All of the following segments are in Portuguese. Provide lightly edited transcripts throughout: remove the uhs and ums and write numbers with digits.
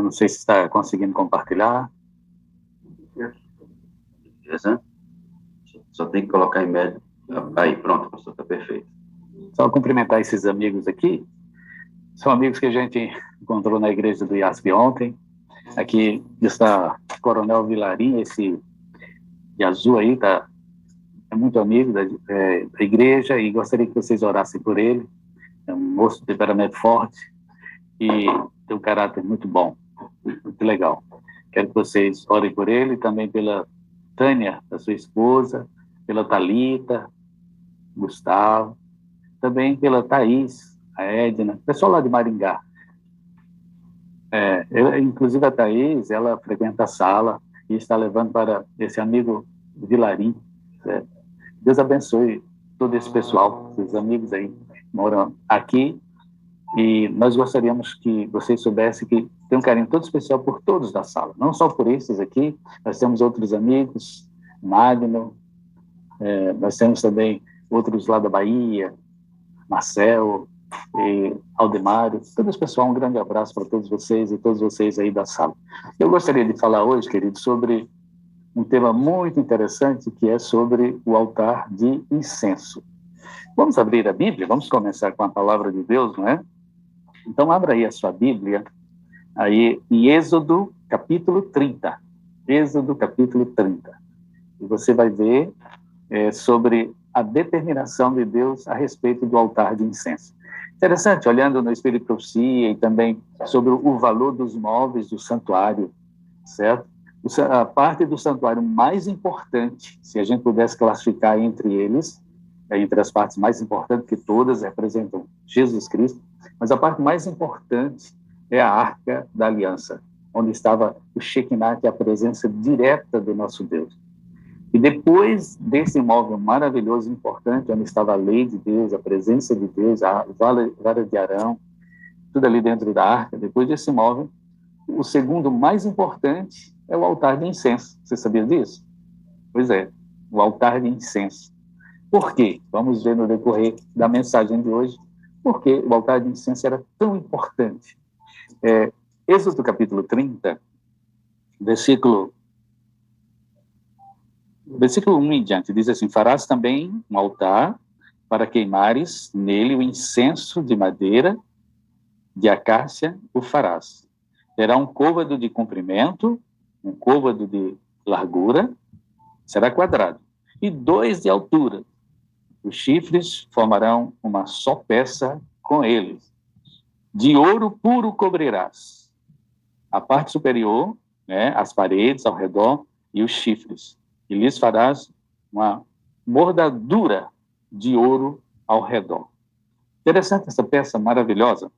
Eu não sei se está conseguindo compartilhar. Beleza? Só tem que colocar em médio. Aí, pronto, pastor, está perfeito. Só cumprimentar esses amigos aqui. São amigos que a gente encontrou na igreja do IASB ontem. Aqui está o Coronel Vilarim, esse de azul aí, é muito amigo da igreja, e gostaria que vocês orassem por ele. É um moço de temperamento forte e tem um caráter muito bom, muito legal. Quero que vocês orem por ele, também pela Tânia, a sua esposa, pela Thalita, Gustavo, também pela Thaís, a Edna, pessoal lá de Maringá. Inclusive a Thaís, ela frequenta a sala e está levando para esse amigo Vilarim. Deus abençoe todo esse pessoal, esses amigos aí moram aqui, e nós gostaríamos que vocês soubessem que tem um carinho todo especial por todos da sala, não só por esses aqui, nós temos outros amigos, Magno, nós temos também outros lá da Bahia, Marcel, e Aldemário, todo esse pessoal, um grande abraço para todos vocês e todos vocês aí da sala. Eu gostaria de falar hoje, querido, sobre um tema muito interessante, que é sobre o altar de incenso. Vamos abrir a Bíblia, vamos começar com a palavra de Deus, não é? Então, abra aí a sua Bíblia, aí em Êxodo, capítulo 30. Êxodo, capítulo 30. E você vai ver sobre a determinação de Deus a respeito do altar de incenso. Interessante, olhando no Espírito de Profecia e também sobre o valor dos móveis do santuário, certo? A parte do santuário mais importante, se a gente pudesse classificar entre eles, entre as partes mais importantes, que todas representam Jesus Cristo, mas a parte mais importante é a Arca da Aliança, onde estava o Shekinah, que é a presença direta do nosso Deus. E depois desse imóvel maravilhoso e importante, onde estava a lei de Deus, a presença de Deus, a vara de Arão, tudo ali dentro da arca, depois desse imóvel, o segundo mais importante é o altar de incenso. Você sabia disso? Pois é, o altar de incenso. Por quê? Vamos ver no decorrer da mensagem de hoje, por que o altar de incenso era tão importante. Êxodo capítulo 30, versículo 1 em diante, diz assim: farás também um altar para queimares nele o incenso de madeira, de acácia o farás. Terá um côvado de comprimento, um côvado de largura, será quadrado, e 2 de altura. Os chifres formarão uma só peça com eles. De ouro puro cobrirás a parte superior, as paredes ao redor e os chifres. E lhes farás uma bordadura de ouro ao redor. Interessante essa peça maravilhosa.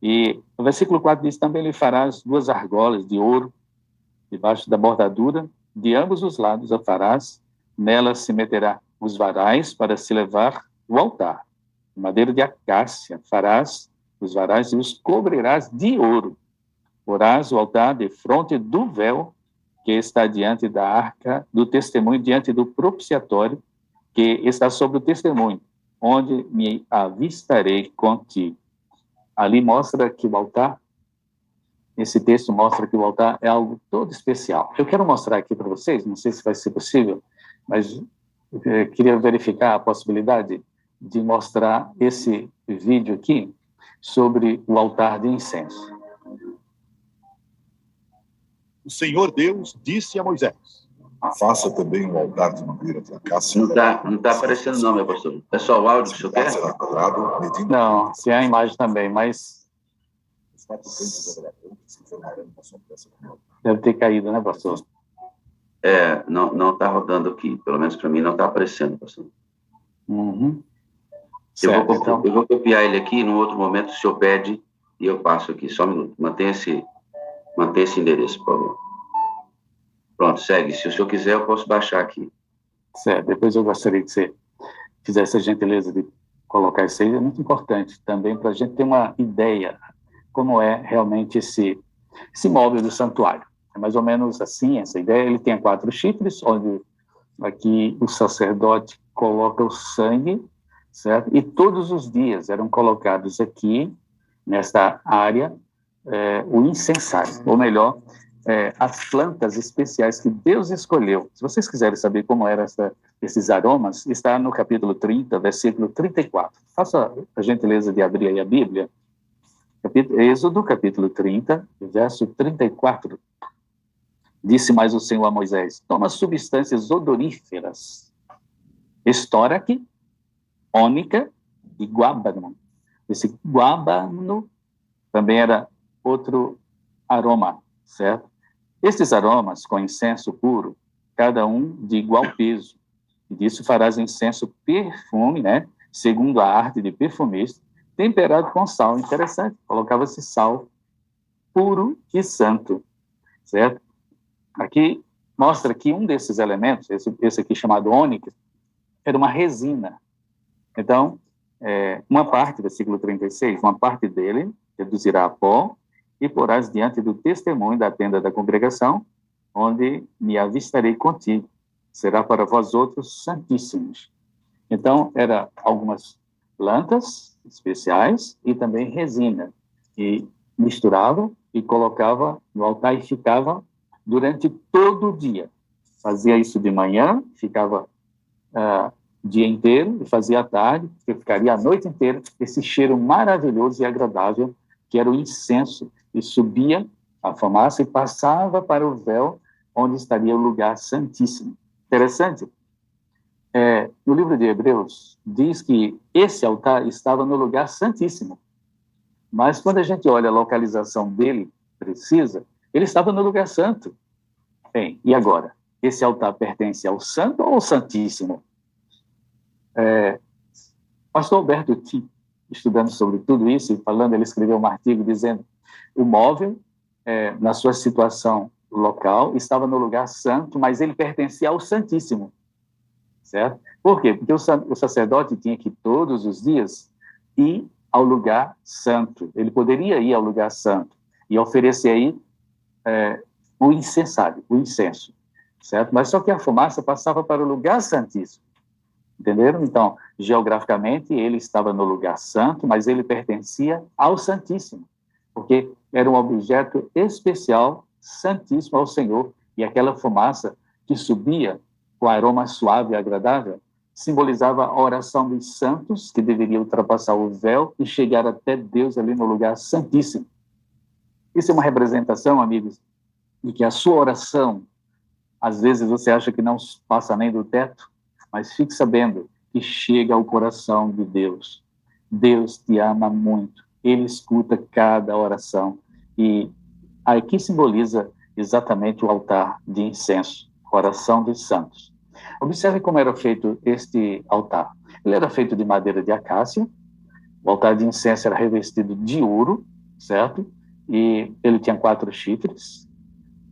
E o versículo 4 diz: também lhe farás 2 argolas de ouro debaixo da bordadura, de ambos os lados a farás, nelas se meterá os varais para se levar o altar. De madeira de acácia farás os varais e os cobrirás de ouro. Porás o altar de fronte do véu que está diante da arca do testemunho, diante do propiciatório que está sobre o testemunho, onde me avistarei contigo. Ali mostra que o altar, esse texto mostra que o altar é algo todo especial. Eu quero mostrar aqui para vocês, não sei se vai ser possível, mas queria verificar a possibilidade de mostrar esse vídeo aqui sobre o altar de incenso. O Senhor Deus disse a Moisés: faça também um altar de madeira de acácia. Não tá aparecendo não, meu pastor. É só o áudio que o senhor quer? Não, tem a imagem também, mas deve ter caído, né, pastor? Não está rodando aqui. Pelo menos para mim não está aparecendo, pastor. Uhum. Eu vou copiar ele aqui, num outro momento o senhor pede e eu passo aqui. Só um minuto. Mantenha esse endereço, por favor. Pronto, segue. Se o senhor quiser, eu posso baixar aqui. Certo. Depois eu gostaria que você fizesse a gentileza de colocar isso aí. É muito importante também para a gente ter uma ideia como é realmente esse móvel do santuário. É mais ou menos assim, essa ideia. Ele tem 4 chifres, onde aqui o sacerdote coloca o sangue, certo? E todos os dias eram colocados aqui, nesta área, o incensário, ou melhor, as plantas especiais que Deus escolheu. Se vocês quiserem saber como eram esses aromas, está no capítulo 30, versículo 34. Faça a gentileza de abrir aí a Bíblia. Êxodo, capítulo 30, verso 34. Disse mais o Senhor a Moisés: toma substâncias odoríferas, estóraque, ônica e guábano. Esse guábano também era outro aroma, certo? Estes aromas com incenso puro, cada um de igual peso, e disso farás incenso perfume, né? Segundo a arte de perfumista, temperado com sal. Interessante, colocava-se sal puro e santo, certo? Aqui mostra que um desses elementos, esse aqui chamado ônix, era uma resina. Então, uma parte, versículo 36, uma parte dele reduzirá a pó e porás diante do testemunho da tenda da congregação, onde me avistarei contigo. Será para vós outros santíssimos. Então, eram algumas plantas especiais e também resina. E misturava e colocava no altar e ficava durante todo o dia. Fazia isso de manhã, ficava o dia inteiro, e fazia à tarde, que ficaria a noite inteira, esse cheiro maravilhoso e agradável, que era o incenso, e subia a fumaça e passava para o véu, onde estaria o lugar santíssimo. Interessante. No livro de Hebreus, diz que esse altar estava no lugar santíssimo. Mas quando a gente olha a localização dele precisa, ele estava no lugar santo. Bem, e agora? Esse altar pertence ao santo ou ao santíssimo? Pastor Alberto T., estudando sobre tudo isso e falando, ele escreveu um artigo dizendo o móvel, na sua situação local, estava no lugar santo, mas ele pertencia ao santíssimo. Certo? Por quê? Porque o sacerdote tinha que todos os dias ir ao lugar santo. Ele poderia ir ao lugar santo e oferecer aí o incensário, o incenso, certo? Mas só que a fumaça passava para o lugar santíssimo. Entenderam? Então, geograficamente, ele estava no lugar santo, mas ele pertencia ao Santíssimo, porque era um objeto especial, santíssimo ao Senhor, e aquela fumaça que subia com aroma suave e agradável, simbolizava a oração dos santos, que deveria ultrapassar o véu e chegar até Deus ali no lugar santíssimo. Isso é uma representação, amigos, de que a sua oração, às vezes você acha que não passa nem do teto, mas fique sabendo que chega ao coração de Deus. Deus te ama muito. Ele escuta cada oração. E aqui simboliza exatamente o altar de incenso, coração dos santos. Observe como era feito este altar. Ele era feito de madeira de acácia. O altar de incenso era revestido de ouro, certo? E ele tinha 4 chifres.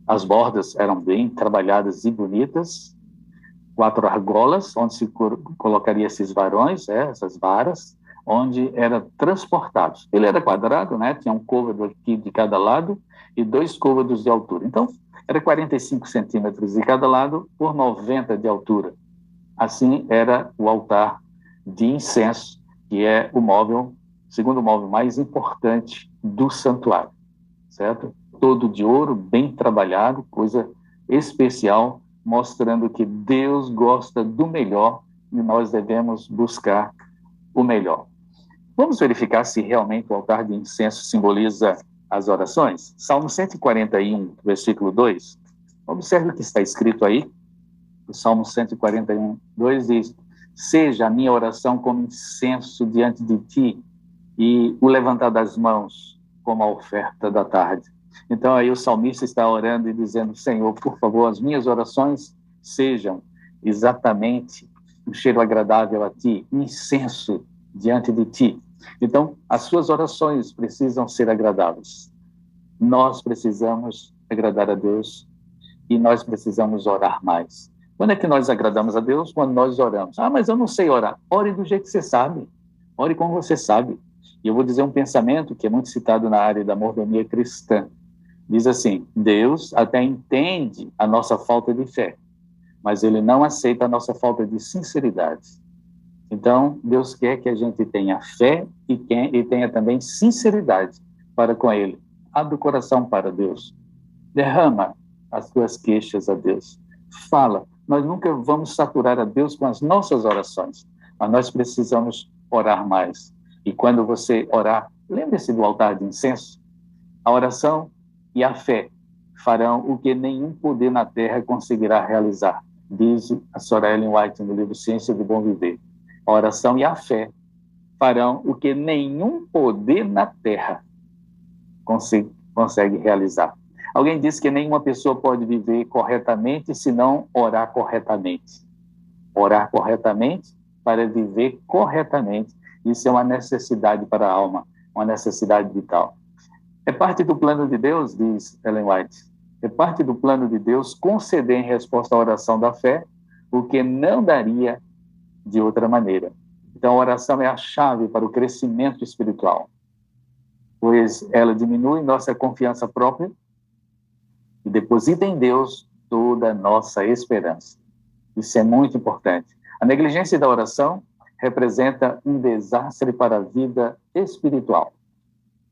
As bordas eram bem trabalhadas e bonitas. 4 argolas, onde se colocaria esses varões, essas varas, onde eram transportados. Ele era quadrado, né? Tinha um côvado aqui de cada lado e 2 côvados de altura. Então, era 45 centímetros de cada lado por 90 de altura. Assim era o altar de incenso, que é o móvel, segundo móvel mais importante do santuário, certo? Todo de ouro, bem trabalhado, coisa especial, mostrando que Deus gosta do melhor e nós devemos buscar o melhor. Vamos verificar se realmente o altar de incenso simboliza as orações? Salmo 141, versículo 2. Observe o que está escrito aí. O Salmo 141, 2 diz: seja a minha oração como incenso diante de ti e o levantar das mãos como a oferta da tarde. Então, aí o salmista está orando e dizendo: Senhor, por favor, as minhas orações sejam exatamente um cheiro agradável a ti, incenso diante de ti. Então, as suas orações precisam ser agradáveis. Nós precisamos agradar a Deus e nós precisamos orar mais. Quando é que nós agradamos a Deus? Quando nós oramos. Ah, mas eu não sei orar. Ore do jeito que você sabe. Ore como você sabe. E eu vou dizer um pensamento que é muito citado na área da mordomia cristã. Diz assim: Deus até entende a nossa falta de fé, mas Ele não aceita a nossa falta de sinceridade. Então, Deus quer que a gente tenha fé e tenha também sinceridade para com Ele. abre o coração para Deus. Derrama as tuas queixas a Deus. Fala. Nós nunca vamos saturar a Deus com as nossas orações, mas nós precisamos orar mais. E quando você orar, lembre-se do altar de incenso. A oração e a fé farão o que nenhum poder na terra conseguirá realizar, diz a Sra. Ellen White no livro Ciência do Bom Viver. A oração e a fé farão o que nenhum poder na terra consegue realizar. Alguém disse que nenhuma pessoa pode viver corretamente se não orar corretamente. Orar corretamente para viver corretamente. Isso é uma necessidade para a alma, uma necessidade vital. É parte do plano de Deus, diz Ellen White, é parte do plano de Deus conceder em resposta à oração da fé o que não daria de outra maneira. Então, a oração é a chave para o crescimento espiritual, pois ela diminui nossa confiança própria e deposita em Deus toda a nossa esperança. Isso é muito importante. A negligência da oração representa um desastre para a vida espiritual.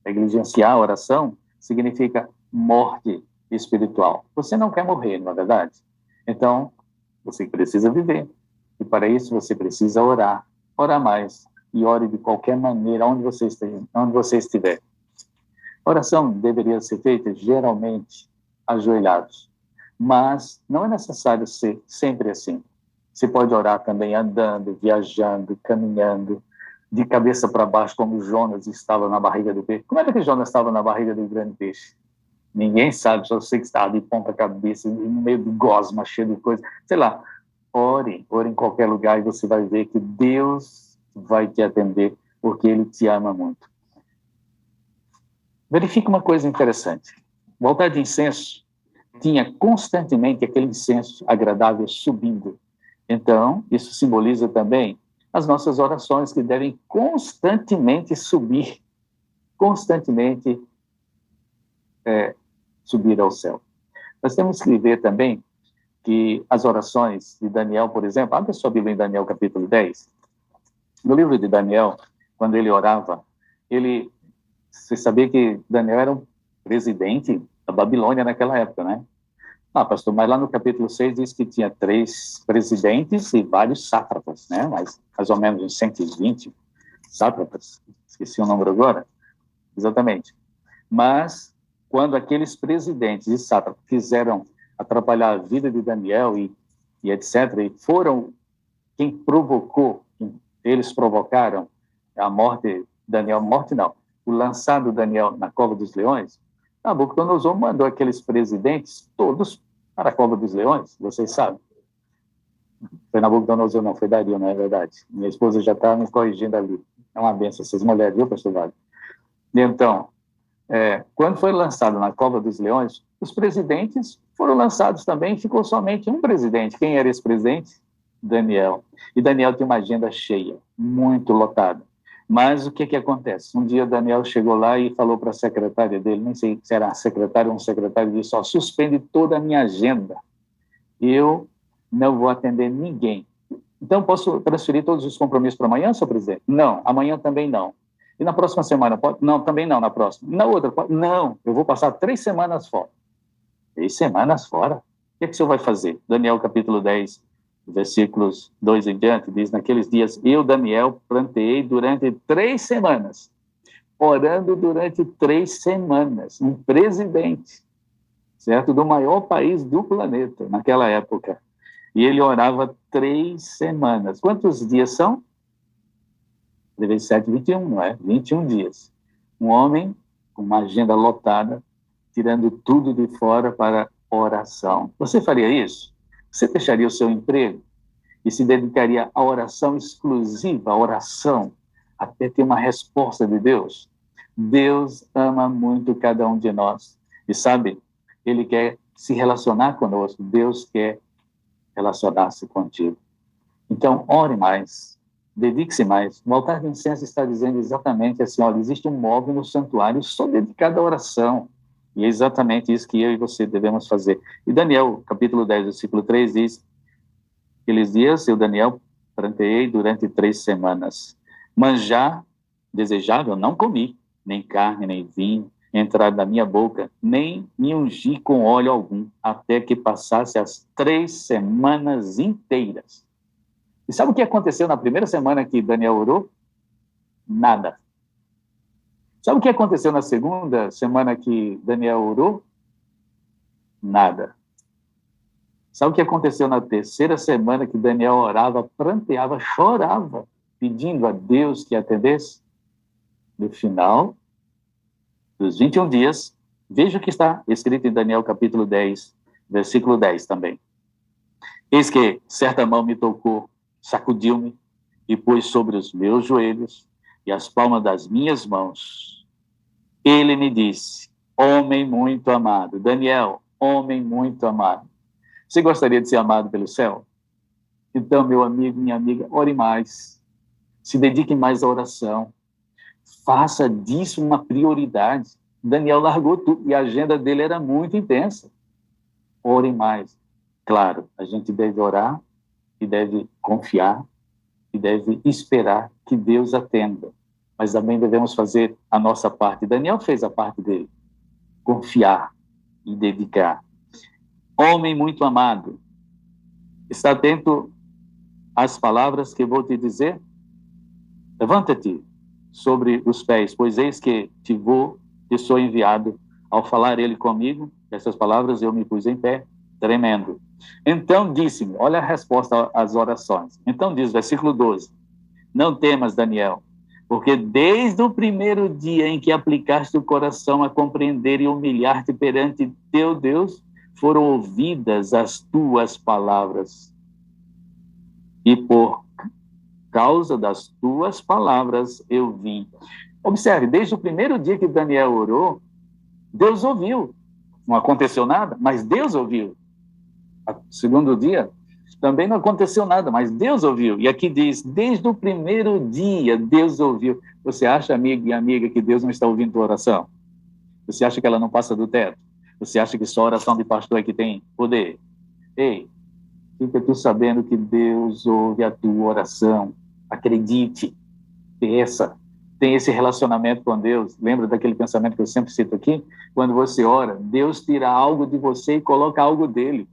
Negligenciar a oração significa morte espiritual. Você não quer morrer, não é verdade? Então, você precisa viver. E para isso você precisa orar. Orar mais. E ore de qualquer maneira, onde você estiver. A oração deveria ser feita geralmente ajoelhados. Mas não é necessário ser sempre assim. Você pode orar também andando, viajando, caminhando, de cabeça para baixo, como Jonas estava na barriga do peixe. Como é que Jonas estava na barriga do grande peixe? Ninguém sabe, só sei que estava de ponta cabeça, no meio de gosma, cheio de coisa. Sei lá, ore em qualquer lugar e você vai ver que Deus vai te atender, porque Ele te ama muito. Verifique uma coisa interessante. O altar de incenso tinha constantemente aquele incenso agradável subindo. Então, isso simboliza também as nossas orações, que devem constantemente subir, constantemente subir ao céu. Nós temos que ver também que as orações de Daniel, por exemplo, abre a sua Bíblia em Daniel capítulo 10. No livro de Daniel, quando ele orava, você sabia que Daniel era um presidente da Babilônia naquela época, né? Ah, pastor, mas lá no capítulo 6 diz que tinha 3 presidentes e vários sátrapas, né? Mas mais ou menos uns 120 sátrapas, esqueci o número agora, exatamente. Mas quando aqueles presidentes e sátrapas quiseram atrapalhar a vida de Daniel e etc., e foram quem provocou, eles provocaram a morte de Daniel, o lançado Daniel na cova dos leões, Nabucodonosor mandou aqueles presidentes todos para a cova dos leões, vocês sabem. Foi Nabucodonosor, não, foi Dario, não é verdade? Minha esposa já está me corrigindo ali. É uma benção, essas mulheres, viu, pastor Vale? Então, quando foi lançado na cova dos leões, os presidentes foram lançados também, ficou somente um presidente. Quem era esse presidente? Daniel. E Daniel tinha uma agenda cheia, muito lotada. Mas o que acontece? Um dia Daniel chegou lá e falou para a secretária dele, nem sei se era a secretária ou um secretário, disse, suspende toda a minha agenda. Eu não vou atender ninguém. Então, posso transferir todos os compromissos para amanhã, senhor presidente? Não, amanhã também não. E na próxima semana pode? Não, também não, na próxima. Na outra pode? Não, eu vou passar 3 semanas fora. 3 semanas fora? O que o senhor vai fazer? Daniel capítulo 10, versículos 2 em diante, diz, naqueles dias, eu, Daniel, planteei durante 3 semanas, orando durante 3 semanas, um presidente, certo? Do maior país do planeta, naquela época. E ele orava 3 semanas. Quantos dias são? 3 × 7, 21, não é? 21 dias. Um homem com uma agenda lotada, tirando tudo de fora para oração. Você faria isso? Você deixaria o seu emprego e se dedicaria à oração exclusiva, à oração, até ter uma resposta de Deus? Deus ama muito cada um de nós. E sabe, Ele quer se relacionar conosco. Deus quer relacionar-se contigo. Então, ore mais. Dedique-se mais. O altar de incenso está dizendo exatamente assim, olha, existe um móvel no santuário só dedicado à oração. E é exatamente isso que eu e você devemos fazer. E Daniel, capítulo 10, versículo 3, diz, aqueles dias eu, Daniel, planteei durante 3 semanas. Manjar desejável não comi, nem carne, nem vinho, entrar na minha boca, nem me ungir com óleo algum, até que passasse as 3 semanas inteiras. E sabe o que aconteceu na primeira semana que Daniel orou? Nada. Sabe o que aconteceu na segunda semana que Daniel orou? Nada. Sabe o que aconteceu na terceira semana que Daniel orava, pranteava, chorava, pedindo a Deus que atendesse? No final dos 21 dias, veja o que está escrito em Daniel capítulo 10, versículo 10 também. Eis que certa mão me tocou, sacudiu-me e pôs sobre os meus joelhos e as palmas das minhas mãos. Ele me disse: homem muito amado. Daniel, homem muito amado. Você gostaria de ser amado pelo céu? Então, meu amigo, minha amiga, ore mais. Se dedique mais à oração. Faça disso uma prioridade. Daniel largou tudo e a agenda dele era muito intensa. Ore mais. Claro, a gente deve orar e deve confiar e deve esperar que Deus atenda. Mas também devemos fazer a nossa parte. Daniel fez a parte dele. Confiar e dedicar. Homem muito amado, está atento às palavras que vou te dizer? Levanta-te sobre os pés, pois eis que te sou enviado. Ao falar ele comigo, essas palavras, eu me pus em pé, tremendo. Então disse-me, olha a resposta às orações. Então diz, versículo 12, não temas, Daniel, porque desde o primeiro dia em que aplicaste o coração a compreender e humilhar-te perante teu Deus, foram ouvidas as tuas palavras. E por causa das tuas palavras eu vim. Observe, desde o primeiro dia que Daniel orou, Deus ouviu. Não aconteceu nada, mas Deus ouviu. No segundo dia, também não aconteceu nada, mas Deus ouviu. E aqui diz, desde o primeiro dia, Deus ouviu. Você acha, amigo e amiga, que Deus não está ouvindo tua oração? Você acha que ela não passa do teto? Você acha que só a oração de pastor é que tem poder? Ei, fica tu sabendo que Deus ouve a tua oração. Acredite, tem esse relacionamento com Deus. Lembra daquele pensamento que eu sempre cito aqui? Quando você ora, Deus tira algo de você e coloca algo dele.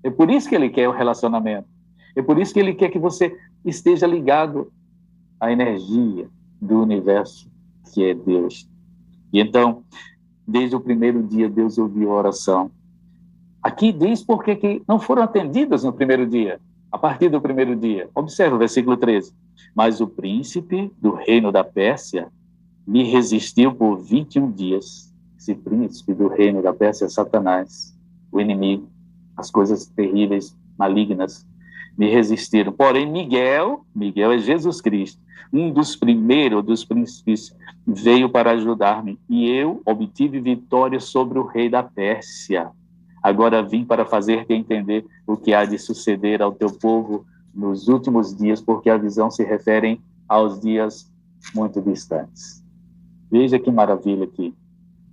É por isso que ele quer o relacionamento. É por isso que ele quer que você esteja ligado à energia do universo, que é Deus. E então, desde o primeiro dia, Deus ouviu a oração. Aqui diz porque que não foram atendidas no primeiro dia, a partir do primeiro dia. Observe o versículo 13. Mas o príncipe do reino da Pérsia me resistiu por 21 dias. Esse príncipe do reino da Pérsia é Satanás, o inimigo, as coisas terríveis, malignas, me resistiram. Porém, Miguel é Jesus Cristo, um dos primeiros dos príncipes, veio para ajudar-me, e eu obtive vitória sobre o rei da Pérsia. Agora vim para fazer-te entender o que há de suceder ao teu povo nos últimos dias, porque a visão se refere aos dias muito distantes. Veja que maravilha aqui,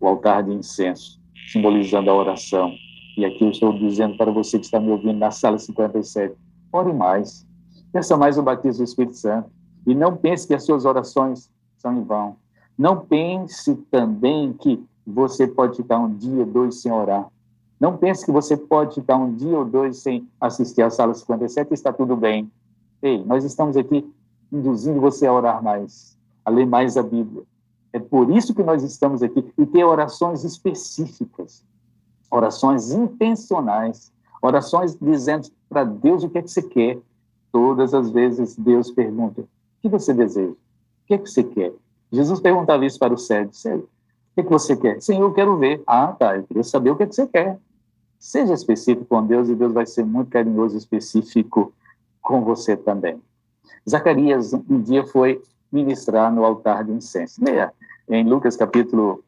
o altar de incenso, simbolizando a oração. E aqui eu estou dizendo para você que está me ouvindo na sala 57, ore mais, peça mais o batismo do Espírito Santo, e não pense que as suas orações são em vão. Não pense também que você pode ficar um dia, 2 sem orar. Não pense que você pode ficar um dia ou 2 sem assistir à sala 57 e está tudo bem. Ei, nós estamos aqui induzindo você a orar mais, a ler mais a Bíblia. É por isso que nós estamos aqui, e ter orações específicas, orações intencionais, orações dizendo para Deus o que é que você quer. Todas as vezes Deus pergunta, o que você deseja? O que é que você quer? Jesus perguntava isso para o cego, o que é que você quer? Senhor, eu quero ver. Ah, tá, eu queria saber o que é que você quer. Seja específico com Deus e Deus vai ser muito carinhoso e específico com você também. Zacarias um dia foi ministrar no altar de incenso. Leia em Lucas capítulo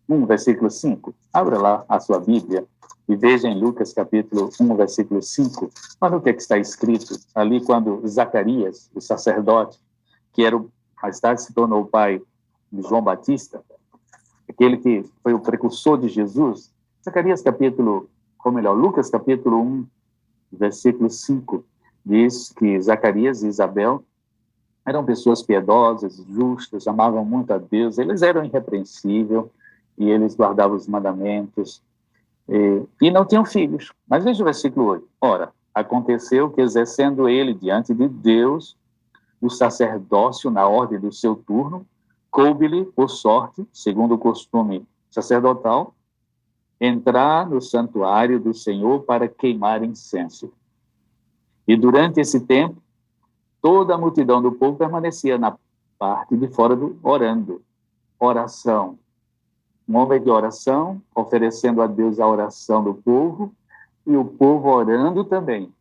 1, versículo 5. Abra lá a sua Bíblia e veja em Lucas capítulo 1, versículo 5. Olha o que é que está escrito ali quando Zacarias, o sacerdote, que era mais tarde se tornou o pai de João Batista, aquele que foi o precursor de Jesus, Lucas capítulo 1, versículo 5, diz que Zacarias e Isabel eram pessoas piedosas, justas, amavam muito a Deus, eles eram irrepreensíveis, e eles guardavam os mandamentos, e não tinham filhos. Mas veja o versículo 8. Ora, aconteceu que, exercendo ele diante de Deus o sacerdócio na ordem do seu turno, coube-lhe, por sorte, segundo o costume sacerdotal, entrar no santuário do Senhor para queimar incenso. E durante esse tempo, toda a multidão do povo permanecia na parte de fora orando. Oração. Um homem de oração, oferecendo a Deus a oração do povo, e o povo orando também.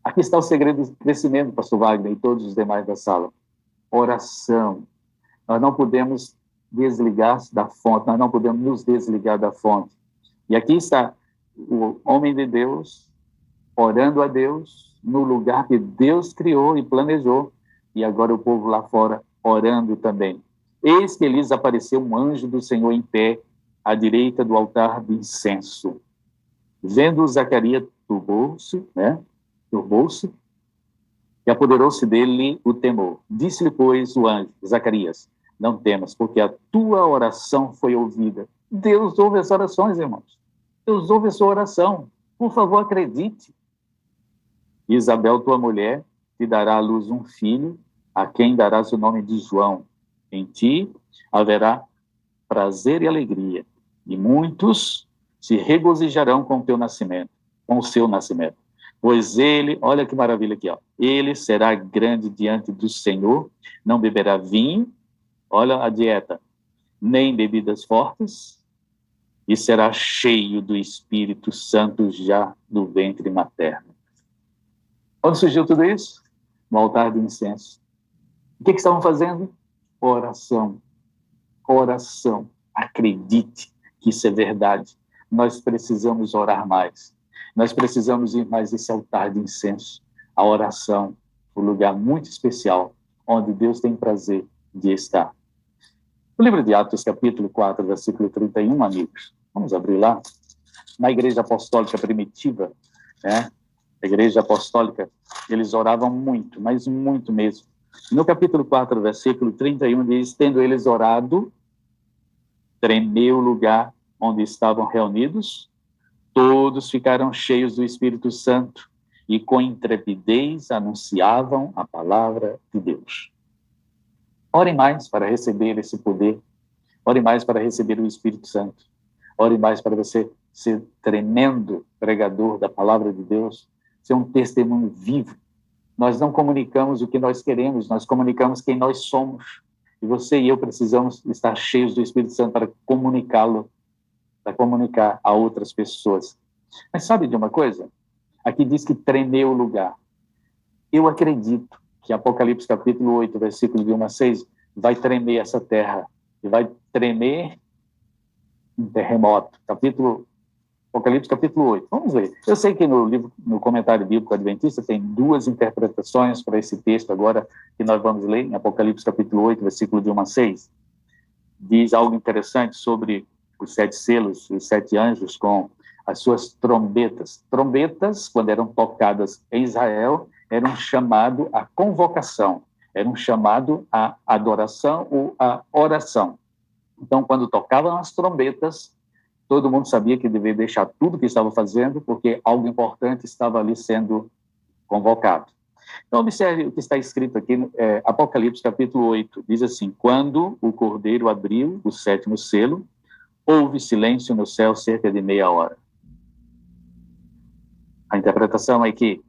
Aqui está o segredo do crescimento, pastor Wagner, e todos os demais da sala. Oração. Nós não podemos desligar da fonte, nós não podemos nos desligar da fonte. E aqui está o homem de Deus, orando a Deus, no lugar que Deus criou e planejou, e agora o povo lá fora orando também. Eis que lhes apareceu um anjo do Senhor em pé, à direita do altar de incenso. Vendo Zacarias turbou-se, e apoderou-se dele o temor. Disse-lhe, pois, o anjo: Zacarias, não temas, porque a tua oração foi ouvida. Deus ouve as orações, irmãos. Deus ouve a sua oração. Por favor, acredite. Isabel, tua mulher, te dará à luz um filho, a quem darás o nome de João. Em ti haverá prazer e alegria, e muitos se regozijarão com o seu nascimento. Pois ele, olha que maravilha aqui, ele será grande diante do Senhor, não beberá vinho, olha a dieta, nem bebidas fortes, e será cheio do Espírito Santo já do ventre materno. Onde surgiu tudo isso? No altar de incenso. O que estavam fazendo? Oração. Oração. Acredite que isso é verdade. Nós precisamos orar mais. Nós precisamos ir mais esse altar de incenso. A oração, um lugar muito especial, onde Deus tem prazer de estar. O livro de Atos, capítulo 4, versículo 31, amigos. Vamos abrir lá. Na igreja apostólica primitiva, né? A igreja apostólica, eles oravam muito, mas muito mesmo. No capítulo 4, versículo 31, diz: tendo eles orado, tremeu o lugar onde estavam reunidos, todos ficaram cheios do Espírito Santo e com intrepidez anunciavam a palavra de Deus. Ore mais para receber esse poder. Ore mais para receber o Espírito Santo. Ore mais para você ser tremendo pregador da palavra de Deus, ser um testemunho vivo. Nós não comunicamos o que nós queremos, nós comunicamos quem nós somos. E você e eu precisamos estar cheios do Espírito Santo para comunicá-lo, para comunicar a outras pessoas. Mas sabe de uma coisa? Aqui diz que tremeu o lugar. Eu acredito que Apocalipse capítulo 8, versículo de 1 a 6, vai tremer essa terra. E vai tremer um terremoto. Apocalipse capítulo 8. Vamos ler. Eu sei que no comentário bíblico adventista tem duas interpretações para esse texto agora que nós vamos ler em Apocalipse capítulo 8, versículo de 1 a 6. Diz algo interessante sobre os 7 selos, os 7 anjos com as suas trombetas. Trombetas, quando eram tocadas em Israel, eram um chamado à convocação, era um chamado à adoração ou à oração. Então, quando tocavam as trombetas, todo mundo sabia que deveria deixar tudo que estava fazendo, porque algo importante estava ali sendo convocado. Então, observe o que está escrito aqui, Apocalipse capítulo 8, diz assim: quando o Cordeiro abriu o 7º selo, houve silêncio no céu cerca de meia hora. A interpretação é que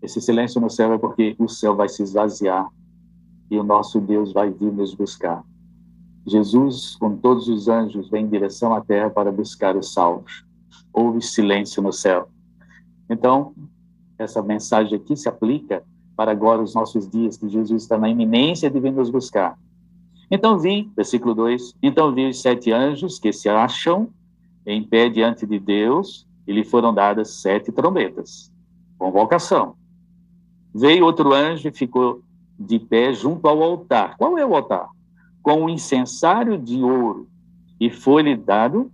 esse silêncio no céu é porque o céu vai se esvaziar e o nosso Deus vai vir nos buscar. Jesus, com todos os anjos, vem em direção à terra para buscar os salvos. Houve silêncio no céu. Então, essa mensagem aqui se aplica para agora os nossos dias, que Jesus está na iminência de vir nos buscar. Então vi, versículo 2, então vi os 7 anjos que se acham em pé diante de Deus, e lhe foram dadas 7 trombetas. Convocação. Veio outro anjo e ficou de pé junto ao altar. Qual é o altar? Com um incensário de ouro, e foi-lhe dado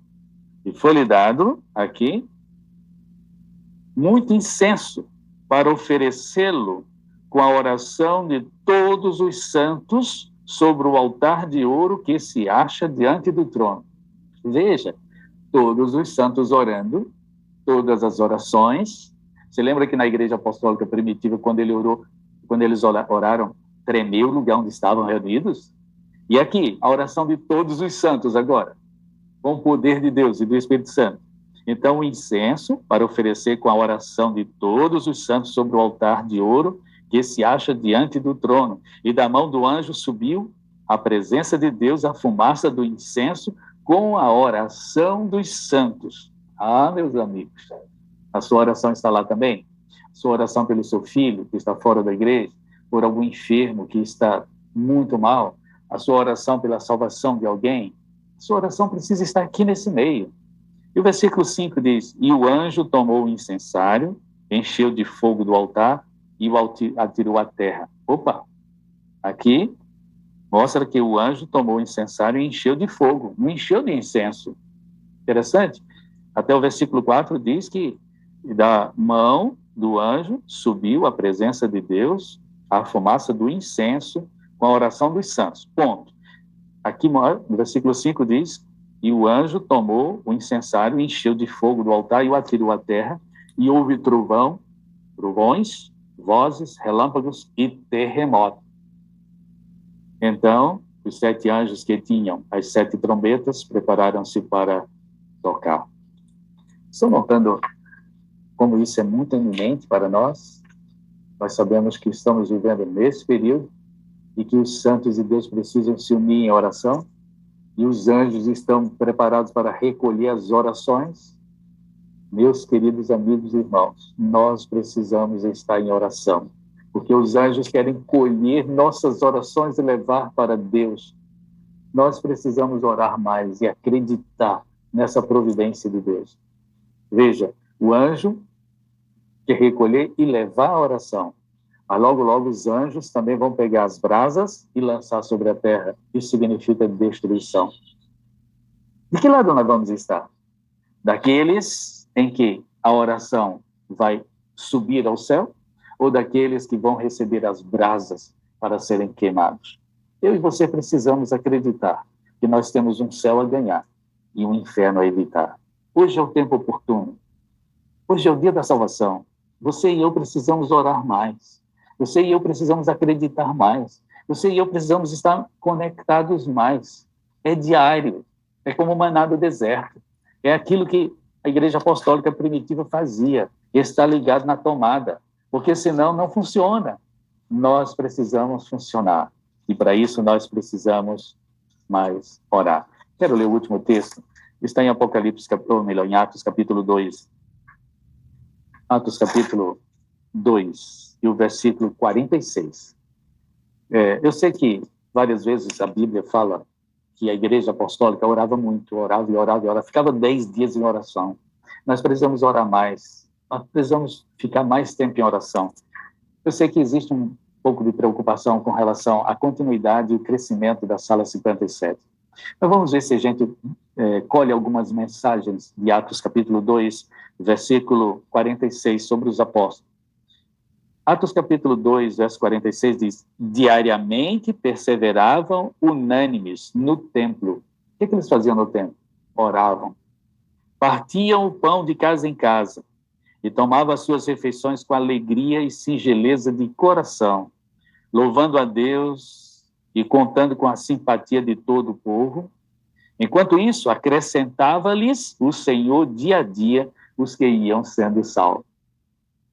aqui muito incenso para oferecê-lo com a oração de todos os santos sobre o altar de ouro que se acha diante do trono. Veja, todos os santos orando, todas as orações. Você lembra que na igreja apostólica primitiva, quando eles oraram, tremeu o lugar onde estavam reunidos? E aqui, a oração de todos os santos agora, com o poder de Deus e do Espírito Santo. Então, o incenso, para oferecer com a oração de todos os santos sobre o altar de ouro, que se acha diante do trono. E da mão do anjo subiu à presença de Deus a fumaça do incenso com a oração dos santos. Ah, meus amigos, a sua oração está lá também? A sua oração pelo seu filho, que está fora da igreja, por algum enfermo que está muito mal, a sua oração pela salvação de alguém, a sua oração precisa estar aqui nesse meio. E o versículo 5 diz, e o anjo tomou o incensário, encheu de fogo do altar e o atirou à terra. Opa! Aqui mostra que o anjo tomou o incensário e encheu de fogo, não encheu de incenso. Interessante. Até o versículo 4 diz que da mão do anjo subiu a presença de Deus, a fumaça do incenso com a oração dos santos. Ponto. Aqui no versículo 5 diz, e o anjo tomou o incensário, encheu de fogo do altar e o atirou à terra, e houve trovões, vozes, relâmpagos e terremoto. Então, os 7 anjos que tinham as 7 trombetas prepararam-se para tocar. Estão notando como isso é muito eminente para nós? Nós sabemos que estamos vivendo nesse período e que os santos de Deus precisam se unir em oração e os anjos estão preparados para recolher as orações. Meus queridos amigos e irmãos, nós precisamos estar em oração, porque os anjos querem colher nossas orações e levar para Deus. Nós precisamos orar mais e acreditar nessa providência de Deus. Veja, o anjo quer recolher e levar a oração. Mas logo, logo, os anjos também vão pegar as brasas e lançar sobre a terra. Isso significa destruição. De que lado nós vamos estar? Daqueles em que a oração vai subir ao céu ou daqueles que vão receber as brasas para serem queimados? Eu e você precisamos acreditar que nós temos um céu a ganhar e um inferno a evitar. Hoje é o tempo oportuno. Hoje é o dia da salvação. Você e eu precisamos orar mais. Você e eu precisamos acreditar mais. Você e eu precisamos estar conectados mais. É diário. É como o maná do deserto. É aquilo que a igreja apostólica primitiva fazia. Estar ligado na tomada. Porque senão não funciona. Nós precisamos funcionar. E para isso nós precisamos mais orar. Quero ler o último texto. Está em Apocalipse, ou melhor, em Atos capítulo 2. Atos capítulo 2 e o versículo 46. Eu sei que várias vezes a Bíblia fala que a igreja apostólica orava muito, orava e orava e orava, ficava 10 dias em oração. Nós precisamos orar mais, nós precisamos ficar mais tempo em oração. Eu sei que existe um pouco de preocupação com relação à continuidade e o crescimento da Sala 57. Mas vamos ver se a gente colhe algumas mensagens de Atos capítulo 2, versículo 46, sobre os apóstolos. Atos capítulo 2, verso 46 diz, diariamente perseveravam unânimes no templo. O que eles faziam no templo? Oravam. Partiam o pão de casa em casa e tomavam as suas refeições com alegria e singeleza de coração, louvando a Deus e contando com a simpatia de todo o povo. Enquanto isso, acrescentava-lhes o Senhor dia a dia os que iam sendo salvos.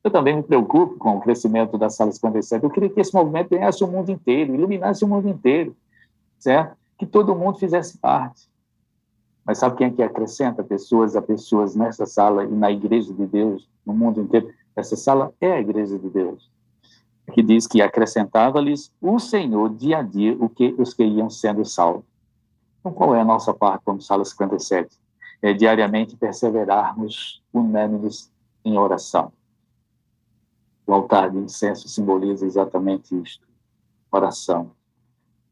Eu também me preocupo com o crescimento da Sala 57. Eu queria que esse movimento ganhasse o mundo inteiro, iluminasse o mundo inteiro, certo? Que todo mundo fizesse parte. Mas sabe quem é que acrescenta pessoas a pessoas nessa sala e na igreja de Deus, no mundo inteiro? Essa sala é a igreja de Deus. Que diz que acrescentava-lhes o Senhor dia a dia os que iam sendo salvos. Então, qual é a nossa parte como Sala 57? É diariamente perseverarmos unânimes em oração. O altar de incenso simboliza exatamente isto. Oração.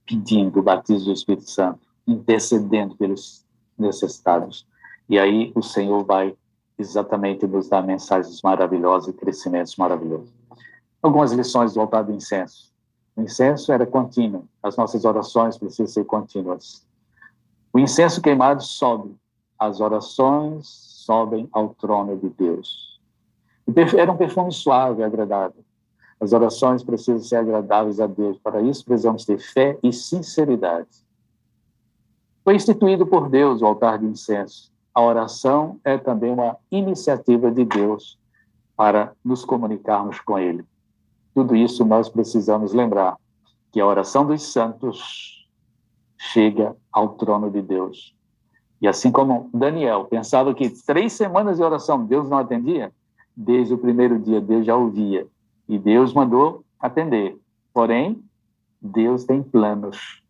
Pedindo o batismo do Espírito Santo. Intercedendo pelos necessitados. E aí o Senhor vai exatamente nos dar mensagens maravilhosas e crescimentos maravilhosos. Algumas lições do altar do incenso. O incenso era contínuo. As nossas orações precisam ser contínuas. O incenso queimado sobe as orações sobem ao trono de Deus. Era um perfume suave e agradável. As orações precisam ser agradáveis a Deus. Para isso, precisamos ter fé e sinceridade. Foi instituído por Deus o altar de incenso. A oração é também uma iniciativa de Deus para nos comunicarmos com Ele. Tudo isso nós precisamos lembrar, que a oração dos santos chega ao trono de Deus. E assim como Daniel pensava que 3 semanas de oração Deus não atendia, desde o primeiro dia Deus já ouvia. E Deus mandou atender. Porém, Deus tem planos.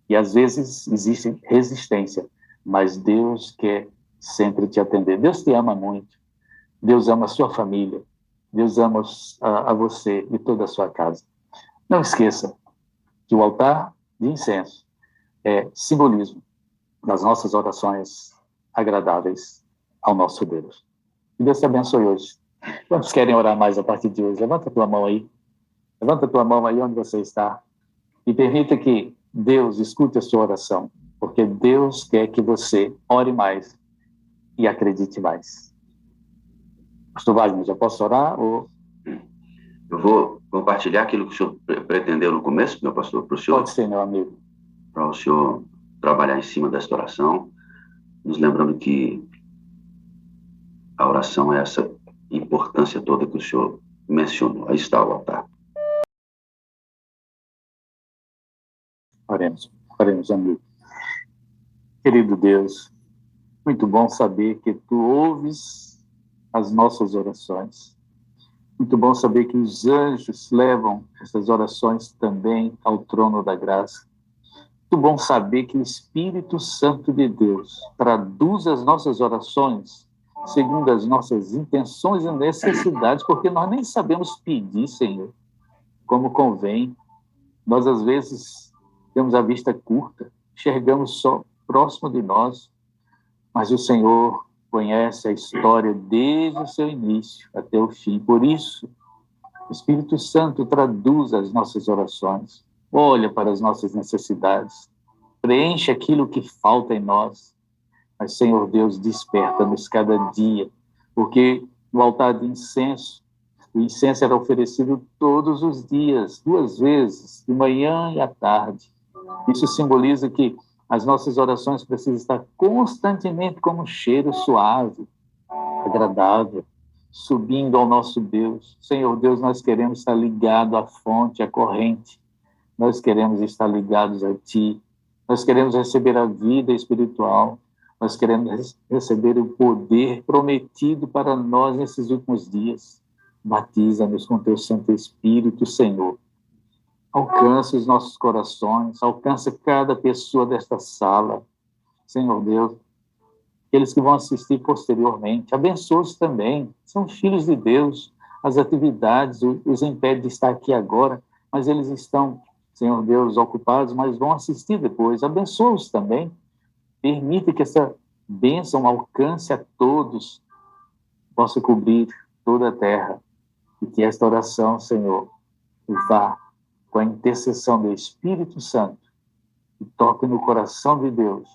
E às vezes existe resistência, mas Deus quer sempre te atender. Deus te ama muito. Deus ama a sua família. Deus ama a você e toda a sua casa. Não esqueça que o altar de incenso é simbolismo das nossas orações agradáveis ao nosso Deus. Que Deus te abençoe hoje. Quantos querem orar mais a partir de hoje? Levanta a tua mão aí. Levanta a tua mão aí onde você está. E permita que Deus escute a sua oração, porque Deus quer que você ore mais e acredite mais. Pastor Wagner, já posso orar? Ou... Eu vou compartilhar aquilo que o senhor pretendeu no começo, meu pastor, para o senhor. Pode ser, meu amigo. Para o senhor trabalhar em cima desta oração, nos lembrando que a oração é essa importância toda que o senhor mencionou. Aí está o altar. Oremos, amigo. Querido Deus, muito bom saber que Tu ouves as nossas orações. Muito bom saber que os anjos levam essas orações também ao trono da graça. Muito bom saber que o Espírito Santo de Deus traduz as nossas orações segundo as nossas intenções e necessidades, porque nós nem sabemos pedir, Senhor, como convém. Nós, às vezes, temos a vista curta, enxergamos só próximo de nós, mas o Senhor conhece a história desde o seu início até o fim. Por isso, o Espírito Santo traduz as nossas orações, olha para as nossas necessidades, preenche aquilo que falta em nós. Mas, Senhor Deus, desperta-nos cada dia, porque no altar de incenso, o incenso era oferecido todos os dias, 2 vezes, de manhã e à tarde. Isso simboliza que as nossas orações precisam estar constantemente como um cheiro suave, agradável, subindo ao nosso Deus. Senhor Deus, nós queremos estar ligados à fonte, à corrente. Nós queremos estar ligados a Ti. Nós queremos receber a vida espiritual. Nós queremos receber o poder prometido para nós nesses últimos dias. Batiza-nos com Teu Santo Espírito, Senhor. Alcança os nossos corações, alcança cada pessoa desta sala. Senhor Deus, aqueles que vão assistir posteriormente, abençoa-os também, são filhos de Deus. As atividades os impedem de estar aqui agora, mas eles estão, Senhor Deus, ocupados, mas vão assistir depois. Abençoa-os também. Permita que essa bênção alcance a todos, possa cobrir toda a terra, e que esta oração, Senhor, vá com a intercessão do Espírito Santo e toque no coração de Deus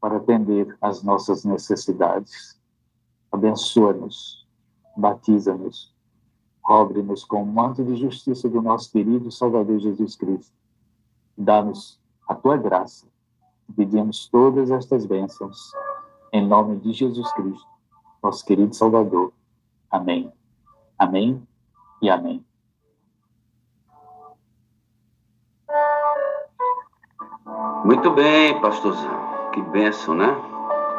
para atender às nossas necessidades. Abençoa-nos, batiza-nos, cobre-nos com o manto de justiça do nosso querido Salvador Jesus Cristo. Dá-nos a Tua graça. Pedimos todas estas bênçãos em nome de Jesus Cristo, nosso querido Salvador. Amém. Amém e amém. Muito bem, pastorzão. Que bênção, né?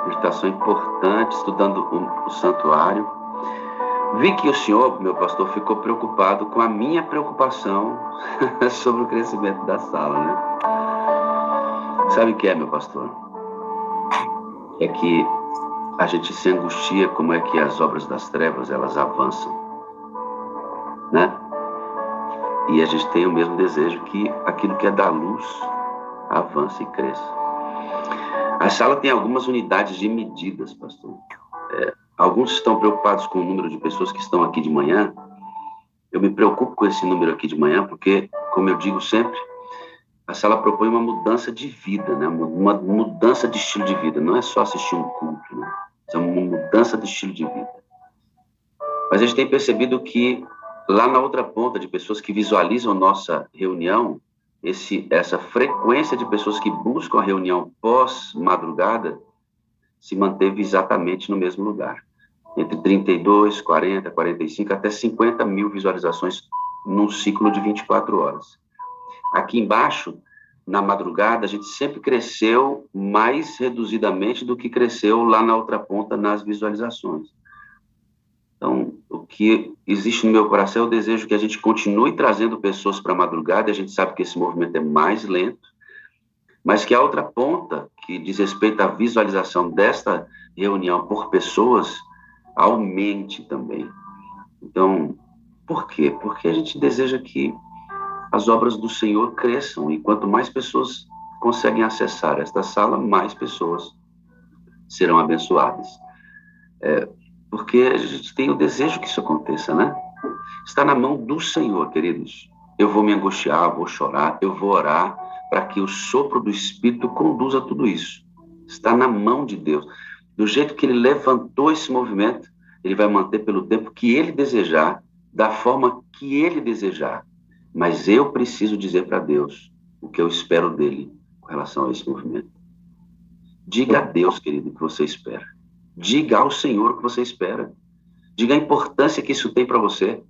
Meditação importante, estudando o santuário. Vi que o senhor, meu pastor, ficou preocupado com a minha preocupação sobre o crescimento da sala, né? Sabe o que é, meu pastor? É que a gente se angustia como é que as obras das trevas, elas avançam, né? E a gente tem o mesmo desejo que aquilo que é da luz avance e cresça. A sala tem algumas unidades de medidas, pastor. Alguns estão preocupados com o número de pessoas que estão aqui de manhã. Eu me preocupo com esse número aqui de manhã, porque, como eu digo sempre, A sala propõe uma mudança de vida, né? Uma mudança de estilo de vida. Não é só assistir um culto, né? É uma mudança de estilo de vida. Mas a gente tem percebido que lá na outra ponta de pessoas que visualizam nossa reunião, essa frequência de pessoas que buscam a reunião pós-madrugada se manteve exatamente no mesmo lugar. Entre 32, 40, 45, até 50 mil visualizações num ciclo de 24 horas. Aqui embaixo, na madrugada, a gente sempre cresceu mais reduzidamente do que cresceu lá na outra ponta nas visualizações. Então, o que existe no meu coração é o desejo que a gente continue trazendo pessoas para a madrugada. A gente sabe que esse movimento é mais lento, mas que a outra ponta, que diz respeito à visualização desta reunião por pessoas, aumente também. Então, por quê? Porque a gente deseja que as obras do Senhor cresçam, e quanto mais pessoas conseguem acessar esta sala, mais pessoas serão abençoadas. Porque a gente tem o desejo que isso aconteça, né? Está na mão do Senhor, queridos. Eu vou me angustiar, vou chorar, eu vou orar para que o sopro do Espírito conduza tudo isso. Está na mão de Deus. Do jeito que Ele levantou esse movimento, Ele vai manter pelo tempo que Ele desejar, da forma que Ele desejar. Mas eu preciso dizer para Deus o que eu espero dEle com relação a esse movimento. Diga a Deus, querido, o que você espera. Diga ao Senhor o que você espera. Diga a importância que isso tem para você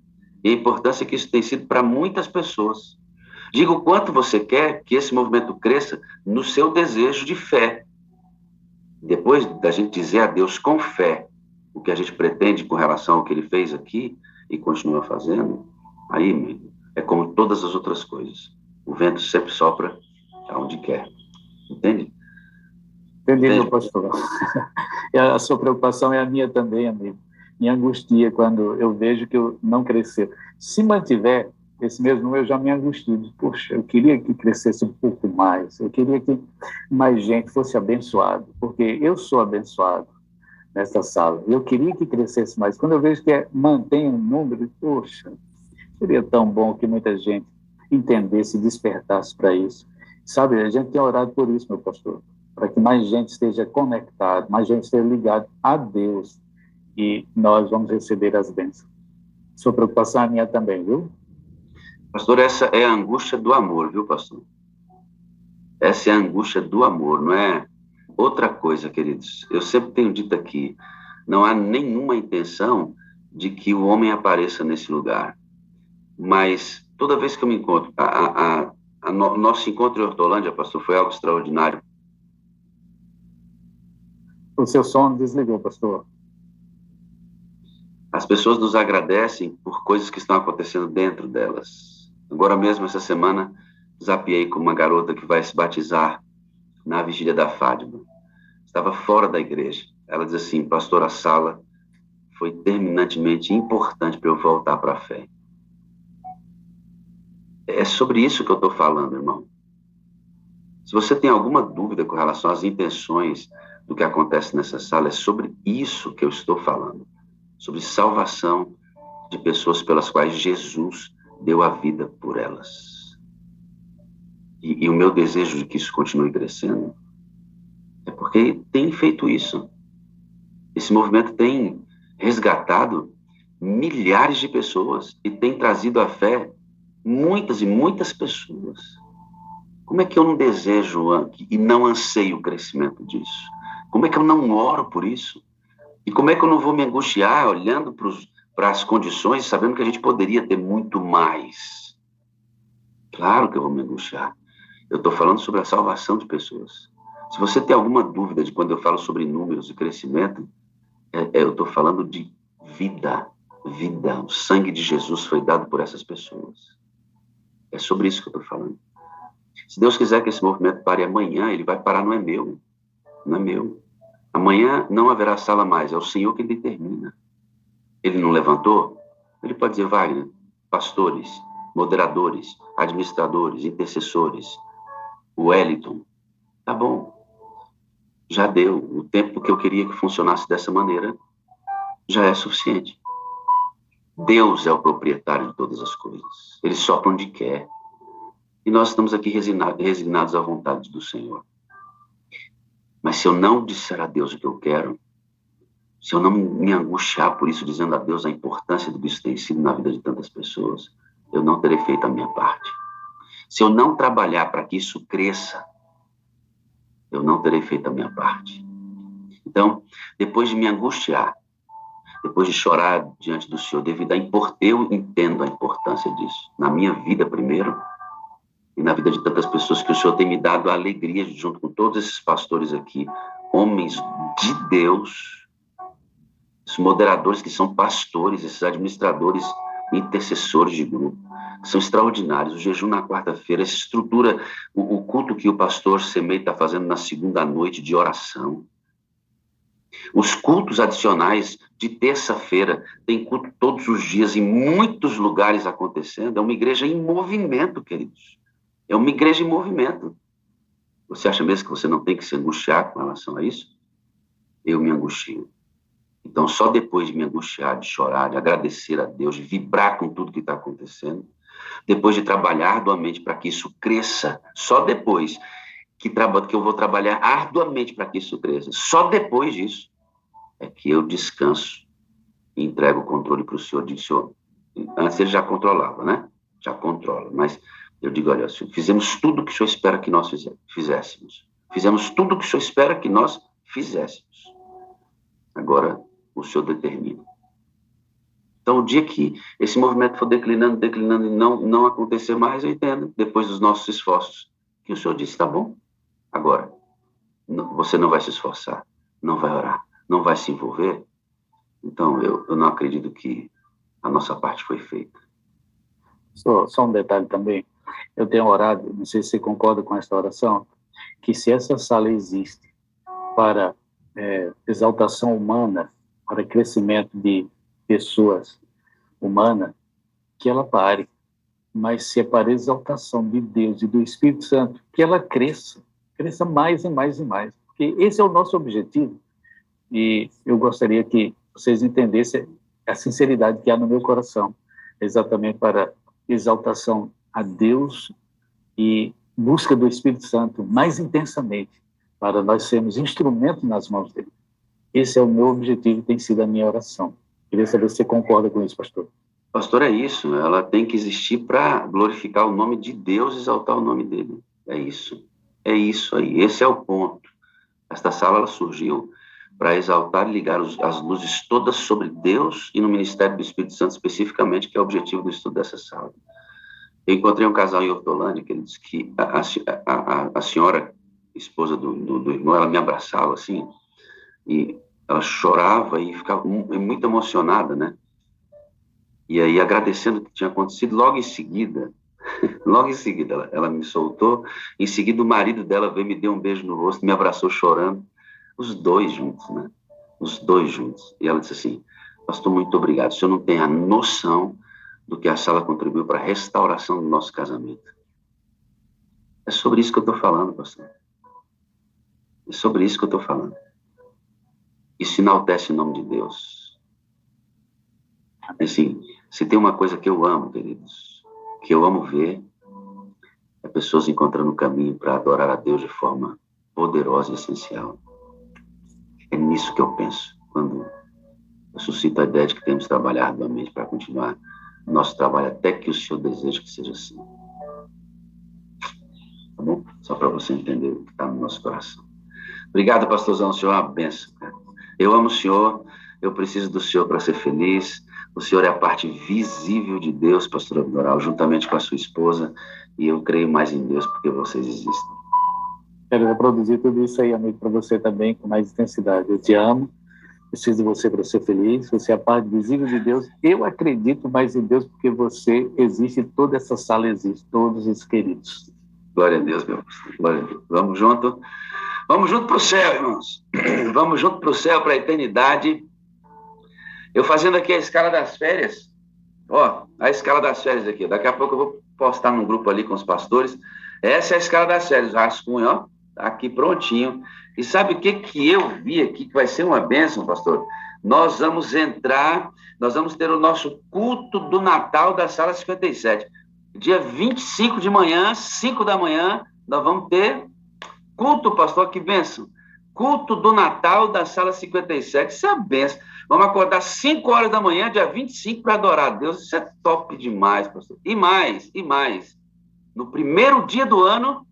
e a importância que isso tem sido para muitas pessoas. Diga o quanto você quer que esse movimento cresça no seu desejo de fé. Depois da gente dizer a Deus com fé o que a gente pretende com relação ao que Ele fez aqui e continua fazendo, aí, amigo, é como todas as outras coisas. O vento sempre sopra aonde quer. Entende? Entendi, meu pastor. A sua preocupação é a minha também, amigo. Minha angustia quando eu vejo que eu não cresceu. Se mantiver esse mesmo número, eu já me angustio. Poxa, eu queria que crescesse um pouco mais. Eu queria que mais gente fosse abençoada, porque eu sou abençoado nessa sala. Eu queria que crescesse mais. Quando eu vejo que mantém um número, poxa, seria tão bom que muita gente entendesse e despertasse para isso. Sabe, a gente tem orado por isso, meu pastor, para que mais gente esteja conectada, mais gente esteja ligada a Deus, e nós vamos receber as bênçãos. Sua preocupação é minha também, viu? Pastor, essa é a angústia do amor, viu, pastor? Essa é a angústia do amor, não é outra coisa, queridos. Eu sempre tenho dito aqui, não há nenhuma intenção de que o homem apareça nesse lugar. Mas toda vez que eu me encontro, nosso encontro em Hortolândia, pastor, foi algo extraordinário. O seu som desligou, pastor. As pessoas nos agradecem por coisas que estão acontecendo dentro delas. Agora mesmo, essa semana, zapiei com uma garota que vai se batizar na vigília da Fátima. Estava fora da igreja. Ela diz assim: pastor, a sala foi terminantemente importante para eu voltar para a fé. É sobre isso que eu estou falando, irmão. Se você tem alguma dúvida com relação às intenções do que acontece nessa sala, é sobre isso que eu estou falando. Sobre salvação de pessoas pelas quais Jesus deu a vida por elas. E o meu desejo de que isso continue crescendo é porque tem feito isso. Esse movimento tem resgatado milhares de pessoas e tem trazido à fé muitas e muitas pessoas. Como é que eu não desejo e não anseio o crescimento disso? Como é que eu não oro por isso? E como é que eu não vou me angustiar olhando para as condições, sabendo que a gente poderia ter muito mais? Claro que eu vou me angustiar. Eu estou falando sobre a salvação de pessoas. Se você tem alguma dúvida de quando eu falo sobre números e crescimento, eu estou falando de vida. Vida. O sangue de Jesus foi dado por essas pessoas. É sobre isso que eu estou falando. Se Deus quiser que esse movimento pare amanhã, ele vai parar, não é meu. Não é meu. Amanhã não haverá sala mais, é o Senhor que determina. Ele não levantou? Ele pode dizer: Wagner, pastores, moderadores, administradores, intercessores, Wellington, tá bom. Já deu. O tempo que eu queria que funcionasse dessa maneira já é suficiente. Deus é o proprietário de todas as coisas. Ele sopra onde quer. E nós estamos aqui resignados à vontade do Senhor. Mas se eu não disser a Deus o que eu quero, se eu não me angustiar por isso, dizendo a Deus a importância do que isso tem sido na vida de tantas pessoas, eu não terei feito a minha parte. Se eu não trabalhar para que isso cresça, eu não terei feito a minha parte. Então, depois de me angustiar, depois de chorar diante do Senhor, eu entendo a importância disso, na minha vida primeiro, e na vida de tantas pessoas que o Senhor tem me dado a alegria, junto com todos esses pastores aqui, homens de Deus, esses moderadores que são pastores, esses administradores, intercessores de grupo, que são extraordinários. O jejum na quarta-feira, essa estrutura, o culto que o pastor Semei está fazendo na segunda noite de oração, os cultos adicionais de terça-feira, tem culto todos os dias em muitos lugares acontecendo. É uma igreja em movimento, queridos. É uma igreja em movimento. Você acha mesmo que você não tem que se angustiar com relação a isso? Eu me angustio. Então, só depois de me angustiar, de chorar, de agradecer a Deus, de vibrar com tudo que está acontecendo, depois de trabalhar arduamente para que isso cresça, só depois que eu vou trabalhar arduamente para que isso cresça, só depois disso é que eu descanso e entrego o controle para o Senhor. Digo, Senhor, antes ele já controlava, né? Já controla, mas eu digo, olha, Senhor, fizemos tudo o que o Senhor espera que nós fizéssemos. Fizemos tudo o que o Senhor espera que nós fizéssemos. Agora, o Senhor determina. Então, o dia que esse movimento for declinando e não acontecer mais, eu entendo, depois dos nossos esforços, que o Senhor disse, tá bom, agora, você não vai se esforçar, não vai orar, não vai se envolver. Então, eu não acredito que a nossa parte foi feita. Só um detalhe também, eu tenho orado, não sei se você concorda com essa oração, que se essa sala existe para exaltação humana, para crescimento de pessoas humanas, que ela pare. Mas se é para exaltação de Deus e do Espírito Santo, que ela cresça mais e mais e mais. Porque esse é o nosso objetivo. E eu gostaria que vocês entendessem a sinceridade que há no meu coração, exatamente para exaltação a Deus e busca do Espírito Santo mais intensamente, para nós sermos instrumentos nas mãos dele. Esse é o meu objetivo e tem sido a minha oração. Queria saber se você concorda com isso, pastor. Pastor, é isso. Ela tem que existir para glorificar o nome de Deus, exaltar o nome dele. É isso. É isso aí. Esse é o ponto. Esta sala ela surgiu para exaltar e ligar as luzes todas sobre Deus e no ministério do Espírito Santo especificamente, que é o objetivo do estudo dessa sala. Eu encontrei um casal em Hortolândia que ele disse que a senhora, esposa do irmão, ela me abraçava assim, e ela chorava e ficava muito emocionada, né? E aí, agradecendo o que tinha acontecido, logo em seguida, ela me soltou, em seguida o marido dela veio, me deu um beijo no rosto, me abraçou chorando, os dois juntos, né? Os dois juntos. E ela disse assim, pastor, muito obrigado, o senhor não tem a noção do que a sala contribuiu para a restauração do nosso casamento. É sobre isso que eu estou falando, pastor. É sobre isso que eu estou falando. Isso enaltece o nome de Deus. Assim, se tem uma coisa que eu amo, queridos, que eu amo ver, é pessoas encontrando o caminho para adorar a Deus de forma poderosa e essencial. É nisso que eu penso, quando eu suscito a ideia de que temos que trabalhar arduamente para continuar o nosso trabalho, até que o Senhor deseja que seja assim. Tá bom? Só para você entender o que está no nosso coração. Obrigado, pastorzão, o Senhor é uma bênção, cara. Eu amo o Senhor, eu preciso do Senhor para ser feliz. O Senhor é a parte visível de Deus, pastor Abdoral, juntamente com a sua esposa, e eu creio mais em Deus porque vocês existem. Quero reproduzir tudo isso aí, amigo, para você também, com mais intensidade. Eu te amo, preciso de você para ser feliz, você é a parte visível de Deus. Eu acredito mais em Deus porque você existe, toda essa sala existe, todos os queridos. Glória a Deus, meu pastor, glória a Deus. Vamos junto para o céu, irmãos. Vamos junto para o céu, para a eternidade. Eu fazendo aqui a escala das férias, ó, a escala das férias aqui, daqui a pouco eu vou postar num grupo ali com os pastores, essa é a escala das férias, o rascunho, ó, tá aqui prontinho, e sabe o que eu vi aqui, que vai ser uma bênção, pastor? Nós vamos ter o nosso culto do Natal da Sala 57, dia 25 de manhã, 5 da manhã, nós vamos ter culto, pastor, que bênção. Culto do Natal da Sala 57, isso é bênção. Vamos acordar 5 horas da manhã, dia 25, para adorar a Deus. Isso é top demais, pastor. E mais. No primeiro dia do ano,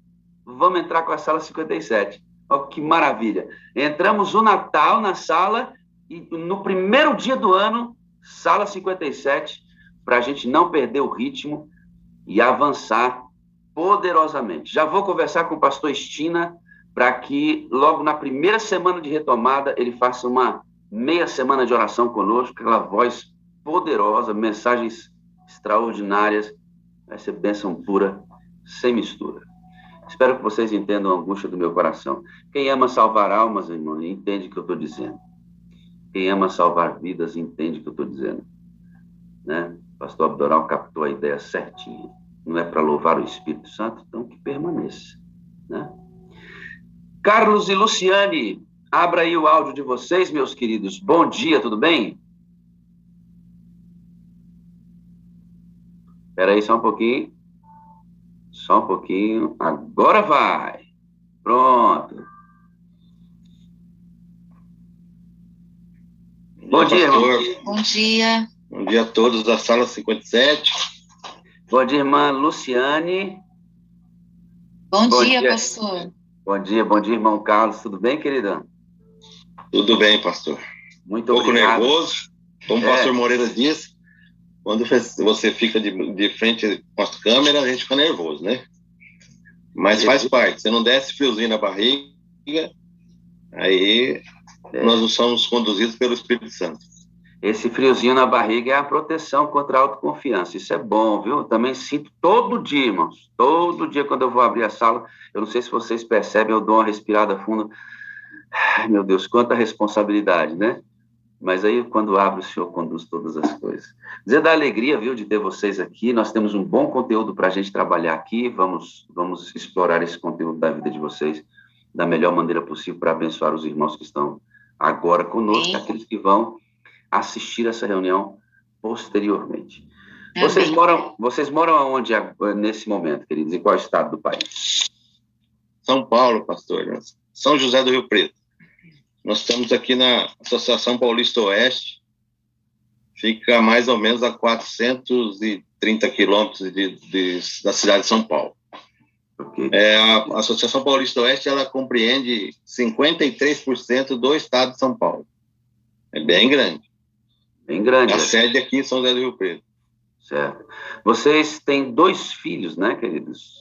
vamos entrar com a Sala 57. Olha que maravilha. Entramos o Natal na sala e no primeiro dia do ano, Sala 57, para a gente não perder o ritmo e avançar poderosamente. Já vou conversar com o pastor Estina para que logo na primeira semana de retomada ele faça uma meia semana de oração conosco, aquela voz poderosa, mensagens extraordinárias, vai ser bênção pura, sem mistura. Espero que vocês entendam a angústia do meu coração. Quem ama salvar almas, irmão, entende o que eu estou dizendo. Quem ama salvar vidas, entende o que eu estou dizendo. Né? O pastor Abdoral captou a ideia certinha. Não é para louvar o Espírito Santo, então que permaneça. Né? Carlos e Luciane, abra aí o áudio de vocês, meus queridos. Bom dia, tudo bem? Espera aí só um pouquinho. Só um pouquinho. Agora vai. Pronto. Bom dia, irmão. Bom dia. Bom dia a todos da Sala 57. Bom dia, irmã Luciane. Bom dia, pastor. Bom dia, irmão Carlos. Tudo bem, querida? Tudo bem, pastor. Muito obrigado. Um pouco nervoso. Como o pastor Moreira disse, quando você fica de frente com as câmeras, a gente fica nervoso, né? Mas faz parte. Você não desce friozinho na barriga, aí nós não somos conduzidos pelo Espírito Santo. Esse friozinho na barriga é a proteção contra a autoconfiança. Isso é bom, viu? Eu também sinto todo dia, irmãos. Todo dia, quando eu vou abrir a sala, eu não sei se vocês percebem, eu dou uma respirada funda. Ai, meu Deus, quanta responsabilidade, né? Mas aí, quando abre, o Senhor conduz todas as coisas. Dizer da alegria, viu, de ter vocês aqui. Nós temos um bom conteúdo para a gente trabalhar aqui. Vamos explorar esse conteúdo da vida de vocês da melhor maneira possível para abençoar os irmãos que estão agora conosco, aqueles que vão assistir essa reunião posteriormente. Vocês moram aonde nesse momento, queridos? Em qual estado do país? São Paulo, pastor. São José do Rio Preto. Nós estamos aqui na Associação Paulista Oeste. Fica mais ou menos a 430 quilômetros da cidade de São Paulo. Okay. A Associação Paulista Oeste, ela compreende 53% do estado de São Paulo. É bem grande. Bem grande. A sede aqui em São José do Rio Preto. Certo. Vocês têm 2 filhos, né, queridos?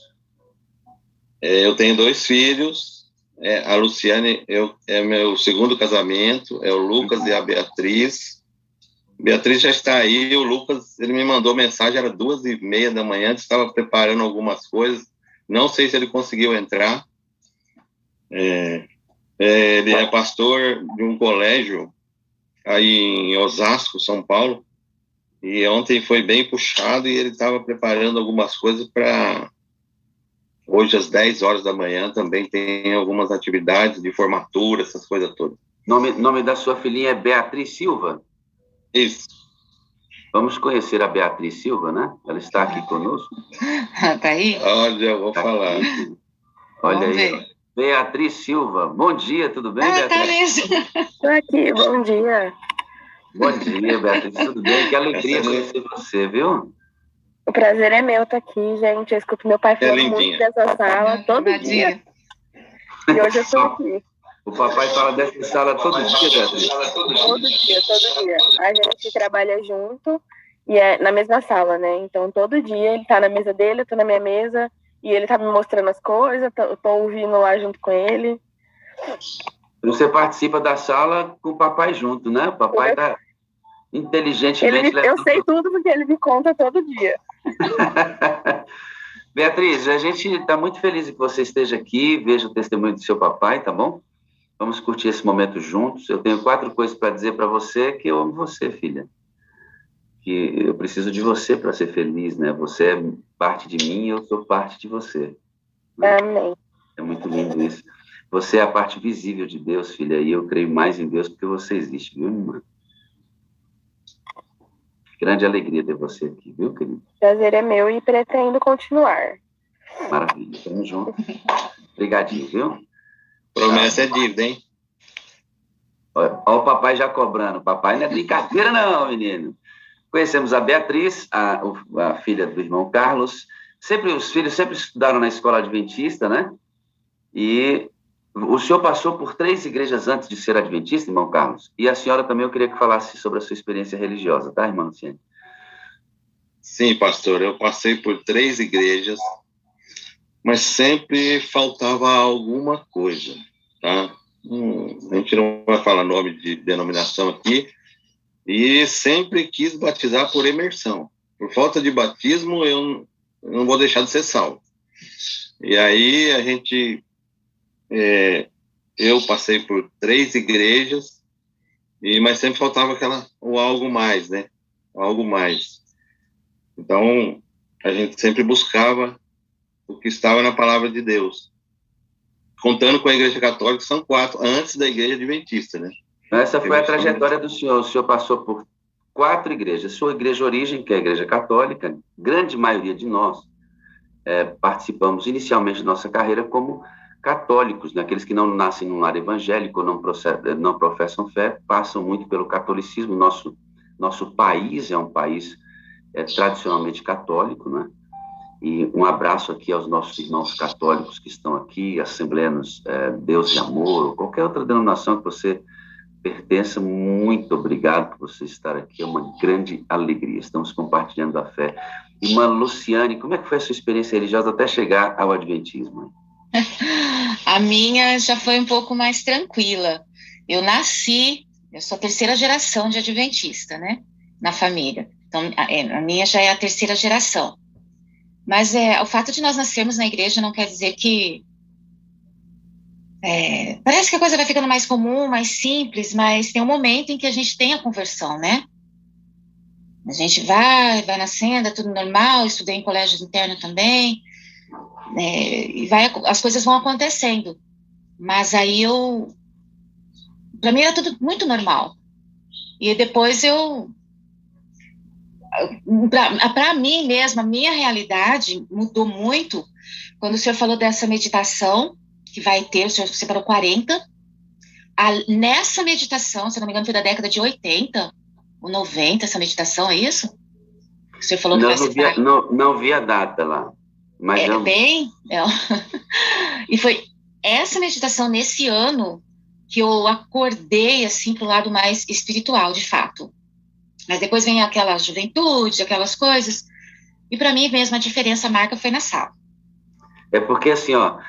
Eu tenho 2 filhos. A Luciane é meu segundo casamento. É o Lucas e a Beatriz. Beatriz já está aí. O Lucas, ele me mandou mensagem, era 2h30 da manhã. Estava preparando algumas coisas. Não sei se ele conseguiu entrar. Ele é pastor de um colégio aí em Osasco, São Paulo, e ontem foi bem puxado e ele estava preparando algumas coisas para hoje às 10 horas da manhã também tem algumas atividades de formatura, essas coisas todas. Nome da sua filhinha é Beatriz Silva? Isso. Vamos conhecer a Beatriz Silva, né? Ela está aqui conosco. Tá aí? Olha, eu vou falar. Olha vamos aí. Ver. Beatriz Silva, bom dia, tudo bem, Beatriz? Tá mesmo. Estou aqui, bom dia. Bom dia, Beatriz, tudo bem? Que alegria conhecer você, viu? O prazer é meu estar aqui, gente. Eu escuto meu pai falando muito dessa sala todo dia. E hoje eu estou aqui. O papai fala dessa sala todo dia, Beatriz? Todo dia. A gente trabalha junto e é na mesma sala, né? Então, todo dia ele tá na mesa dele, eu tô na minha mesa. E ele tá me mostrando as coisas, eu tô ouvindo lá junto com ele. Você participa da sala com o papai junto, né? O papai tá inteligentemente... Eu sei tudo porque ele me conta todo dia. Beatriz, a gente está muito feliz que você esteja aqui, veja o testemunho do seu papai, tá bom? Vamos curtir esse momento juntos. Eu tenho 4 coisas para dizer para você, que eu amo você, filha. Que eu preciso de você para ser feliz, né? Você é parte de mim e eu sou parte de você. Né? Amém. É muito lindo isso. Você é a parte visível de Deus, filha, e eu creio mais em Deus porque você existe, viu, irmã? Grande alegria ter você aqui, viu, querido? Prazer é meu e pretendo continuar. Maravilha, tamo junto. Obrigadinho, viu? Promessa é dívida, hein? Olha o papai já cobrando. Papai não é brincadeira, não, menino. Conhecemos a Beatriz, a filha do irmão Carlos. Os filhos sempre estudaram na escola adventista, né? E o senhor passou por 3 igrejas antes de ser adventista, irmão Carlos? E a senhora também, eu queria que falasse sobre a sua experiência religiosa, tá, irmã Luciane? Sim, pastor, eu passei por 3 igrejas, mas sempre faltava alguma coisa, tá? A gente não vai falar nome de denominação aqui, e sempre quis batizar por imersão. Por falta de batismo, eu não vou deixar de ser salvo. E aí a gente... eu passei por 3 igrejas, mas sempre faltava o algo mais, né? Algo mais. Então, a gente sempre buscava o que estava na palavra de Deus. Contando com a Igreja Católica, são 4, antes da Igreja Adventista, né? Essa foi a trajetória do senhor. O senhor passou por 4 igrejas. Sua igreja origem, que é a Igreja Católica, grande maioria de nós participamos inicialmente de nossa carreira como católicos, né? Aqueles que não nascem num lar evangélico, não professam fé, passam muito pelo catolicismo. Nosso país é um país tradicionalmente católico, né? E um abraço aqui aos nossos irmãos católicos que estão aqui, assembleanos Deus e Amor, ou qualquer outra denominação que você pertença. Muito obrigado por você estar aqui, é uma grande alegria, estamos compartilhando a fé. Irmã Luciane, como é que foi a sua experiência religiosa até chegar ao adventismo? A minha já foi um pouco mais tranquila. Eu sou a 3ª geração de adventista, né, na família. Então, a minha já é a 3ª geração. Mas o fato de nós nascermos na igreja não quer dizer que... parece que a coisa vai ficando mais comum, mais simples, mas tem um momento em que a gente tem a conversão, né? A gente vai nascendo, é tudo normal, estudei em colégio interno também, e as coisas vão acontecendo. Mas aí para mim era tudo muito normal. E depois para mim mesma, a minha realidade mudou muito quando o senhor falou dessa meditação que vai ter, o senhor separou 40. Nessa meditação, se não me engano, foi da década de 80 ou 90, essa meditação, é isso? O senhor falou que vai separar. Não vi a data lá. Mas E foi essa meditação nesse ano que eu acordei, assim, para o lado mais espiritual, de fato. Mas depois vem aquela juventude, aquelas coisas, e para mim mesmo a diferença marca foi na sala. É porque, assim, ó,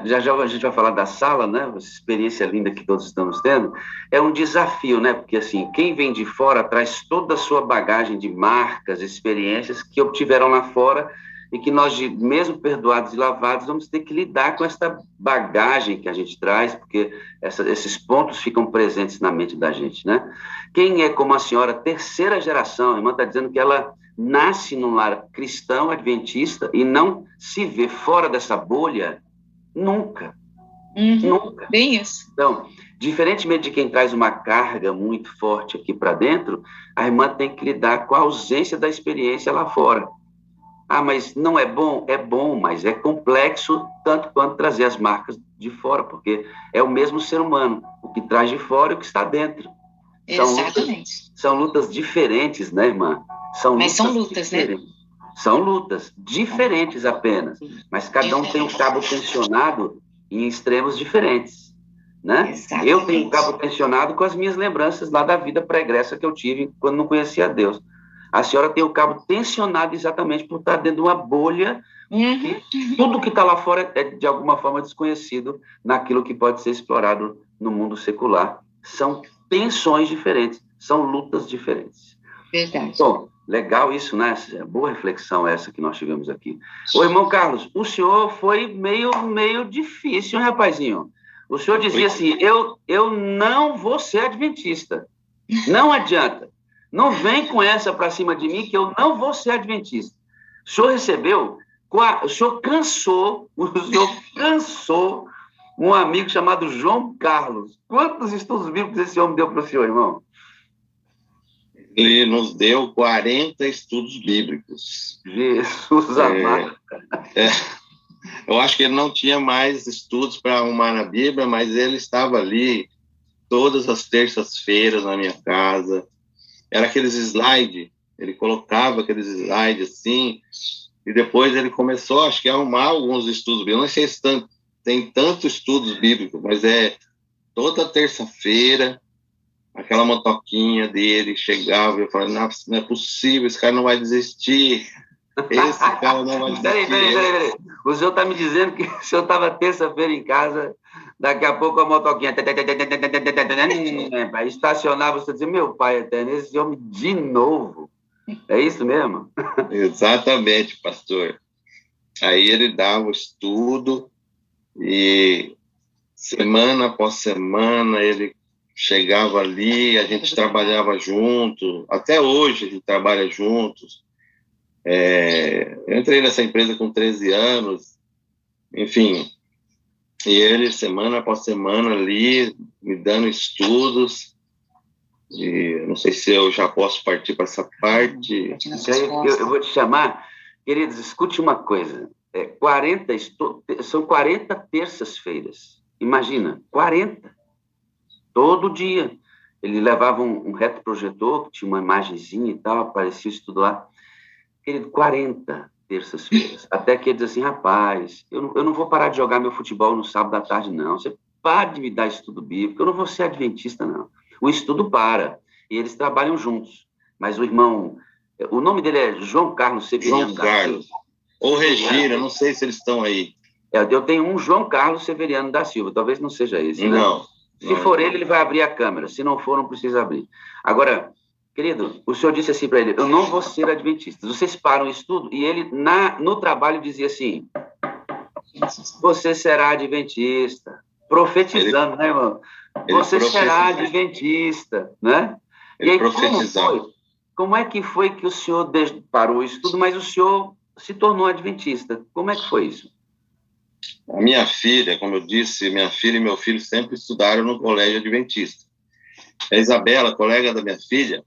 já a gente vai falar da sala, né, essa experiência linda que todos estamos tendo, é um desafio, né, porque, assim, quem vem de fora traz toda a sua bagagem de marcas, experiências que obtiveram lá fora e que nós, mesmo perdoados e lavados, vamos ter que lidar com essa bagagem que a gente traz, porque esses pontos ficam presentes na mente da gente, né? Quem é como a senhora, 3ª geração, a irmã está dizendo que ela nasce num lar cristão, adventista, e não se vê fora dessa bolha nunca. Nunca. Bem isso. Então, diferentemente de quem traz uma carga muito forte aqui para dentro, a irmã tem que lidar com a ausência da experiência lá fora. Ah, mas não é bom? É bom, mas é complexo tanto quanto trazer as marcas de fora, porque é o mesmo ser humano, o que traz de fora e o que está dentro. Exatamente. São lutas diferentes, né, irmã? Mas são lutas, né? São lutas diferentes apenas, mas cada um tem um cabo tensionado em extremos diferentes, né? Exatamente. Eu tenho um cabo tensionado com as minhas lembranças lá da vida pregressa que eu tive quando não conhecia Deus. A senhora tem o cabo tensionado exatamente por estar dentro de uma bolha que tudo que está lá fora é, de alguma forma, desconhecido naquilo que pode ser explorado no mundo secular. São tensões diferentes, são lutas diferentes. Verdade. Bom, legal isso, né? Boa reflexão essa que nós tivemos aqui. Ô, irmão Carlos, o senhor foi meio difícil, hein, rapazinho? O senhor dizia assim, eu não vou ser adventista. Não adianta. Não vem com essa para cima de mim que eu não vou ser adventista. O senhor recebeu, o senhor cansou um amigo chamado João Carlos. Quantos estudos bíblicos esse homem deu para o senhor, irmão? ele nos deu 40 estudos bíblicos. Jesus amado. Eu acho que ele não tinha mais estudos para arrumar na Bíblia, mas ele estava ali todas as terças-feiras na minha casa. Era aqueles slides, ele colocava aqueles slides assim, e depois ele começou, acho que, a arrumar alguns estudos bíblicos. Não sei se tem tantos estudos bíblicos, mas toda terça-feira, aquela motoquinha dele chegava e eu falava, não é possível, esse cara não vai desistir. Esse cara não vai desistir. Peraí. O senhor está me dizendo que o senhor estava terça-feira em casa, daqui a pouco a motoquinha estacionava, você dizia, meu pai eterno, esse homem de novo. É isso mesmo? Exatamente, pastor. Aí ele dava o estudo e semana após semana ele chegava ali, a gente trabalhava junto, até hoje a gente trabalha juntos. Eu entrei nessa empresa com 13 anos, enfim, e ele semana após semana ali, me dando estudos, e não sei se eu já posso partir para essa parte. Eu vou te chamar, queridos, escute uma coisa, são 40 terças-feiras, imagina, 40, todo dia. Ele levava um retroprojetor, que tinha uma imagenzinha e tal, aparecia isso tudo lá. Querido, 40 terças-feiras. Até que ele diz assim, rapaz, eu não vou parar de jogar meu futebol no sábado à tarde, não. Você para de me dar estudo bíblico, eu não vou ser adventista, não. O estudo para, e eles trabalham juntos. Mas o irmão, o nome dele é João Carlos Severiano. João Carlos. Ou Regina, não sei se eles estão aí. Eu tenho um João Carlos Severiano da Silva, talvez não seja esse, né? Não. Se for ele vai abrir a câmera. Se não for, não precisa abrir. Agora, querido, o senhor disse assim para ele, eu não vou ser adventista. Vocês param o estudo e ele, no trabalho, dizia assim, você será adventista. Profetizando, né, irmão? Você será adventista, né? Ele profetizava. Como é que foi que o senhor parou o estudo, mas o senhor se tornou adventista? Como é que foi isso? A minha filha, como eu disse, minha filha e meu filho sempre estudaram no colégio adventista. A Isabela, colega da minha filha,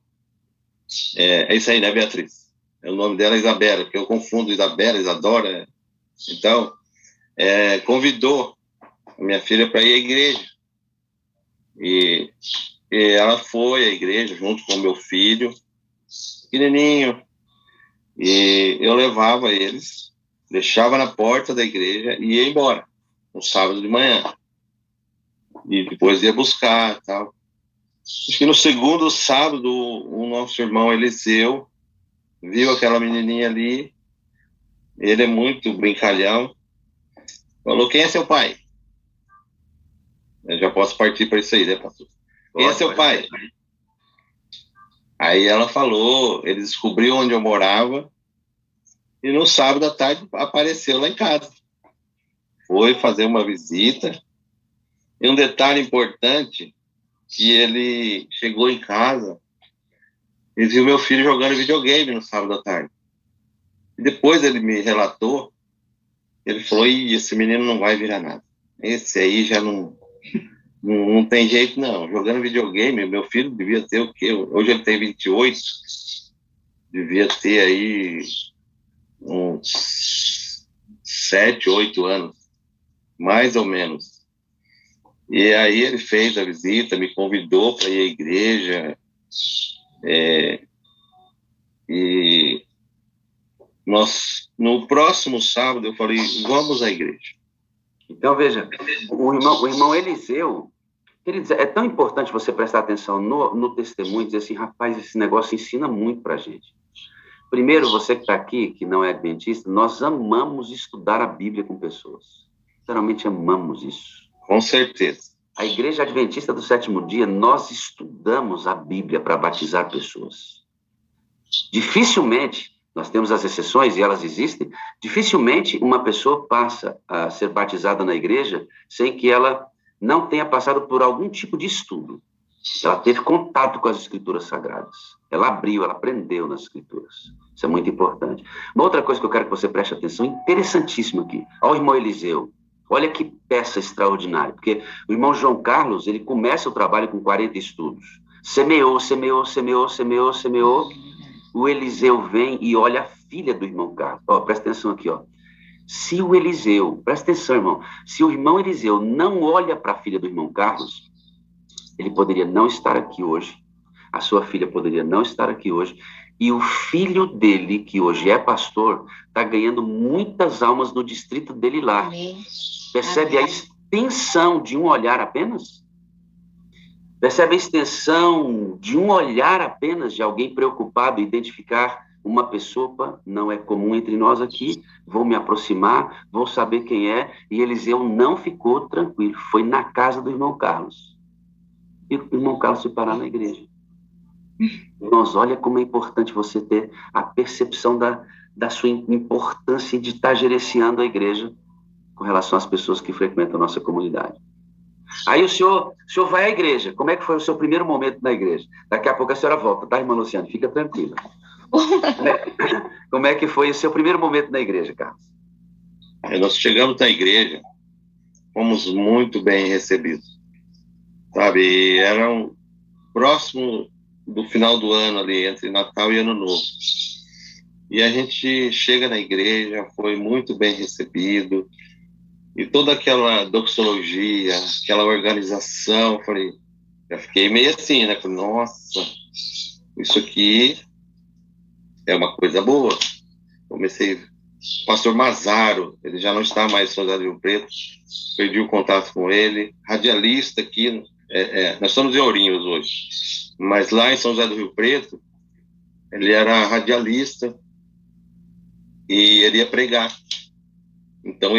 é isso aí, né, Beatriz? O nome dela é Isabela, porque eu confundo Isabela, Isadora. Então, convidou a minha filha para ir à igreja. E ela foi à igreja junto com o meu filho, pequenininho. E eu levava eles, deixava na porta da igreja e ia embora, no sábado de manhã. E depois ia buscar e tal. Acho que no segundo sábado, o nosso irmão Eliseu viu aquela menininha ali, ele é muito brincalhão, falou, quem é seu pai? Eu já posso partir para isso aí, né, pastor? Quem é seu pai? Aí ela falou, ele descobriu onde eu morava, e no sábado à tarde apareceu lá em casa. Foi fazer uma visita, e um detalhe importante, que ele chegou em casa e viu meu filho jogando videogame no sábado à tarde. E depois ele me relatou, ele falou, esse menino não vai virar nada. Esse aí já não tem jeito, não. Jogando videogame, meu filho devia ter o quê? Hoje ele tem 28, devia ter aí uns 7, 8 anos, mais ou menos. E aí ele fez a visita, me convidou para ir à igreja, e no próximo sábado eu falei, vamos à igreja. Então, veja, o irmão Eliseu, queridos, é tão importante você prestar atenção no testemunho e dizer assim, rapaz, esse negócio ensina muito para a gente. Primeiro, você que está aqui, que não é adventista, nós amamos estudar a Bíblia com pessoas. Literalmente amamos isso. Com certeza. A Igreja Adventista do Sétimo Dia, nós estudamos a Bíblia para batizar pessoas. Dificilmente, nós temos as exceções e elas existem, dificilmente uma pessoa passa a ser batizada na igreja sem que ela não tenha passado por algum tipo de estudo. Ela teve contato com as Escrituras Sagradas. Ela abriu, ela aprendeu nas Escrituras. Isso é muito importante. Uma outra coisa que eu quero que você preste atenção, interessantíssima aqui. Olha o irmão Eliseu. Olha que peça extraordinária, porque o irmão João Carlos, ele começa o trabalho com 40 estudos, Semeou. O Eliseu vem e olha a filha do irmão Carlos. Ó, presta atenção aqui, ó. Se o Eliseu, presta atenção, irmão, se o irmão Eliseu não olha para a filha do irmão Carlos, ele poderia não estar aqui hoje, a sua filha poderia não estar aqui hoje, e o filho dele, que hoje é pastor, está ganhando muitas almas no distrito dele lá. Amém. Percebe a extensão de um olhar apenas? Percebe a extensão de um olhar apenas de alguém preocupado em identificar uma pessoa? Não é comum entre nós aqui, vou me aproximar, vou saber quem é, e Eliseu não ficou tranquilo, foi na casa do irmão Carlos. E o irmão Carlos se parar na igreja. Irmãos, olha como é importante você ter a percepção da sua importância de estar gerenciando a igreja com relação às pessoas que frequentam a nossa comunidade. Aí o senhor vai à igreja. Como é que foi o seu primeiro momento na igreja? Daqui a pouco a senhora volta, tá, irmã Luciana? Fica tranquila. Como é que foi o seu primeiro momento na igreja, Carlos? Nós chegamos na igreja, fomos muito bem recebidos, sabe? E era próximo do final do ano ali, entre Natal e Ano Novo. E a gente chega na igreja, foi muito bem recebido, e toda aquela doxologia, aquela organização, já fiquei meio assim, né? Falei, nossa, isso aqui é uma coisa boa. Comecei, o pastor Mazaro, ele já não está mais em São José do Rio Preto, perdi o contato com ele, radialista aqui, nós estamos em Ourinhos hoje, mas lá em São José do Rio Preto, ele era radialista e ele ia pregar. Então,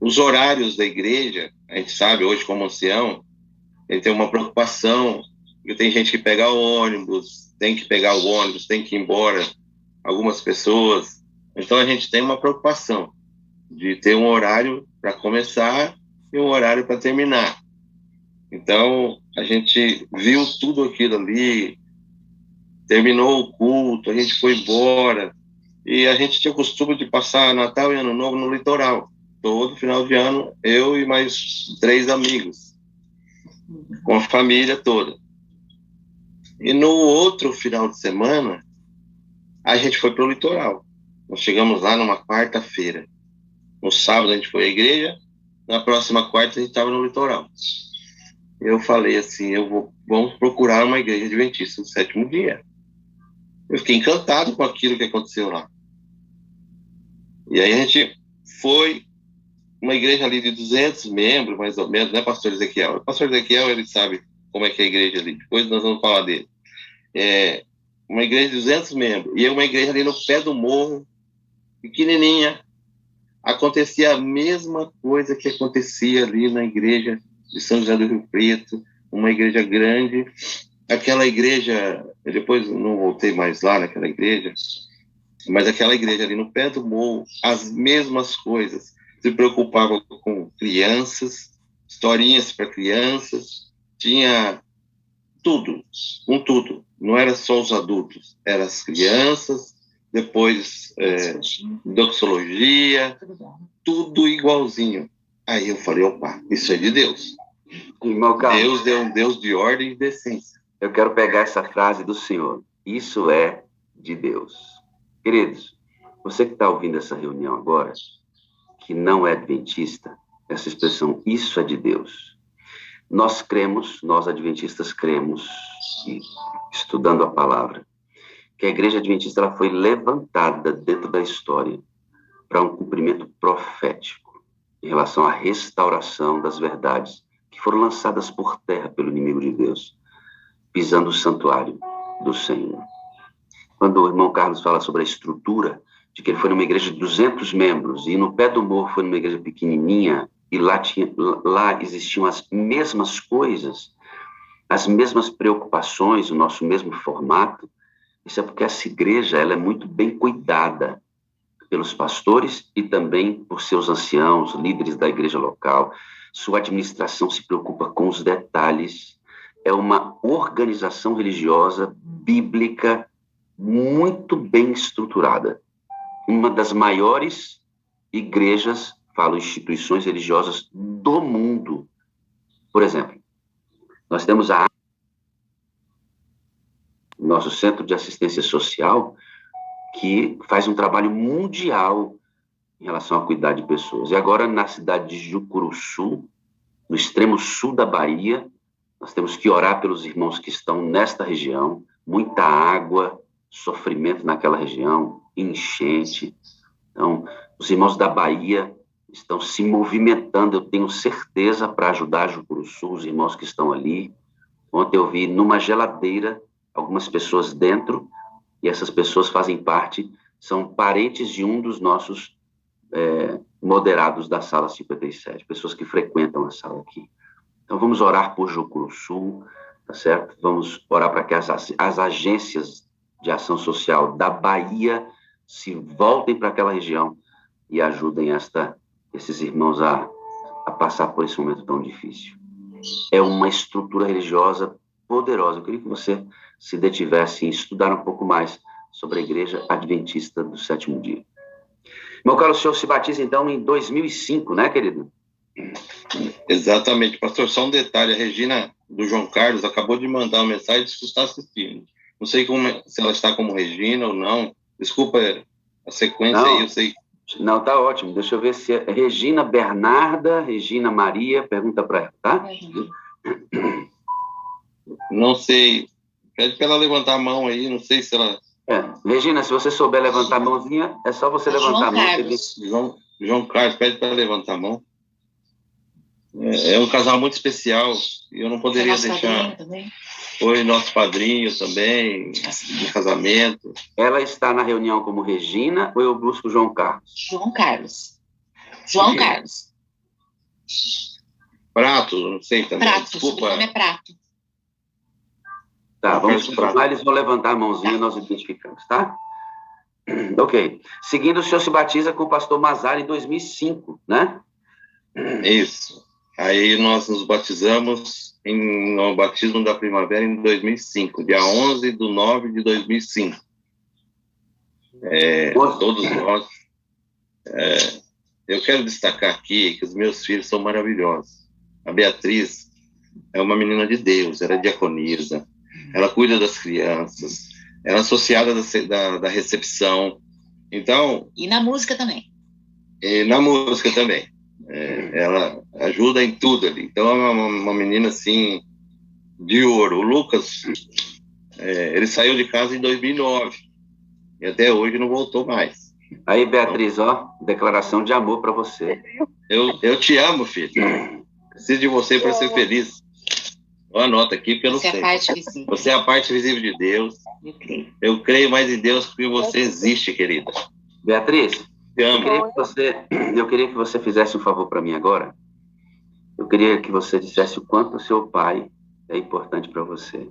os horários da igreja, a gente sabe hoje como ancião, ele tem uma preocupação, porque tem gente que pega o ônibus, tem que pegar o ônibus, tem que ir embora, algumas pessoas. Então, a gente tem uma preocupação de ter um horário para começar e um horário para terminar. Então, a gente viu tudo aquilo ali, terminou o culto, a gente foi embora, e a gente tinha o costume de passar Natal e Ano Novo no litoral. Todo final de ano, eu e mais 3 amigos, com a família toda. E no outro final de semana, a gente foi para o litoral. Nós chegamos lá numa quarta-feira. No sábado a gente foi à igreja, na próxima quarta a gente estava no litoral. Eu falei assim, vamos procurar uma igreja adventista do 7º dia. Eu fiquei encantado com aquilo que aconteceu lá. E aí a gente foi, uma igreja ali de 200 membros, mais ou menos, né, pastor Ezequiel? O pastor Ezequiel, ele sabe como é que é a igreja ali, depois nós vamos falar dele. Uma igreja de 200 membros, e uma igreja ali no pé do morro, pequenininha. Acontecia a mesma coisa que acontecia ali na igreja de São José do Rio Preto, uma igreja grande. Aquela igreja, depois não voltei mais lá naquela igreja, mas aquela igreja ali no pé do morro, as mesmas coisas. Se preocupava com crianças, historinhas para crianças, tinha tudo, com tudo. Não era só os adultos, eram as crianças, depois doxologia, tudo igualzinho. Aí eu falei, opa, isso é de Deus. Irmão Carlos, Deus é um Deus de ordem e decência. Eu quero pegar essa frase do Senhor. Isso é de Deus. Queridos, você que está ouvindo essa reunião agora, que não é adventista, essa expressão, isso é de Deus. Nós cremos, nós adventistas cremos, e estudando a palavra, que a igreja adventista ela foi levantada dentro da história para um cumprimento profético em relação à restauração das verdades que foram lançadas por terra pelo inimigo de Deus, pisando o santuário do Senhor. Quando o irmão Carlos fala sobre a estrutura, de que ele foi numa igreja de 200 membros, e no pé do morro foi numa igreja pequenininha, e lá existiam as mesmas coisas, as mesmas preocupações, o nosso mesmo formato, isso é porque essa igreja ela é muito bem cuidada pelos pastores e também por seus anciãos, líderes da igreja local. Sua administração se preocupa com os detalhes. É uma organização religiosa, bíblica, muito bem estruturada. Uma das maiores igrejas, falo instituições religiosas do mundo. Por exemplo, nós temos nosso Centro de Assistência Social, que faz um trabalho mundial em relação a cuidar de pessoas. E agora, na cidade de Jucuruçu, no extremo sul da Bahia, nós temos que orar pelos irmãos que estão nesta região, muita água, sofrimento naquela região, enchente. Então, os irmãos da Bahia estão se movimentando, eu tenho certeza, para ajudar Jucuruçu, os irmãos que estão ali. Ontem eu vi numa geladeira algumas pessoas dentro, e essas pessoas fazem parte, são parentes de um dos nossos moderados da Sala 57, pessoas que frequentam a sala aqui. Então, vamos orar por Jucuruçu, tá certo? Vamos orar para que as agências de ação social da Bahia se voltem para aquela região e ajudem esses irmãos a passar por esse momento tão difícil. É uma estrutura religiosa poderosa. Eu queria que você se detivesse em estudar um pouco mais sobre a Igreja Adventista do Sétimo Dia. Meu caro, o senhor se batiza, então, em 2005, né, querido? Exatamente. Pastor, só um detalhe. A Regina, do João Carlos, acabou de mandar uma mensagem de que está assistindo. Não sei se ela está como Regina ou não. Desculpa a sequência aí, eu sei. Não, tá ótimo. Deixa eu ver se é Regina Bernarda, Regina Maria, pergunta para ela, tá? Não sei. Pede para ela levantar a mão aí, não sei se ela... Regina, se você souber levantar a mãozinha, é só você levantar a mão. João Carlos, pede para levantar a mão. É um casal muito especial, e eu não poderia deixar... Foi nosso padrinho também, de casamento. Ela está na reunião como Regina, ou eu busco João Carlos? João Carlos. João Carlos. Prato, não sei também. Prato, desculpa. o nome é Prato. Tá, vamos continuar, eles vão levantar a mãozinha e nós identificamos, tá? Ok. Seguindo, o senhor se batiza com o pastor Mazara em 2005, né? Isso. Aí nós nos batizamos no batismo da primavera em 2005, dia 11/9/2005. Todos nós... eu quero destacar aqui que os meus filhos são maravilhosos. A Beatriz é uma menina de Deus, ela é diaconisa, ela cuida das crianças, ela é associada da recepção. Então... E na música também. E na música também. Ela ajuda em tudo ali. Então, é uma menina, assim, de ouro. O Lucas, ele saiu de casa em 2009. E até hoje não voltou mais. Aí, Beatriz, ó, declaração de amor para você. Eu te amo, filho. Preciso de você para ser feliz. Eu anoto aqui, porque eu não sei. Você é a parte visível. Você é a parte visível de Deus. Eu creio mais em Deus porque você existe, querida. Beatriz, eu queria que você fizesse um favor para mim agora. Eu queria que você dissesse o quanto o seu pai é importante para você.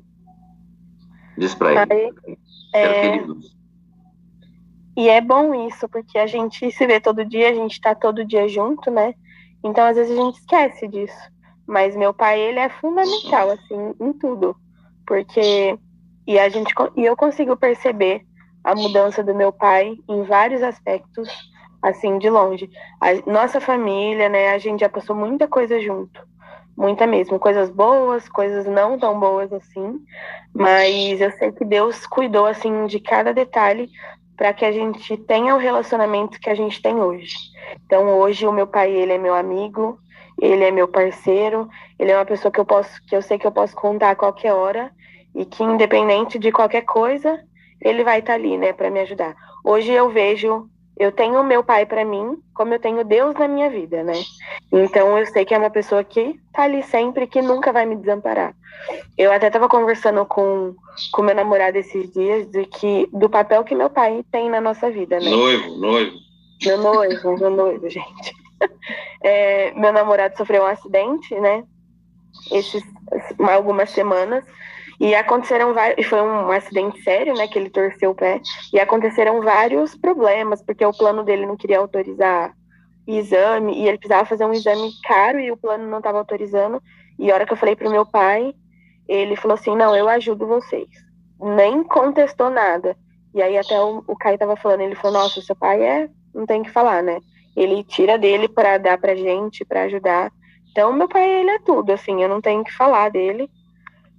Diz para ele. E é bom isso, porque a gente se vê todo dia, a gente está todo dia junto, né? Então, às vezes, a gente esquece disso. Mas meu pai, ele é fundamental, assim, em tudo. Porque... E eu consigo perceber a mudança do meu pai em vários aspectos, assim, de longe. A nossa família, né, a gente já passou muita coisa junto. Muita mesmo. Coisas boas, coisas não tão boas assim. Mas eu sei que Deus cuidou, assim, de cada detalhe para que a gente tenha o relacionamento que a gente tem hoje. Então, hoje, o meu pai, ele é meu amigo, ele é meu parceiro, ele é uma pessoa que eu sei que eu posso contar a qualquer hora e que, independente de qualquer coisa, ele vai estar ali, né, para me ajudar. Hoje eu tenho meu pai para mim, como eu tenho Deus na minha vida, né? Então, eu sei que é uma pessoa que tá ali sempre, que nunca vai me desamparar. Eu até estava conversando com meu namorado esses dias do papel que meu pai tem na nossa vida, né? Noivo. Meu noivo, gente. Meu namorado sofreu um acidente, né? Algumas semanas. E foi um acidente sério, né? Que ele torceu o pé. E aconteceram vários problemas, porque o plano dele não queria autorizar exame, e ele precisava fazer um exame caro e o plano não estava autorizando. E a hora que eu falei pro meu pai, ele falou assim, não, eu ajudo vocês. Nem contestou nada. E aí até o Caio tava falando, ele falou, nossa, seu pai não tem o que falar, né? Ele tira dele para dar pra gente, para ajudar. Então, meu pai, ele é tudo, assim, eu não tenho o que falar dele.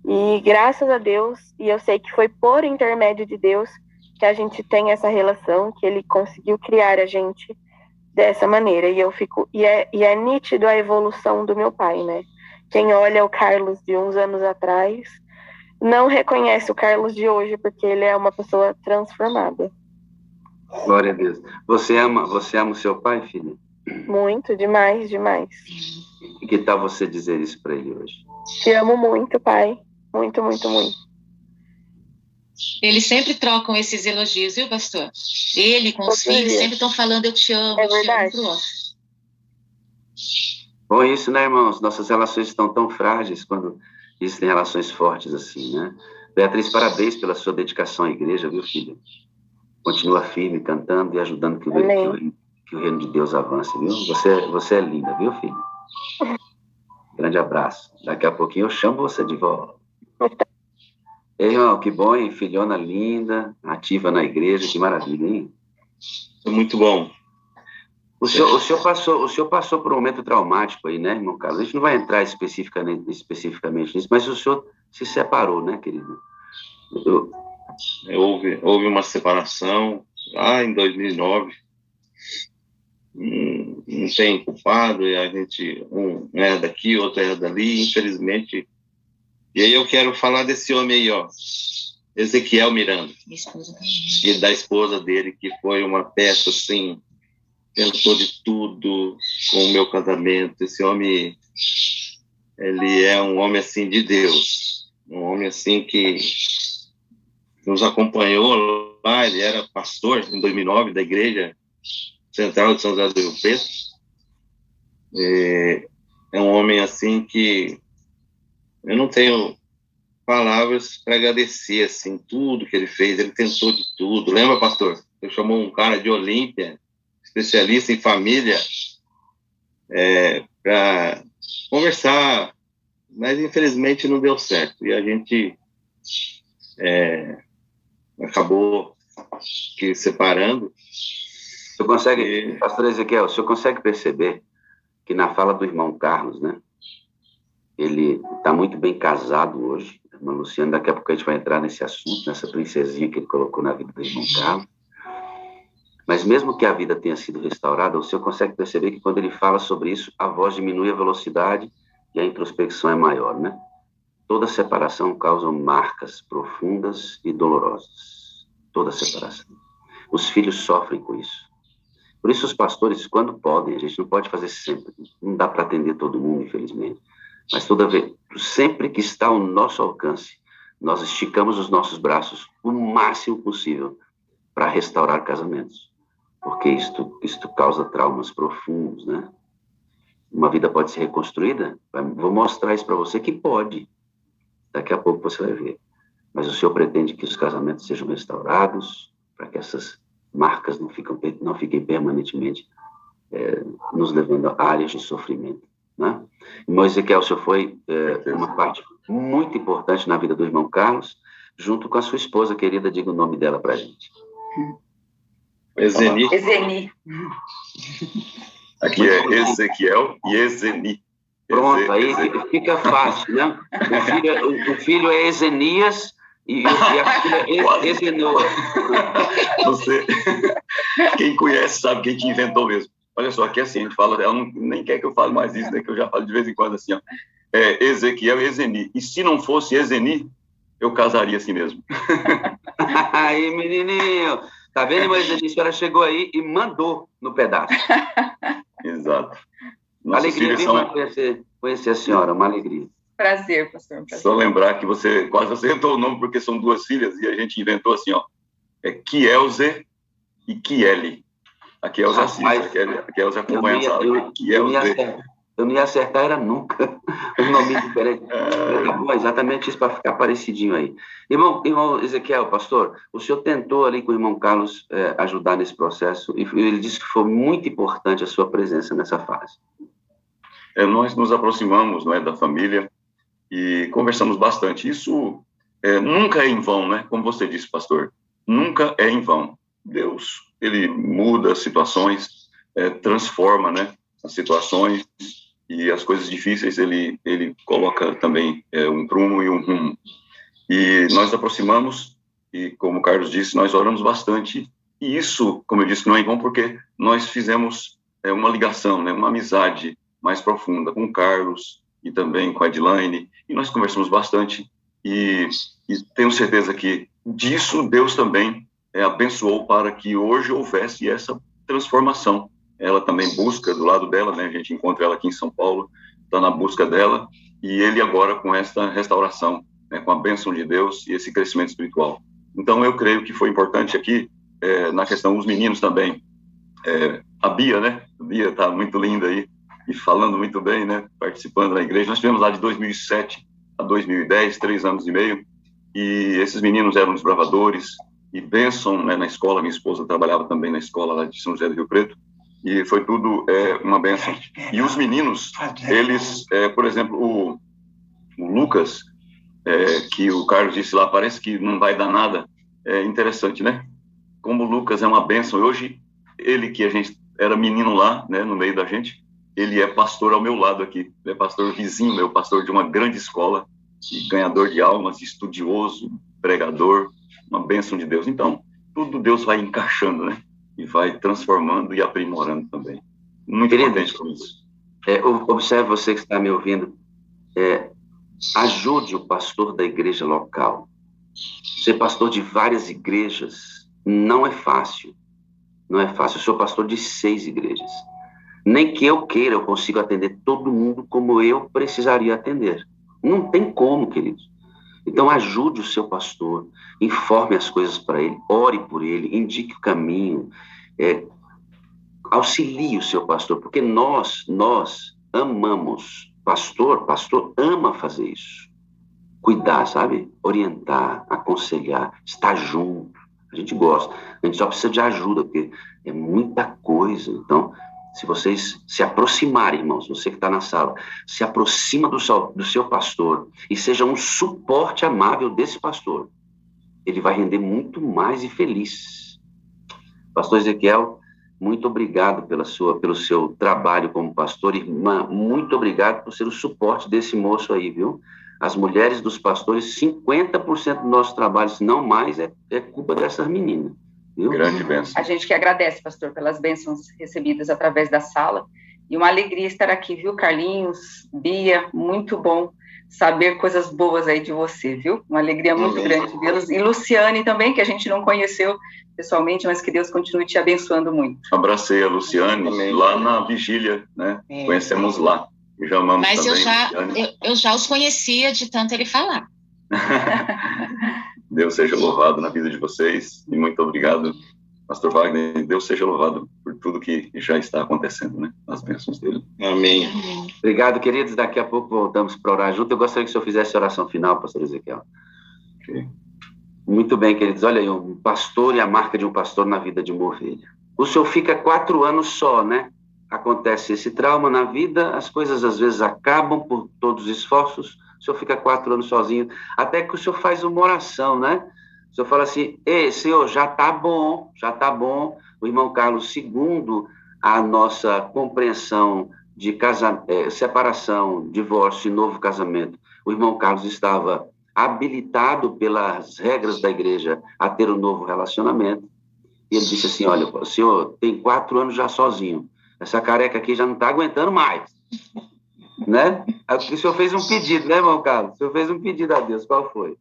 E graças a Deus, e eu sei que foi por intermédio de Deus que a gente tem essa relação, que ele conseguiu criar a gente dessa maneira. E eu fico, e é nítido a evolução do meu pai, né? Quem olha o Carlos de uns anos atrás não reconhece o Carlos de hoje, porque ele é uma pessoa transformada. Glória a Deus. Você ama o seu pai, filha? Muito, demais, demais. E que tal você dizer isso para ele hoje? Te amo muito, pai. Muito, muito, muito. Eles sempre trocam esses elogios, viu, pastor? Ele com os filhos sempre estão falando eu te amo, eu te amo pro outro. Bom, isso, né, irmãos? Nossas relações estão tão frágeis quando existem relações fortes assim, né? Beatriz, parabéns pela sua dedicação à igreja, viu, filha? Continua firme, cantando e ajudando que o reino de Deus avance, viu? Você é linda, viu, filha? Grande abraço. Daqui a pouquinho eu chamo você de volta. Ei, irmão, que bom, hein? Filhona linda, ativa na igreja, que maravilha, hein? Muito bom. O senhor passou por um momento traumático aí, né, irmão Carlos? A gente não vai entrar especificamente nisso, mas o senhor se separou, né, querido? Houve uma separação lá em 2009. Não tem culpado, e a gente, um é daqui, outro é dali, infelizmente. E aí eu quero falar desse homem aí, ó, Ezequiel Miranda, e da esposa dele, que foi uma peça, assim, tentou de tudo com o meu casamento. Esse homem, ele é um homem, assim, de Deus, um homem, assim, que nos acompanhou lá. Ele era pastor em 2009 da Igreja Central de São José do Rio Preto. É um homem, assim, que eu não tenho palavras para agradecer, assim, tudo que ele fez. Ele tentou de tudo. Lembra, pastor? Ele chamou um cara de Olímpia, especialista em família, para conversar, mas infelizmente não deu certo. E a gente acabou que separando. O senhor consegue, pastor Ezequiel, o senhor consegue perceber que na fala do irmão Carlos, né? Ele está muito bem casado hoje. Irmã Luciana, daqui a pouco a gente vai entrar nesse assunto, nessa princesinha que ele colocou na vida do irmão Carlos. Mas mesmo que a vida tenha sido restaurada, o senhor consegue perceber que quando ele fala sobre isso, a voz diminui a velocidade e a introspecção é maior, né? Toda separação causa marcas profundas e dolorosas. Toda separação. Os filhos sofrem com isso. Por isso os pastores, quando podem, a gente não pode fazer sempre, não dá para atender todo mundo, infelizmente, mas toda vez, sempre que está ao nosso alcance, nós esticamos os nossos braços o máximo possível para restaurar casamentos, porque isto causa traumas profundos, né? Uma vida pode ser reconstruída? Vou mostrar isso para você que pode. Daqui a pouco você vai ver. Mas o Senhor pretende que os casamentos sejam restaurados, para que essas marcas não fiquem permanentemente nos levando a áreas de sofrimento, né? Irmão Ezequiel, o senhor foi uma parte muito importante na vida do irmão Carlos, junto com a sua esposa querida. Diga o nome dela para a gente. Ezeni. Aqui é Ezequiel e Ezeni. Pronto, aí fica fácil, né? O filho é Ezenias e a filha é Ezenoa. Você, quem conhece sabe quem te inventou mesmo. Olha só, aqui assim, a gente fala, ela nem quer que eu fale mais isso, né? Que eu já falo de vez em quando assim, ó. Ezequiel e Ezeni. E se não fosse Ezeni, eu casaria assim mesmo. Aí, menininho. Tá vendo, irmã Ezeni? A senhora chegou aí e mandou no pedaço. Exato. Nossos alegria, conhecer a senhora, uma alegria. Prazer, pastor. Só lembrar que você quase acertou o nome, porque são duas filhas, e a gente inventou assim, ó. Kielze e Kieli. A Kielze assiste, a Kielze acompanha a sala. Eu não ia acertar, era nunca. Um nome diferente. Tá bom, exatamente isso, para ficar parecidinho aí. Irmão Ezequiel, pastor, o senhor tentou ali com o irmão Carlos ajudar nesse processo, e ele disse que foi muito importante a sua presença nessa fase. Nós nos aproximamos, não é, da família e conversamos bastante. Isso nunca é em vão, né? Como você disse, pastor, nunca é em vão. Deus, ele muda as situações, transforma, né, as situações, e as coisas difíceis ele coloca também um prumo e um rumo. E nós nos aproximamos, e como o Carlos disse, nós oramos bastante, e isso, como eu disse, não é bom porque nós fizemos uma ligação, né, uma amizade mais profunda com o Carlos e também com a Edilane, e nós conversamos bastante, e tenho certeza que disso Deus também abençoou para que hoje houvesse essa transformação. Ela também busca do lado dela, né, a gente encontra ela aqui em São Paulo, está na busca dela, e ele agora com essa restauração, né, com a bênção de Deus e esse crescimento espiritual. Então eu creio que foi importante aqui, na questão dos meninos também, a Bia, né, a Bia está muito linda aí, e falando muito bem, né, participando da igreja. Nós tivemos lá de 2007 a 2010, 3 anos e meio, e esses meninos eram desbravadores, e bênção, né, na escola. Minha esposa trabalhava também na escola lá de São José do Rio Preto, e foi tudo uma bênção. E os meninos, eles, por exemplo, o Lucas, que o Carlos disse lá, parece que não vai dar nada, é interessante, né? Como o Lucas é uma bênção. Hoje, ele que a gente era menino lá, né, no meio da gente, ele é pastor ao meu lado aqui, ele é pastor vizinho meu, pastor de uma grande escola, e ganhador de almas, estudioso, pregador, uma bênção de Deus. Então, tudo Deus vai encaixando, né? E vai transformando e aprimorando também. Muito contente com isso. Observe, você que está me ouvindo, ajude o pastor da igreja local. Ser pastor de várias igrejas não é fácil. Não é fácil. Eu sou pastor de 6 igrejas. Nem que eu queira, eu consigo atender todo mundo como eu precisaria atender. Não tem como, queridos. Então, ajude o seu pastor, informe as coisas para ele, ore por ele, indique o caminho, auxilie o seu pastor, porque nós amamos. Pastor ama fazer isso. Cuidar, sabe? Orientar, aconselhar, estar junto. A gente gosta. A gente só precisa de ajuda, porque é muita coisa. Então, se vocês se aproximarem, irmãos, você que está na sala, se aproxima do seu pastor e seja um suporte amável desse pastor. Ele vai render muito mais e feliz. Pastor Ezequiel, muito obrigado pelo seu trabalho como pastor. Irmã, muito obrigado por ser o suporte desse moço aí, viu? As mulheres dos pastores, 50% do nosso trabalho, se não mais, é culpa dessas meninas. Viu? Grande bênção. A gente que agradece, pastor, pelas bênçãos recebidas através da sala. E uma alegria estar aqui, viu, Carlinhos, Bia, muito bom saber coisas boas aí de você, viu? Uma alegria muito grande vê-los. E Luciane também, que a gente não conheceu pessoalmente, mas que Deus continue te abençoando muito. Abracei a Luciane lá na vigília, né? Conhecemos lá. E já amamos mas também, eu já os conhecia de tanto ele falar. Deus seja louvado na vida de vocês, e muito obrigado, pastor Wagner. Deus seja louvado por tudo que já está acontecendo, né? As bênçãos dele. Amém. Obrigado, queridos. Daqui a pouco voltamos para orar junto. Eu gostaria que o senhor fizesse a oração final, pastor Ezequiel. Okay. Muito bem, queridos. Olha aí, um pastor e a marca de um pastor na vida de uma ovelha. O senhor fica 4 anos só, né? Acontece esse trauma na vida, as coisas às vezes acabam por todos os esforços, o senhor fica 4 anos sozinho, até que o senhor faz uma oração, né? O senhor fala assim, ei, senhor, já tá bom. O irmão Carlos, segundo a nossa compreensão de separação, divórcio e novo casamento, o irmão Carlos estava habilitado pelas regras da igreja a ter um novo relacionamento, e ele disse assim, olha, o senhor tem 4 anos já sozinho, essa careca aqui já não está aguentando mais, né? O senhor fez um pedido, né, irmão Carlos? O senhor fez um pedido a Deus, qual foi?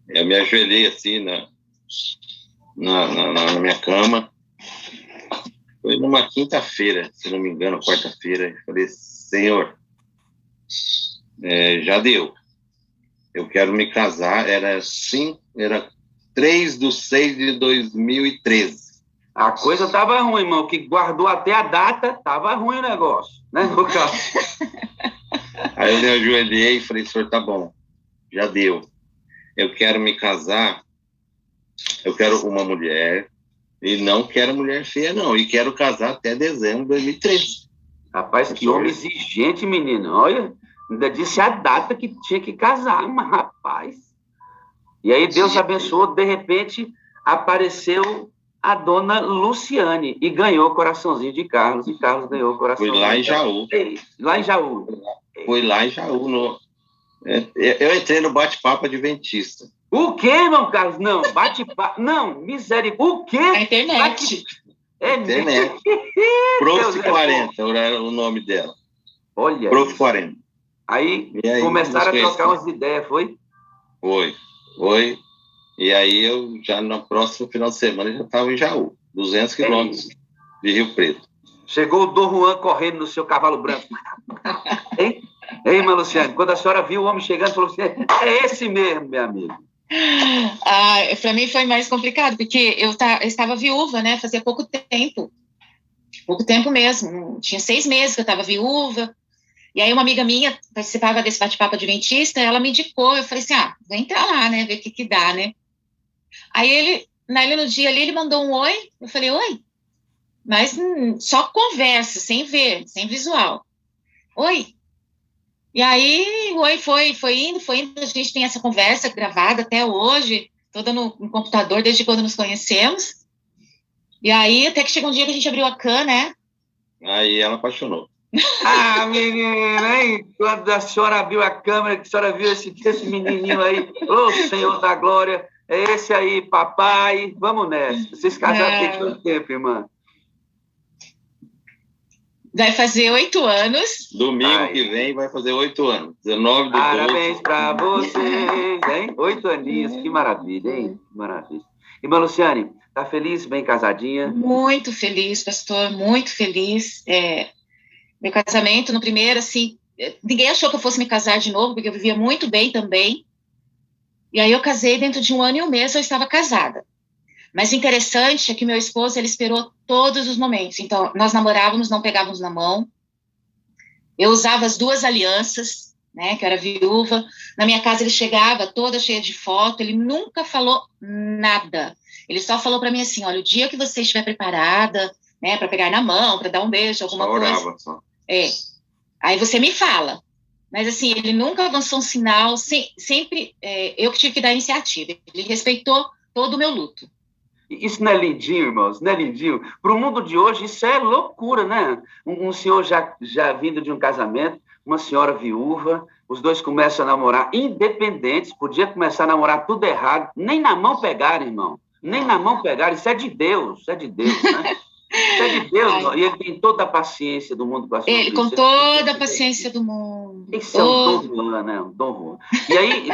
Eu me ajoelhei assim na minha cama, foi numa quinta-feira, se não me engano, quarta-feira, eu falei, Senhor, já deu, eu quero me casar, era 3/6 de 2013. A coisa estava ruim, irmão, que guardou até a data, estava ruim o negócio, né, meu Carlos? Aí eu me ajoelhei e falei, senhor, tá bom, já deu. Eu quero me casar, eu quero uma mulher, e não quero mulher feia, não, e quero casar até dezembro de 2013. Rapaz, que homem exigente, menino, olha, ainda disse a data que tinha que casar, mas rapaz. E aí Deus abençoou, de repente apareceu a dona Luciane, e ganhou o coraçãozinho de Carlos, e Carlos ganhou o coraçãozinho. Foi lá em Jaú. Lá em Jaú. Foi lá em Jaú. Eu entrei no bate-papo adventista. O quê, irmão Carlos? Não, bate-papo. Não, misericórdia. O quê? A internet. Internet. Prof 40 era o nome dela. Olha. Prof 40. Aí começaram a trocar umas ideias, foi? Foi. E aí eu já no próximo final de semana já estava em Jaú, 200 quilômetros de Rio Preto. Chegou o Dom Juan correndo no seu cavalo branco. Hein, irmã Luciane? Quando a senhora viu o homem chegando, falou assim, é esse mesmo, meu amigo. Para mim foi mais complicado, porque eu estava viúva, né? Fazia pouco tempo mesmo. Tinha 6 meses que eu estava viúva. E aí uma amiga minha participava desse bate-papo adventista, ela me indicou, eu falei assim, vou entrar lá, né? Ver o que dá, né? Aí ele no dia ali, ele mandou um oi, eu falei, oi? Mas só conversa, sem ver, sem visual. Oi? E aí, o oi foi indo, a gente tem essa conversa gravada até hoje, toda no computador, desde quando nos conhecemos. E aí, até que chegou um dia que a gente abriu a CAN, né? Aí ela apaixonou. Menina, hein? Quando a senhora abriu a câmera, que a senhora viu esse menininho aí, ô Senhor da Glória, é esse aí, papai, vamos nessa. Vocês casaram tem quanto tempo, irmã? Vai fazer 8 anos. Domingo que vem vai fazer 8 anos. 19 de Parabéns para vocês, hein? 8 aninhos, que maravilha, hein? Que maravilha. Irmã Luciane, tá feliz, bem casadinha? Muito feliz, pastor, muito feliz. Meu casamento, no primeiro, assim, ninguém achou que eu fosse me casar de novo, porque eu vivia muito bem também. E aí eu casei, dentro de 1 ano e 1 mês eu estava casada. Mas o interessante é que meu esposo, ele esperou todos os momentos. Então, nós namorávamos, não pegávamos na mão. Eu usava as 2 alianças, né, que eu era viúva. Na minha casa ele chegava toda cheia de foto, ele nunca falou nada. Ele só falou para mim assim, olha, o dia que você estiver preparada, né, para pegar na mão, para dar um beijo, alguma coisa. Só. Aí você me fala. Mas assim, ele nunca avançou um sinal, sempre eu que tive que dar a iniciativa. Ele respeitou todo o meu luto. Isso não é lindinho, irmãos? Não é lindinho? Para o mundo de hoje, isso é loucura, né? Um senhor já vindo de um casamento, uma senhora viúva, os dois começam a namorar independentes, podia começar a namorar tudo errado, nem na mão pegaram, irmão. Nem na mão pegaram, isso é de Deus, né? Isso é de Deus, e ele tem toda a paciência do mundo com a sua Ele, com toda a paciência do mundo. Esse é um Dom Juan, né? Um Dom Juan. E aí,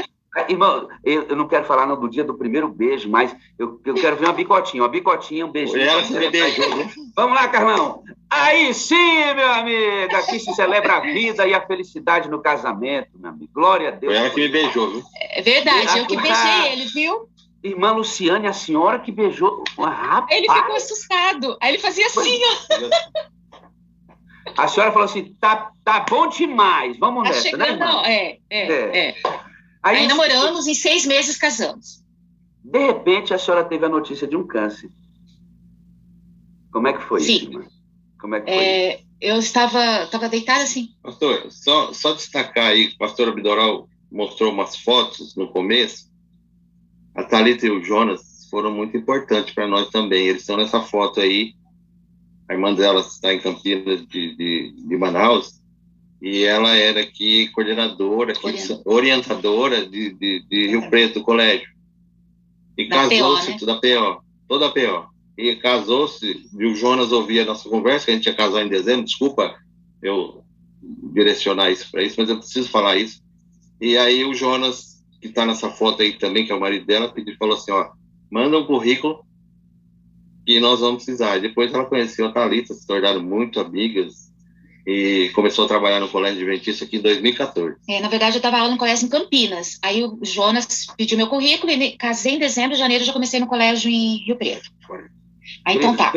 irmão, eu não quero falar do dia do primeiro beijo, mas eu quero ver uma bicotinha, um beijinho. Ela se beijou. Vamos lá, Carlão. Aí sim, meu amigo, aqui se celebra a vida e a felicidade no casamento, meu amigo. Glória a Deus. Foi ela que me beijou, viu? É verdade, eu que beijei ele, viu? Irmã Luciane, a senhora que beijou. Rapaz. Ele ficou assustado. Aí ele fazia assim, ó. A senhora falou assim, tá bom demais, vamos nessa, chegando, né, irmã? Aí namoramos, em 6 meses casamos. De repente, a senhora teve a notícia de um câncer. Como é que foi isso, irmã? Como é que foi? Eu estava deitada assim. Pastor, só destacar aí que o pastor Abdoral mostrou umas fotos no começo. A Thalita e o Jonas foram muito importantes para nós também. Eles estão nessa foto aí. A irmã dela está em Campinas de Manaus. E ela era aqui coordenadora, orientadora de Rio Preto, colégio. E casou-se, da PO, toda a PO. E casou-se, e o Jonas ouvia a nossa conversa, que a gente ia casar em dezembro. Desculpa eu direcionar isso para isso, mas eu preciso falar isso. E aí o Jonas, que está nessa foto aí também, que é o marido dela, falou assim, manda um currículo que nós vamos precisar. Depois ela conheceu a Thalita, se tornaram muito amigas e começou a trabalhar no Colégio Adventista aqui em 2014. Na verdade, eu estava aula no colégio em Campinas. Aí o Jonas pediu meu currículo e casei em dezembro, janeiro, já comecei no colégio em Rio Preto. Aí, então tá.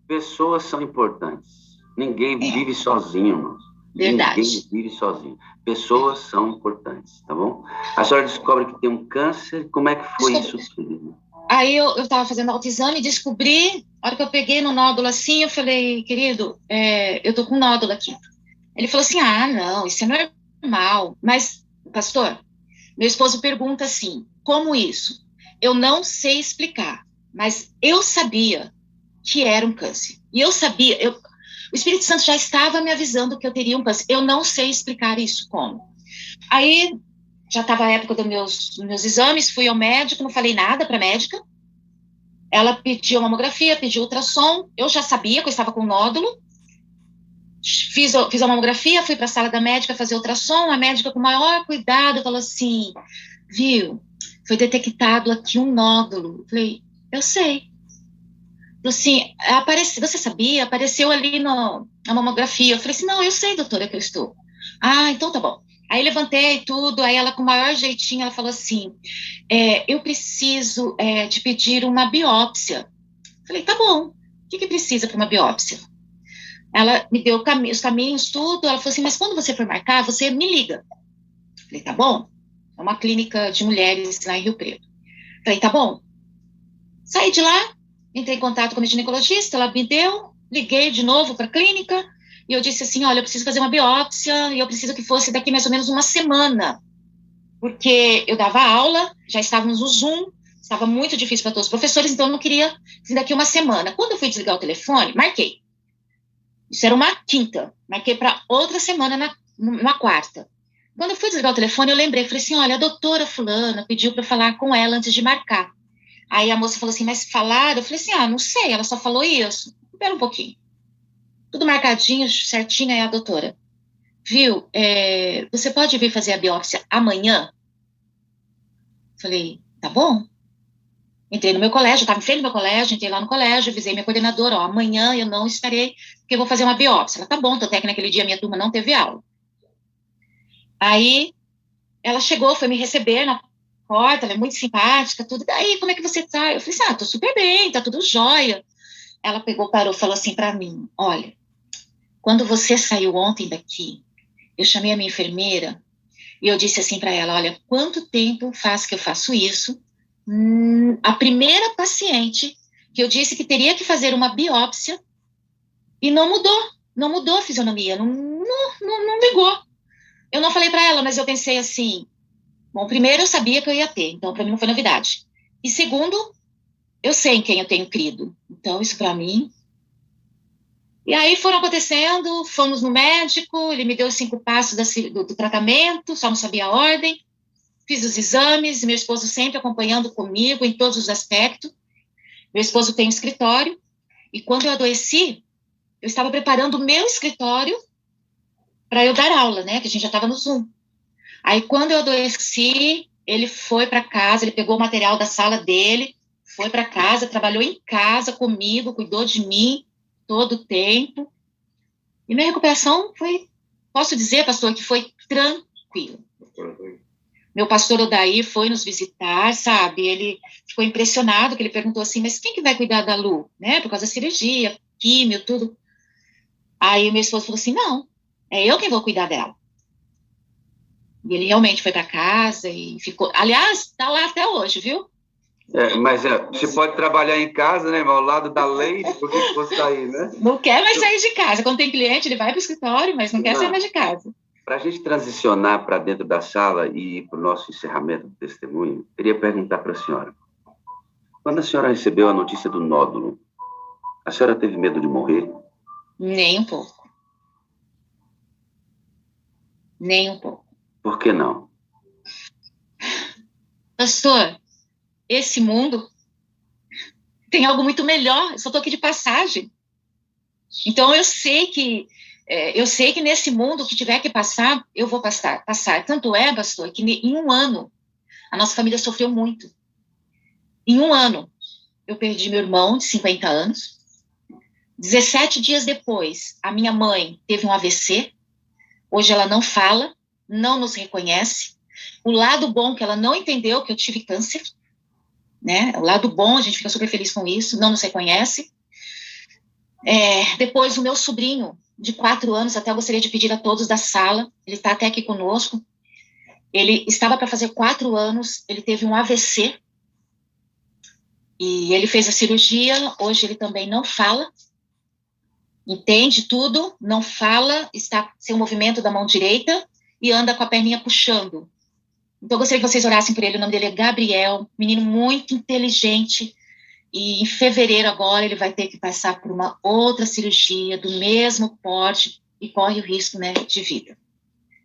Pessoas são importantes. Ninguém vive sozinho, irmãos. Verdade. Ninguém vive sozinho. Pessoas são importantes, tá bom? A senhora descobre que tem um câncer. Como é que foi isso tudo? Aí eu estava fazendo autoexame e descobri, a hora que eu peguei no nódulo assim, eu falei, querido, eu tô com um nódulo aqui. Ele falou assim, não, isso é normal. Mas, pastor, meu esposo pergunta assim, como isso? Eu não sei explicar. Mas eu sabia que era um câncer. E eu sabia, o Espírito Santo já estava me avisando que eu teria um câncer. Eu não sei explicar isso como. Aí, já estava a época dos meus exames, fui ao médico, não falei nada para a médica. Ela pediu mamografia, pediu ultrassom. Eu já sabia que eu estava com nódulo. Fiz a mamografia, fui para a sala da médica fazer ultrassom. A médica, com o maior cuidado, falou assim, viu, foi detectado aqui um nódulo. Eu falei, eu sei. Assim, você sabia? Apareceu ali na mamografia. Eu falei assim, não, eu sei, doutora, que eu estou. Ah, então tá bom. Aí levantei tudo, aí ela com o maior jeitinho, ela falou assim, eu preciso de pedir uma biópsia. Eu falei, tá bom, o que precisa para uma biópsia? Ela me deu os caminhos, tudo, ela falou assim, mas quando você for marcar, você me liga. Eu falei, tá bom. É uma clínica de mulheres lá em Rio Preto. Eu falei, tá bom. Saí de lá, entrei em contato com a ginecologista, ela me deu, liguei de novo para a clínica, e eu disse assim, olha, eu preciso fazer uma biópsia, e eu preciso que fosse daqui mais ou menos uma semana, porque eu dava aula, já estávamos no Zoom, estava muito difícil para todos os professores, então eu não queria, assim, daqui uma semana. Quando eu fui desligar o telefone, marquei. Isso era uma quinta, marquei para outra semana, numa quarta. Quando eu fui desligar o telefone, eu lembrei, falei assim, olha, a doutora fulana pediu para falar com ela antes de marcar. Aí a moça falou assim, mas falaram? Eu falei assim, não sei, ela só falou isso. Espera um pouquinho. Tudo marcadinho, certinho, aí a doutora. Viu, você pode vir fazer a biópsia amanhã? Falei, tá bom. Entrei no meu colégio, estava em frente do meu colégio, entrei lá no colégio, avisei minha coordenadora, amanhã eu não estarei, porque eu vou fazer uma biópsia. Ela, tá bom, até que naquele dia minha turma não teve aula. Aí, ela chegou, foi me receber na porta, ela é muito simpática, tudo. Daí, como é que você tá? Eu falei assim, tô super bem, tá tudo jóia. Ela pegou, parou, falou assim para mim, olha, quando você saiu ontem daqui, eu chamei a minha enfermeira e eu disse assim para ela, olha, quanto tempo faz que eu faço isso? A primeira paciente que eu disse que teria que fazer uma biópsia e não mudou a fisionomia, não ligou. Eu não falei para ela, mas eu pensei assim, bom, primeiro eu sabia que eu ia ter, então para mim não foi novidade. E segundo, eu sei em quem eu tenho crido, então isso para mim. E aí foram acontecendo, fomos no médico, ele me deu os 5 passos do tratamento, só não sabia a ordem, fiz os exames, meu esposo sempre acompanhando comigo em todos os aspectos. Meu esposo tem um escritório, e quando eu adoeci, eu estava preparando o meu escritório para eu dar aula, né, que a gente já estava no Zoom. Aí quando eu adoeci, ele foi para casa, ele pegou o material da sala dele, foi para casa, trabalhou em casa comigo, cuidou de mim todo o tempo. E minha recuperação foi, posso dizer, pastor, que foi tranquila. Meu pastor Odair foi nos visitar, sabe? Ele ficou impressionado, que ele perguntou assim, mas quem que vai cuidar da Lu? Né? Por causa da cirurgia, químio, tudo. Aí meu esposo falou assim, não, é eu quem vou cuidar dela. E ele realmente foi para casa e ficou... Aliás, está lá até hoje, viu? Mas você pode trabalhar em casa, né, ao lado da lei, por que você sair, né? Não quer mais sair de casa. Quando tem cliente, ele vai para o escritório, mas não quer sair mais de casa. Para a gente transicionar para dentro da sala e ir para o nosso encerramento do testemunho, eu queria perguntar para a senhora. Quando a senhora recebeu a notícia do nódulo, a senhora teve medo de morrer? Nem um pouco. Nem um pouco. Por que não? Pastor, esse mundo tem algo muito melhor. Eu só estou aqui de passagem. Então, eu sei que nesse mundo que tiver que passar, eu vou passar. Tanto é, pastor, que em um ano, a nossa família sofreu muito. Em um ano, eu perdi meu irmão, de 50 anos. 17 dias depois, a minha mãe teve um AVC. Hoje ela não fala, não nos reconhece. O lado bom que ela não entendeu que eu tive câncer, né? O lado bom, a gente fica super feliz com isso, não nos reconhece. Depois, o meu sobrinho, de 4 anos, até eu gostaria de pedir a todos da sala, ele está até aqui conosco, ele estava para fazer 4 anos, ele teve um AVC, e ele fez a cirurgia, hoje ele também não fala, entende tudo, não fala, está sem o movimento da mão direita, e anda com a perninha puxando. Então, eu gostaria que vocês orassem por ele, o nome dele é Gabriel, menino muito inteligente, e em fevereiro agora ele vai ter que passar por uma outra cirurgia do mesmo porte e corre o risco, né, de vida.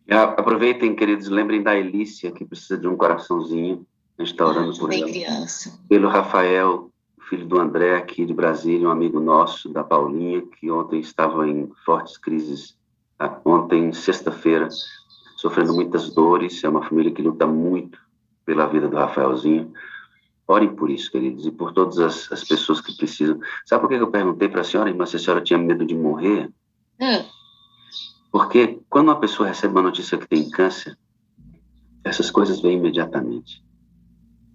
Aproveitem, queridos, lembrem da Elícia, que precisa de um coraçãozinho. A gente está orando por ela. Criança. Pelo Rafael, filho do André, aqui de Brasília, um amigo nosso, da Paulinha, que ontem estava em fortes crises, ontem, sexta-feira, sofrendo muitas dores. É uma família que luta muito pela vida do Rafaelzinho. Orem por isso, queridos, e por todas as pessoas que precisam. Sabe por que eu perguntei para a senhora, irmã, se a senhora tinha medo de morrer? Porque quando uma pessoa recebe uma notícia que tem câncer, essas coisas vêm imediatamente.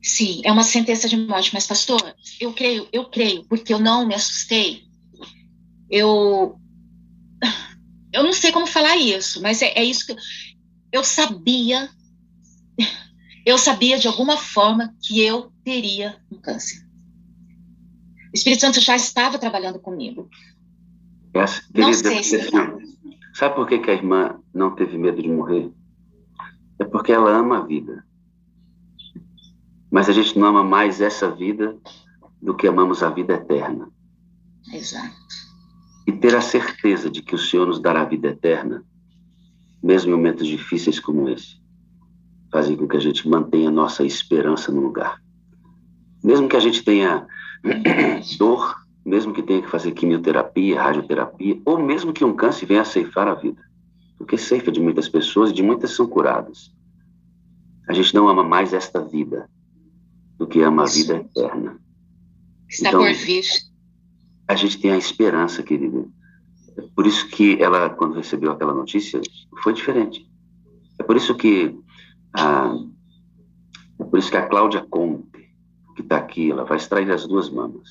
Sim, é uma sentença de morte, mas, pastor, eu creio, porque eu não me assustei. Eu não sei como falar isso, mas é isso que eu sabia de alguma forma que eu teria um câncer. O Espírito Santo já estava trabalhando comigo. Querida, não sei se... Sabe por que a irmã não teve medo de morrer? É porque ela ama a vida. Mas a gente não ama mais essa vida do que amamos a vida eterna. Exato. E ter a certeza de que o Senhor nos dará a vida eterna, mesmo em momentos difíceis como esse, fazem com que a gente mantenha nossa esperança no lugar. Mesmo que a gente tenha dor, mesmo que tenha que fazer quimioterapia, radioterapia, ou mesmo que um câncer venha a ceifar a vida. Porque ceifa de muitas pessoas e de muitas são curadas. A gente não ama mais esta vida do que ama a vida eterna. Está então, por vir. A gente tem a esperança, querida. Por isso que ela, quando recebeu aquela notícia, foi diferente. É por isso que a Cláudia Conte, que está aqui, ela vai extrair as duas mamas.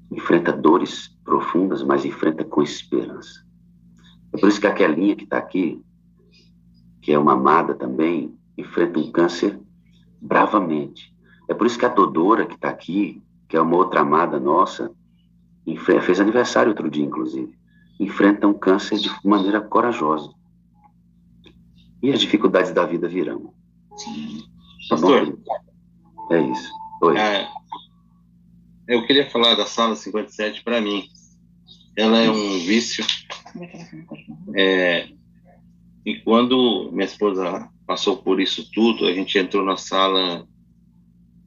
Enfrenta dores profundas, mas enfrenta com esperança. É por isso que a Kelinha, que está aqui, que é uma amada também, enfrenta um câncer bravamente. É por isso que a Dodora, que está aqui, que é uma outra amada nossa, fez aniversário outro dia, inclusive, enfrenta um câncer de maneira corajosa. E as dificuldades da vida virão. Pastor, é isso. Oi. Eu queria falar da sala 57 para mim. Ela é um vício. E quando minha esposa passou por isso tudo, a gente entrou na sala,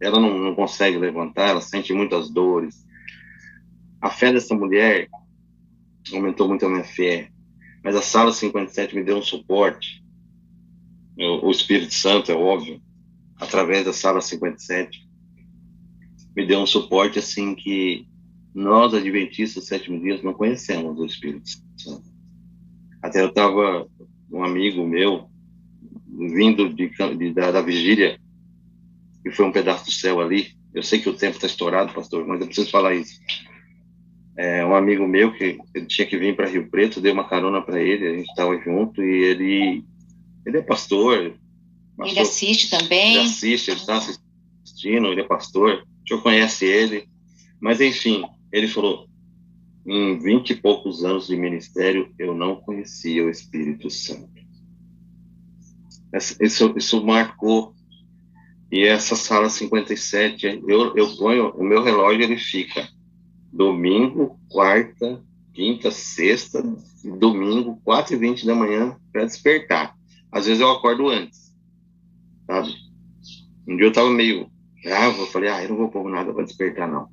ela não consegue levantar, ela sente muitas dores. A fé dessa mulher aumentou muito a minha fé, mas a sala 57 me deu um suporte. O Espírito Santo, é óbvio, através da sala 57, me deu um suporte assim que nós, adventistas do sétimo dia, não conhecemos o Espírito Santo. Até eu estava, um amigo meu, vindo da vigília, que foi um pedaço do céu ali. Eu sei que o tempo está estourado, pastor, mas eu preciso falar isso. Um amigo meu que ele tinha que vir para Rio Preto, dei uma carona para ele, a gente estava junto, e ele é pastor. Ele assiste também. Ele está assistindo, ele é pastor, o senhor conhece ele. Mas, enfim, ele falou, em 20 e poucos anos de ministério, eu não conhecia o Espírito Santo. Isso marcou. E essa sala 57, eu ponho, o meu relógio, ele fica domingo, quarta, quinta, sexta, domingo, 4h20 da manhã, para despertar. Às vezes eu acordo antes, sabe? Um dia eu estava meio bravo, eu falei, eu não vou pôr nada para despertar, não.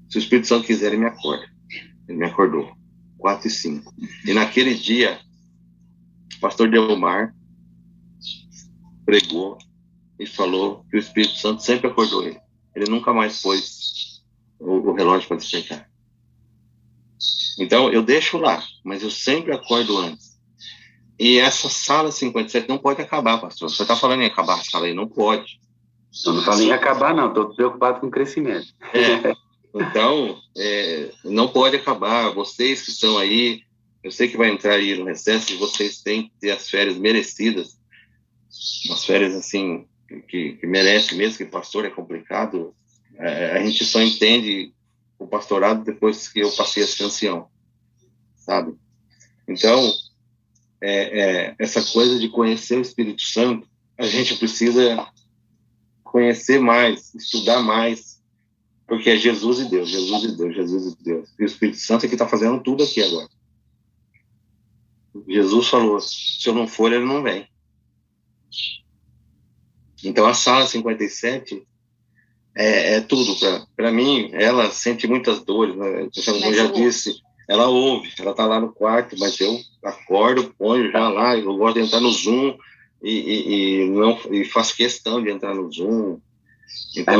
Se o Espírito Santo quiser, ele me acorda. Ele me acordou, 4h05. E naquele dia, o pastor Delmar pregou e falou que o Espírito Santo sempre acordou ele. Ele nunca mais pôs o relógio para despertar. Então, eu deixo lá, mas eu sempre acordo antes. E essa sala 57 não pode acabar, pastor. Você está falando em acabar a sala aí? Não pode. Eu não falei em acabar, não. Estou preocupado com o crescimento. Então, não pode acabar. Vocês que estão aí, eu sei que vai entrar aí no recesso, e vocês têm que ter as férias merecidas. Umas férias, assim, que merece mesmo, que pastor é complicado. A gente só entende o pastorado depois que eu passei a ser ancião, sabe? Então, essa coisa de conhecer o Espírito Santo, a gente precisa conhecer mais, estudar mais, Porque é Jesus e Deus, Jesus e Deus, Jesus e Deus. E o Espírito Santo é que está fazendo tudo aqui agora. Jesus falou, se eu não for, ele não vem. Então, a sala 57 é tudo. Para mim, ela sente muitas dores. Né? Eu já disse, ela ouve, ela está lá no quarto, mas eu acordo, ponho já lá, eu gosto de entrar no Zoom e faço questão de entrar no Zoom. Então,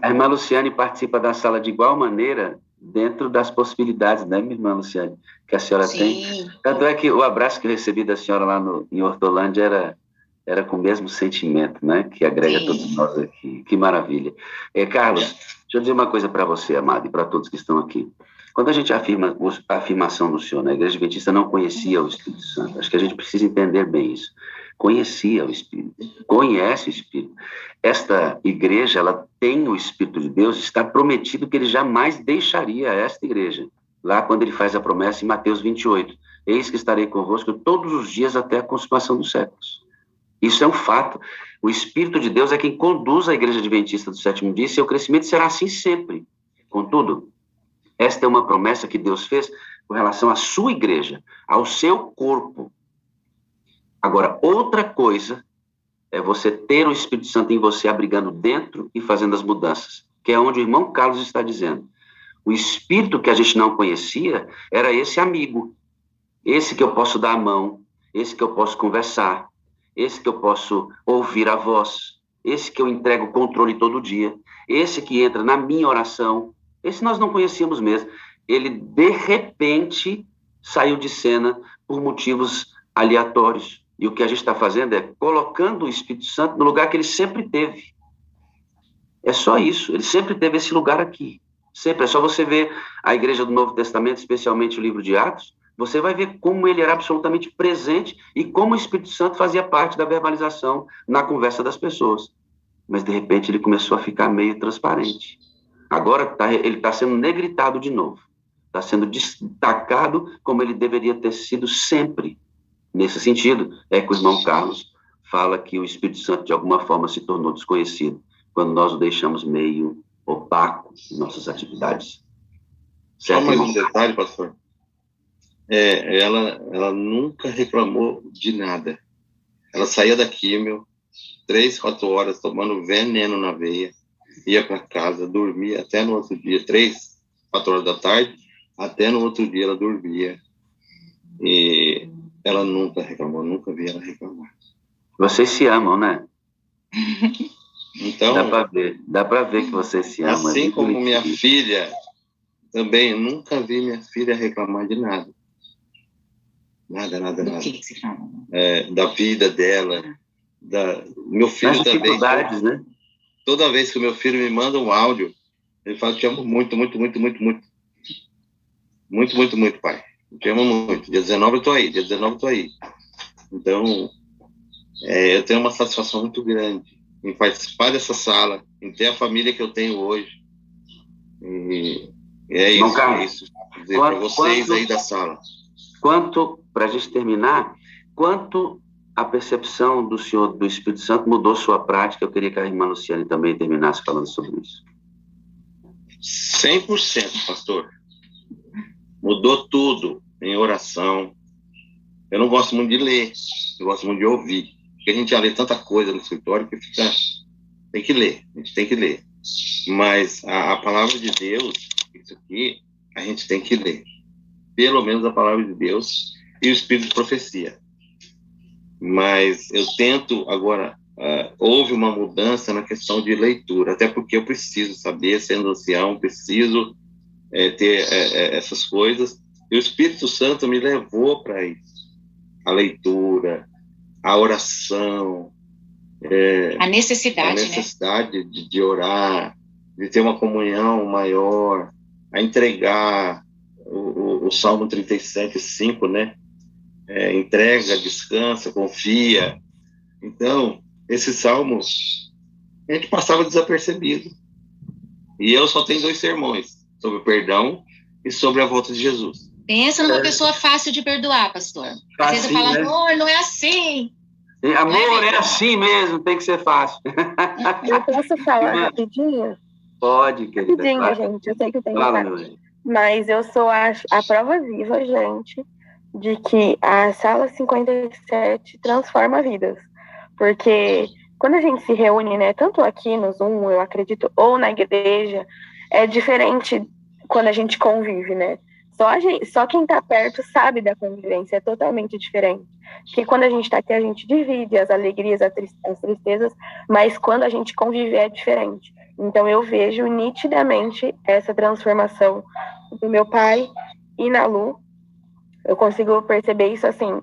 a irmã Luciane participa da sala de igual maneira dentro das possibilidades, né, minha irmã Luciane, que a senhora tem. Tanto é que o abraço que eu recebi da senhora lá em Hortolândia era com o mesmo sentimento, né, que agrega todos nós aqui. Que maravilha. Carlos, deixa eu dizer uma coisa para você, amado, e para todos que estão aqui. Quando a gente afirma a afirmação do senhor, né, a Igreja Adventista não conhecia o Espírito Santo. Acho que a gente precisa entender bem isso. Conhecia o Espírito, conhece o Espírito. Esta igreja, ela tem o Espírito de Deus, está prometido que ele jamais deixaria esta igreja. Lá quando ele faz a promessa em Mateus 28, eis que estarei convosco todos os dias até a consumação dos séculos. Isso é um fato. O Espírito de Deus é quem conduz a Igreja Adventista do Sétimo Dia, e seu crescimento será assim sempre. Contudo, esta é uma promessa que Deus fez com relação à sua igreja, ao seu corpo. Agora, outra coisa é você ter o Espírito Santo em você, abrigando dentro e fazendo as mudanças, que é onde o irmão Carlos está dizendo. O Espírito que a gente não conhecia era esse amigo, esse que eu posso dar a mão, esse que eu posso conversar, esse que eu posso ouvir a voz, esse que eu entrego o controle todo dia, esse que entra na minha oração. Esse nós não conhecíamos mesmo. Ele, de repente, saiu de cena por motivos aleatórios. E o que a gente está fazendo é colocando o Espírito Santo no lugar que ele sempre teve. É só isso. Ele sempre teve esse lugar aqui. Sempre. É só você ver a Igreja do Novo Testamento, especialmente o livro de Atos, você vai ver como ele era absolutamente presente e como o Espírito Santo fazia parte da verbalização na conversa das pessoas. Mas, de repente, ele começou a ficar meio transparente. Agora ele está sendo negritado de novo. Está sendo destacado como ele deveria ter sido sempre. Nesse sentido, é que o irmão Carlos fala que o Espírito Santo, de alguma forma, se tornou desconhecido quando nós o deixamos meio opaco em nossas atividades. Certo, só mais um detalhe, pastor. Ela nunca reclamou de nada. Ela saía da químio, 3, 4 horas, tomando veneno na veia, ia para casa, dormia até no outro dia, 3, 4 horas da tarde, até no outro dia ela dormia. E ela nunca reclamou, nunca vi ela reclamar. Vocês se amam, né? Então, dá para ver que vocês se amam. Assim como minha filha, também nunca vi minha filha reclamar de nada. Nada. Da vida dela, meu filho também. Né? Toda vez que o meu filho me manda um áudio, ele fala: te amo muito, muito, muito, muito, muito. Muito, muito, muito, pai. Te amo muito. Dia 19 eu tô aí, dia 19 eu tô aí. Então, eu tenho uma satisfação muito grande em participar dessa sala, em ter a família que eu tenho hoje. E é isso, Carlos, é isso. Dizer para vocês aí da sala. Para a gente terminar, quanto a percepção do Senhor, do Espírito Santo, mudou sua prática? Eu queria que a irmã Luciane também terminasse falando sobre isso. 100%, pastor. Mudou tudo em oração. Eu não gosto muito de ler, eu gosto muito de ouvir. Porque a gente já lê tanta coisa no escritório que tem que ler, a gente tem que ler. Mas a palavra de Deus, isso aqui, a gente tem que ler. Pelo menos a palavra de Deus e o Espírito de profecia. Mas eu tento agora, houve uma mudança na questão de leitura, até porque eu preciso saber, sendo ancião, preciso ter essas coisas, e o Espírito Santo me levou para isso, a leitura, a oração, a necessidade, né? de orar, de ter uma comunhão maior, a entregar o Salmo 37:5, né? Entrega, descansa, confia. Então, esses salmos a gente passava desapercebido. E eu só tenho 2 sermões, sobre o perdão e sobre a volta de Jesus. Pensa numa pessoa fácil de perdoar, pastor. Às vezes eu falo, né? Amor, não é assim. Amor, é assim mesmo, tem que ser fácil. Eu posso falar rapidinho? Pode, querida. Rapidinho, Claro. gente, eu sei que eu tenho Fala, que meu anjo. mas eu sou a prova viva, gente, de que a Sala 57 transforma vidas. Porque quando a gente se reúne, né, tanto aqui no Zoom, eu acredito, ou na igreja, é diferente quando a gente convive, né? Só quem tá perto sabe da convivência, é totalmente diferente. Porque quando a gente tá aqui, a gente divide as alegrias, as tristezas, mas quando a gente convive é diferente. Então eu vejo nitidamente essa transformação do meu pai e na Lu. Eu consigo perceber isso assim,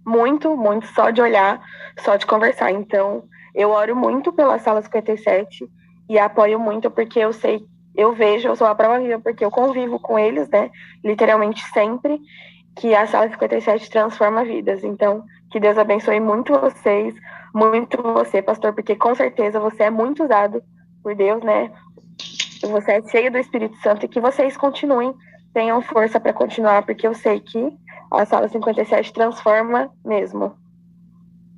muito, muito, só de olhar, só de conversar. Então, eu oro muito pela Sala 57 e apoio muito porque eu sei, eu sou a prova viva porque eu convivo com eles, né, literalmente sempre, que a Sala 57 transforma vidas. Então, que Deus abençoe muito vocês, muito você, pastor, porque com certeza você é muito usado por Deus, né, você é cheio do Espírito Santo e que vocês continuem, tenham força para continuar, porque eu sei que a Sala 57 transforma mesmo.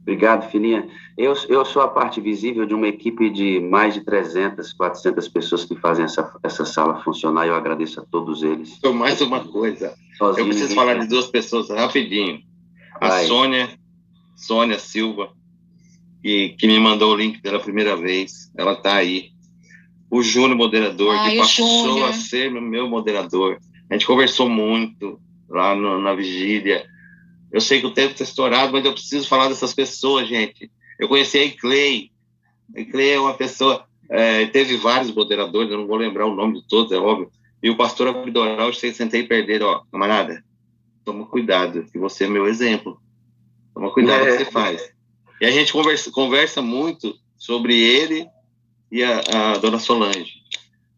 Obrigado, filhinha. Eu sou a parte visível de uma equipe de mais de 300, 400 pessoas que fazem essa sala funcionar, e eu agradeço a todos eles. Mais uma coisa. Sozinho, eu preciso falar de duas pessoas rapidinho. A Sônia Silva, que me mandou o link pela primeira vez. Ela está aí. O Júnior, moderador, que passou a ser meu moderador. A gente conversou muito lá na vigília. Eu sei que o tempo está estourado, mas eu preciso falar dessas pessoas, gente. Eu conheci a Iclei. A Iclei é uma pessoa... teve vários moderadores, eu não vou lembrar o nome de todos, é óbvio. E o pastor Abdoral, eu sentei e perder, ó, camarada, toma cuidado, que você é meu exemplo. Toma cuidado que você faz. E a gente conversa muito sobre ele e a dona Solange.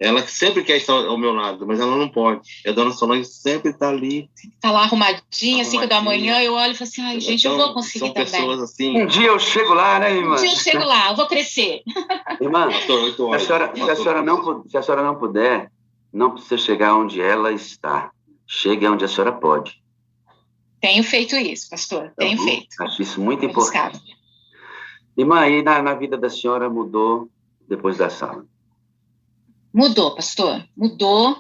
Ela sempre quer estar ao meu lado, mas ela não pode. E a dona Solange sempre está ali. Está lá arrumadinha, 5 da manhã, eu olho e falo assim, ai, gente, eu vou conseguir são também. Pessoas assim... Um dia eu chego lá, né, irmã? Um dia eu chego lá, eu vou crescer. Irmã, se a senhora não puder, não precisa chegar onde ela está. Chegue onde a senhora pode. Tenho feito isso, pastor, tenho feito. Acho isso muito importante. Irmã, e na vida da senhora mudou depois da sala? Mudou, pastor, mudou.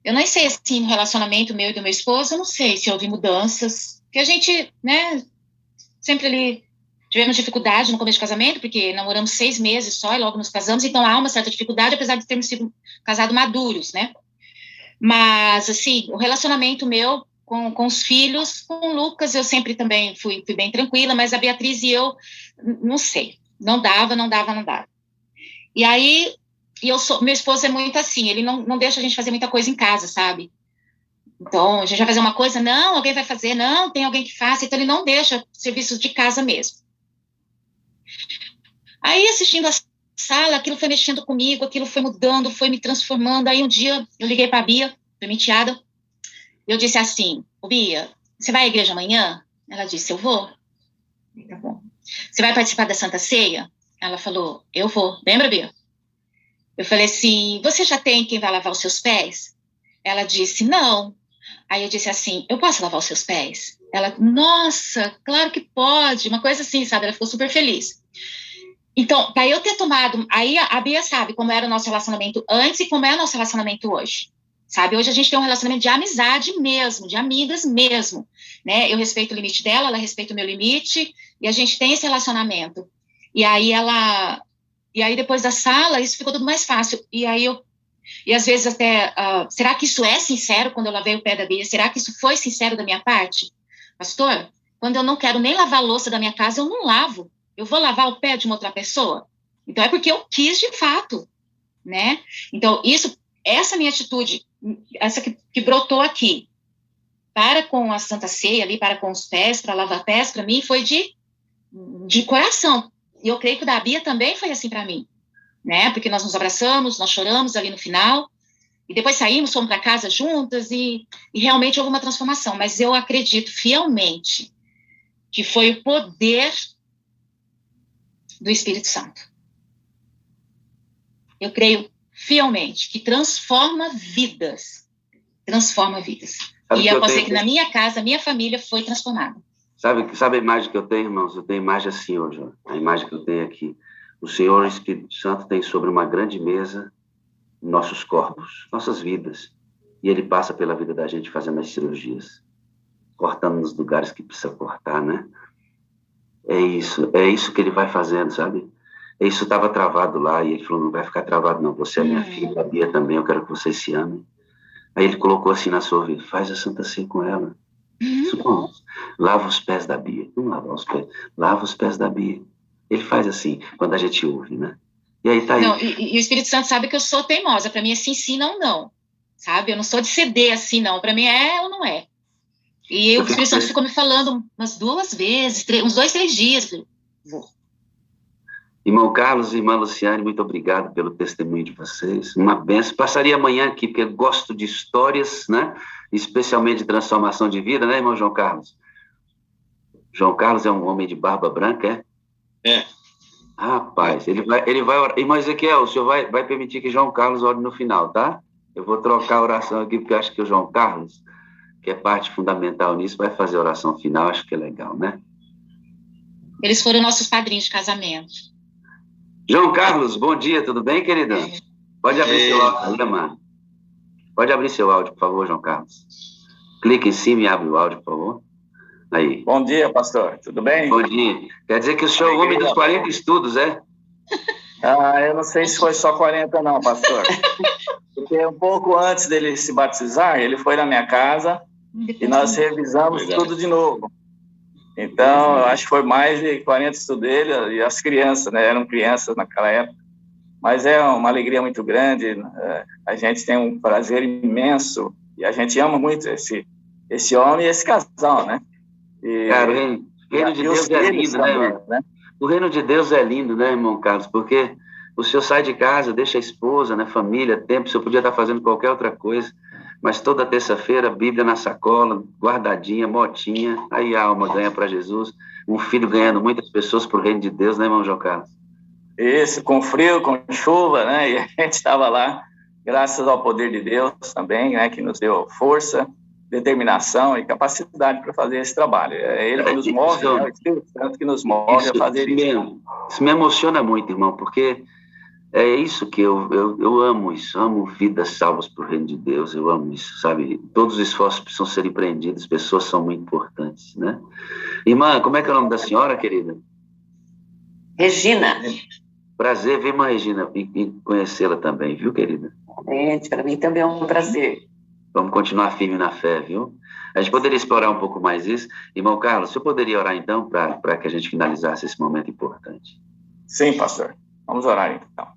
Eu não sei, assim, no relacionamento meu e do meu esposo, eu não sei se houve mudanças, porque a gente, né, sempre ali tivemos dificuldade no começo do casamento, porque namoramos 6 meses só e logo nos casamos, então há uma certa dificuldade, apesar de termos sido casados maduros, né? Mas, assim, o relacionamento meu com os filhos, com o Lucas, eu sempre também fui bem tranquila, mas a Beatriz e eu, não sei, não dava. E aí... meu esposo é muito assim, ele não deixa a gente fazer muita coisa em casa, sabe? Então, a gente vai fazer uma coisa, não, alguém vai fazer, não, tem alguém que faça, então ele não deixa serviços de casa mesmo. Aí, assistindo a sala, aquilo foi mexendo comigo, aquilo foi mudando, foi me transformando. Aí, um dia, eu liguei para a Bia, foi minha enteada, e eu disse assim, Bia, você vai à igreja amanhã? Ela disse, eu vou. Tá bom. Você vai participar da Santa Ceia? Ela falou, eu vou. Lembra, Bia? Eu falei assim, você já tem quem vai lavar os seus pés? Ela disse, não. Aí eu disse assim, eu posso lavar os seus pés? Ela, nossa, claro que pode. Uma coisa assim, sabe? Ela ficou super feliz. Então, para eu ter tomado... Aí a Bia sabe como era o nosso relacionamento antes e como é o nosso relacionamento hoje. Sabe? Hoje a gente tem um relacionamento de amizade mesmo, de amigas mesmo. Né? Eu respeito o limite dela, ela respeita o meu limite, e a gente tem esse relacionamento. E aí, depois da sala, isso ficou tudo mais fácil. E às vezes até, será que isso é sincero quando eu lavei o pé da Bia? Será que isso foi sincero da minha parte? Pastor, quando eu não quero nem lavar a louça da minha casa, eu não lavo. Eu vou lavar o pé de uma outra pessoa? Então, é porque eu quis de fato, né? Então, essa minha atitude, essa que brotou aqui, para com a Santa Ceia ali, para com os pés, para lavar pés, para mim, foi de coração. E eu creio que o da Bia também foi assim para mim, né? Porque nós nos abraçamos, nós choramos ali no final, e depois saímos, fomos para casa juntas, e realmente houve uma transformação. Mas eu acredito fielmente que foi o poder do Espírito Santo. Eu creio fielmente que transforma vidas. Transforma vidas. E eu posso dizer que na minha casa, a minha família foi transformada. Sabe a imagem que eu tenho, irmãos? Eu tenho a imagem assim hoje, ó. A imagem que eu tenho aqui. O Senhor Espírito Santo tem sobre uma grande mesa nossos corpos, nossas vidas. E ele passa pela vida da gente fazendo as cirurgias, cortando nos lugares que precisa cortar, né? É isso que ele vai fazendo, sabe? Isso estava travado lá, e ele falou, não vai ficar travado não, você é minha filha, a Bia também, eu quero que vocês se amem. Aí ele colocou assim na sua vida, faz a Santa Ceia com ela. Supomos, lava os pés da Bia, não lava os pés, lava os pés da Bia. Ele faz assim, quando a gente ouve, né? E aí tá aí. Não, e o Espírito Santo sabe que eu sou teimosa, para mim é sim, não, não. Sabe? Eu não sou de ceder assim, não. Para mim é ou não é. E o Espírito Santo ficou me falando umas 2 vezes, uns 2, 3 dias. Vou. Irmão Carlos e irmã Luciane, muito obrigado pelo testemunho de vocês. Uma benção. Passaria amanhã aqui, porque eu gosto de histórias, né? Especialmente de transformação de vida, né, irmão João Carlos? João Carlos é um homem de barba branca, é? É. Rapaz, ele vai orar. Irmão Ezequiel, o senhor vai permitir que João Carlos ore no final, tá? Eu vou trocar a oração aqui, porque eu acho que o João Carlos, que é parte fundamental nisso, vai fazer a oração final, acho que é legal, né? Eles foram nossos padrinhos de casamento. João Carlos, bom dia, tudo bem, queridão? Pode abrir seu áudio aí, mano. Pode abrir seu áudio, por favor, João Carlos. Clique em cima e abre o áudio, por favor. Aí. Bom dia, pastor, tudo bem? Bom dia. Quer dizer que o senhor é o homem dos 40 estudos, é? Eu não sei se foi só 40 não, pastor. Porque um pouco antes dele se batizar, ele foi na minha casa e nós revisamos tudo de novo. Então, eu acho que foi mais de 40 estudos dele, e as crianças, né? Eram crianças naquela época. Mas é uma alegria muito grande, a gente tem um prazer imenso, e a gente ama muito esse homem e esse casal, né? Cara, o reino de Deus é lindo, né? O reino de Deus é lindo, né, irmão Carlos? Porque o senhor sai de casa, deixa a esposa, né, família, tempo, o senhor podia estar fazendo qualquer outra coisa, mas toda terça-feira, Bíblia na sacola, guardadinha, motinha, aí a alma ganha para Jesus, um filho ganhando muitas pessoas para o reino de Deus, né, irmão João Carlos? Isso, com frio, com chuva, né, e a gente estava lá, graças ao poder de Deus também, né, que nos deu força, determinação e capacidade para fazer esse trabalho. É Ele que nos move, é o Espírito Santo que nos move a fazer isso. Isso me emociona muito, irmão, porque é isso que eu amo isso, amo vidas salvas para o reino de Deus, eu amo isso, sabe? Todos os esforços precisam ser empreendidos, pessoas são muito importantes, né? Irmã, como é que é o nome da senhora, querida? Regina. Prazer, viu, irmã Regina, e conhecê-la também, viu, querida? Para mim também é um prazer. Vamos continuar firme na fé, viu? A gente poderia explorar um pouco mais isso. Irmão Carlos, o senhor poderia orar, então, para que a gente finalizasse esse momento importante? Sim, pastor. Vamos orar, então.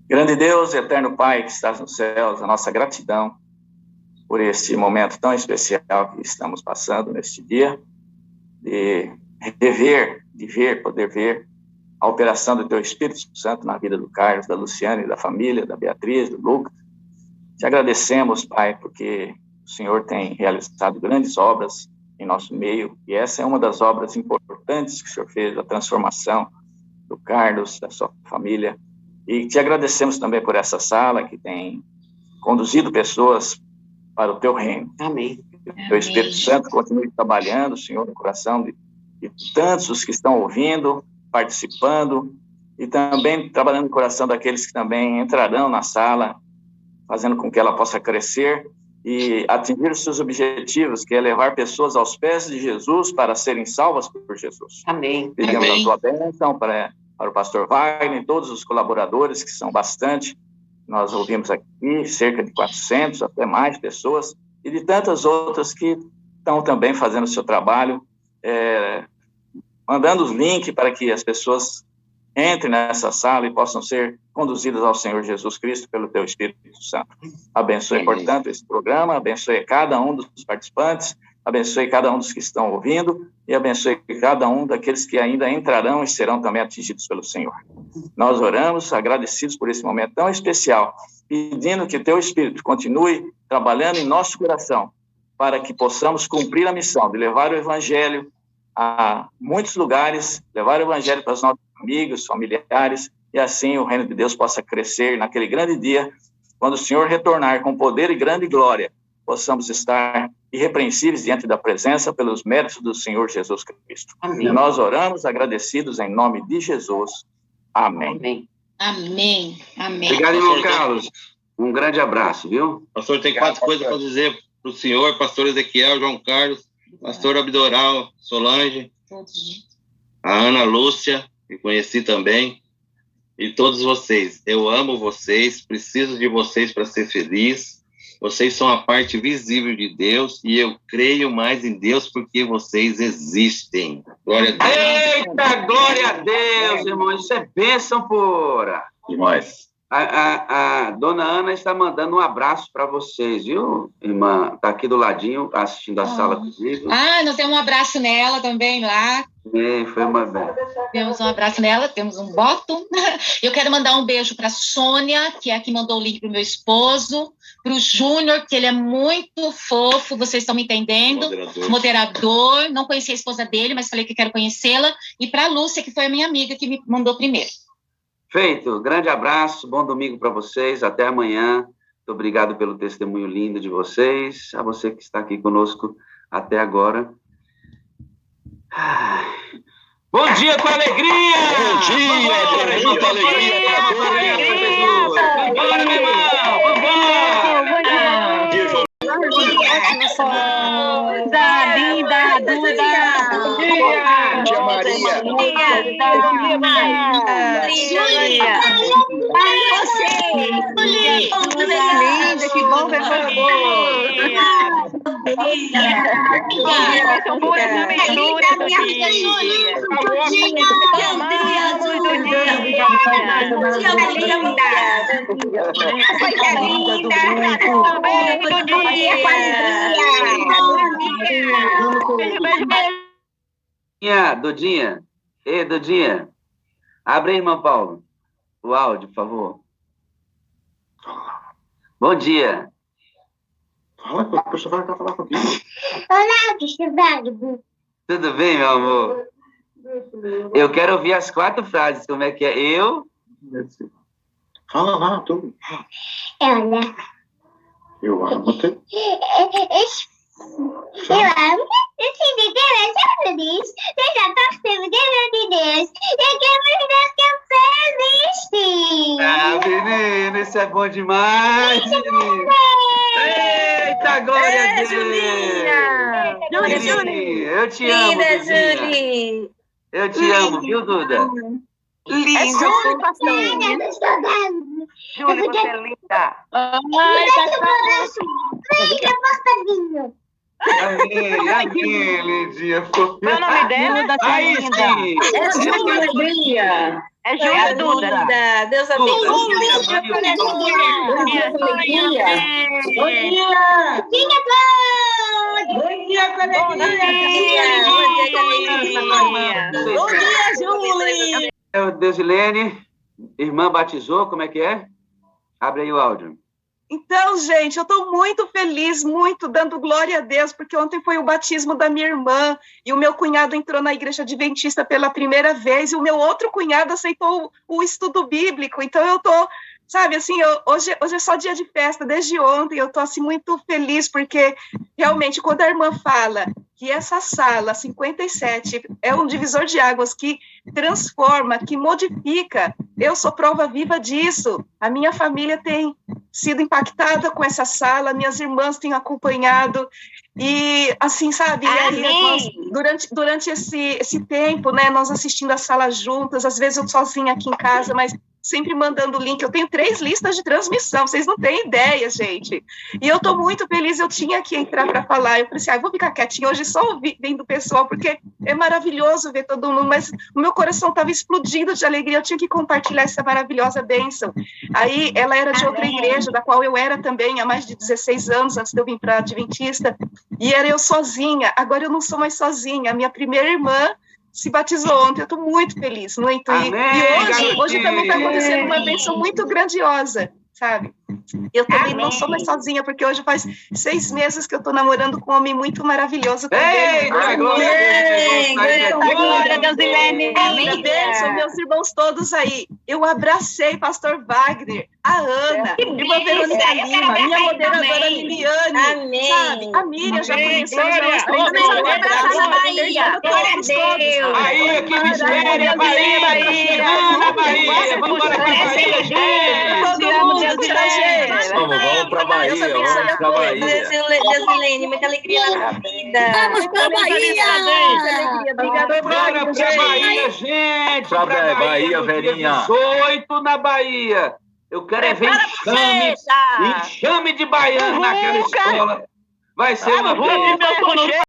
Grande Deus, eterno Pai que estás nos céus, a nossa gratidão por este momento tão especial que estamos passando neste dia, de poder ver a operação do Teu Espírito Santo na vida do Carlos, da Luciane, da família, da Beatriz, do Lucas. Te agradecemos, Pai, porque o Senhor tem realizado grandes obras em nosso meio, e essa é uma das obras importantes que o Senhor fez, a transformação do Carlos, da sua família, e te agradecemos também por essa sala que tem conduzido pessoas para o Teu reino. Amém. Que o Espírito Santo continue trabalhando, Senhor, no coração de tantos os que estão ouvindo, participando, e também trabalhando no coração daqueles que também entrarão na sala, fazendo com que ela possa crescer e atingir os seus objetivos, que é levar pessoas aos pés de Jesus para serem salvas por Jesus. Amém. Pedimos a tua bênção para o pastor Wagner e todos os colaboradores, que são bastante. Nós ouvimos aqui cerca de 400, até mais pessoas, e de tantas outras que estão também fazendo o seu trabalho, mandando os links para que as pessoas entrem nessa sala e possam ser conduzidas ao Senhor Jesus Cristo pelo Teu Espírito Santo. Abençoe, portanto, esse programa, abençoe cada um dos participantes, abençoe cada um dos que estão ouvindo e abençoe cada um daqueles que ainda entrarão e serão também atingidos pelo Senhor. Nós oramos, agradecidos por esse momento tão especial, pedindo que Teu Espírito continue trabalhando em nosso coração para que possamos cumprir a missão de levar o Evangelho a muitos lugares, levar o Evangelho para os nossos amigos, familiares, e assim o reino de Deus possa crescer naquele grande dia, quando o Senhor retornar com poder e grande glória, possamos estar irrepreensíveis diante da presença pelos méritos do Senhor Jesus Cristo. Amém. E nós oramos agradecidos em nome de Jesus. Amém. Amém. Amém. Amém. Obrigado, irmão Carlos. Um grande abraço, viu? Pastor, tem 4 coisas para dizer para o senhor, pastor Ezequiel, João Carlos, pastor Abdoral, Solange, a Ana Lúcia, que conheci também, e todos vocês. Eu amo vocês, preciso de vocês para ser feliz. Vocês são a parte visível de Deus e eu creio mais em Deus porque vocês existem. Glória a Deus. Eita, glória a Deus, irmão. Isso é bênção pura. Demais. A dona Ana está mandando um abraço para vocês, viu, irmã? Está aqui do ladinho, assistindo a sala comigo. Nós temos um abraço nela também lá. Foi uma... Temos um abraço nela, temos um voto. Eu quero mandar um beijo para a Sônia, que é a que mandou o link para o meu esposo, para o Júnior, que ele é muito fofo, vocês estão me entendendo? Moderador. Não conheci a esposa dele, mas falei que quero conhecê-la. E para a Lúcia, que foi a minha amiga que me mandou primeiro. Feito. Grande abraço, bom domingo para vocês. Até amanhã. Muito obrigado pelo testemunho lindo de vocês. A você que está aqui conosco até agora. Bom dia com alegria! Bom dia! Muita alegria! Vambora, meu irmão! Vambora! Linda, Duda! Bom dia, Maria! Linda, que bom ver você! Dudinha. Ei, Dudinha. Abre aí, irmão Paulo. O áudio, por favor. Bom dia. Fala, a pessoa vai falar contigo. Olá, Gustavo. Tudo bem, meu amor? Eu quero ouvir as 4 frases. Como é que é? Eu... Fala lá, tu. Olha. Eu amo você. Eu amo. Eu te digo, eu sou feliz. Eu já tô sendo de Deus. Eu quero Deus que eu existe. Menino, isso é bom demais. Eita, glória a Deus. Julinha, eu te amo, Julinha. Eu te amo, viu, Duda? Linda. É Júlia, pastor. Júlia, você é linda. Ai, tá bom. Amém, lindinha. Qual é o nome dela? Aí sim. É Júlia. É Júlia, Duda. Deus abençoe. Bom dia, Júlia. Deusilene, irmã batizou, como é que é? Abre aí o áudio. Então, gente, eu estou muito feliz, muito dando glória a Deus, porque ontem foi o batismo da minha irmã, e o meu cunhado entrou na igreja adventista pela primeira vez, e o meu outro cunhado aceitou o estudo bíblico. Então, eu estou, sabe, assim, hoje é só dia de festa, desde ontem, eu estou, assim, muito feliz, porque, realmente, quando a irmã fala que essa sala 57 é um divisor de águas que transforma, que modifica, eu sou prova viva disso. A minha família tem sido impactada com essa sala, minhas irmãs têm acompanhado, e assim, sabe, e aí, durante esse tempo, né, nós assistindo a sala juntas, às vezes eu sozinha aqui em casa, mas sempre mandando link. Eu tenho 3 listas de transmissão, vocês não têm ideia, gente. E eu estou muito feliz, eu tinha que entrar para falar. Eu falei assim, vou ficar quietinha hoje só ouvindo o pessoal, porque é maravilhoso ver todo mundo, mas o meu coração estava explodindo de alegria, eu tinha que compartilhar essa maravilhosa bênção. Aí, ela era de outra igreja, da qual eu era também há mais de 16 anos, antes de eu vir para a Adventista, e era eu sozinha. Agora eu não sou mais sozinha, a minha primeira irmã se batizou ontem, eu estou muito feliz, muito. E hoje também está acontecendo uma bênção muito grandiosa, sabe? Eu também não sou mais sozinha, porque hoje faz 6 meses que eu estou namorando com um homem muito maravilhoso. Glória, Deusilene! Bênção, meus irmãos todos aí. eu abracei pastor Wagner, a Ana, irmã Verônica Lima, minha moderadora Liliane, Amém. sabe? A Miriam já conhecemos, elas Vamos abraçar na Bahia. Glória a Deus. Bahia, que mistério, Bahia, Bahia, Bahia. Vamos para a Bahia, gente. Todo mundo, tira gente. Vamos para a Bahia, vamos para a Bahia. Desilene, muita alegria na vida. Vamos pra Bahia! Obrigada, Bora pra Bahia, gente. Pra Bahia, Verinha. 18 na Bahia. Eu quero ver enxame de baiano naquela escola. Vai ser uma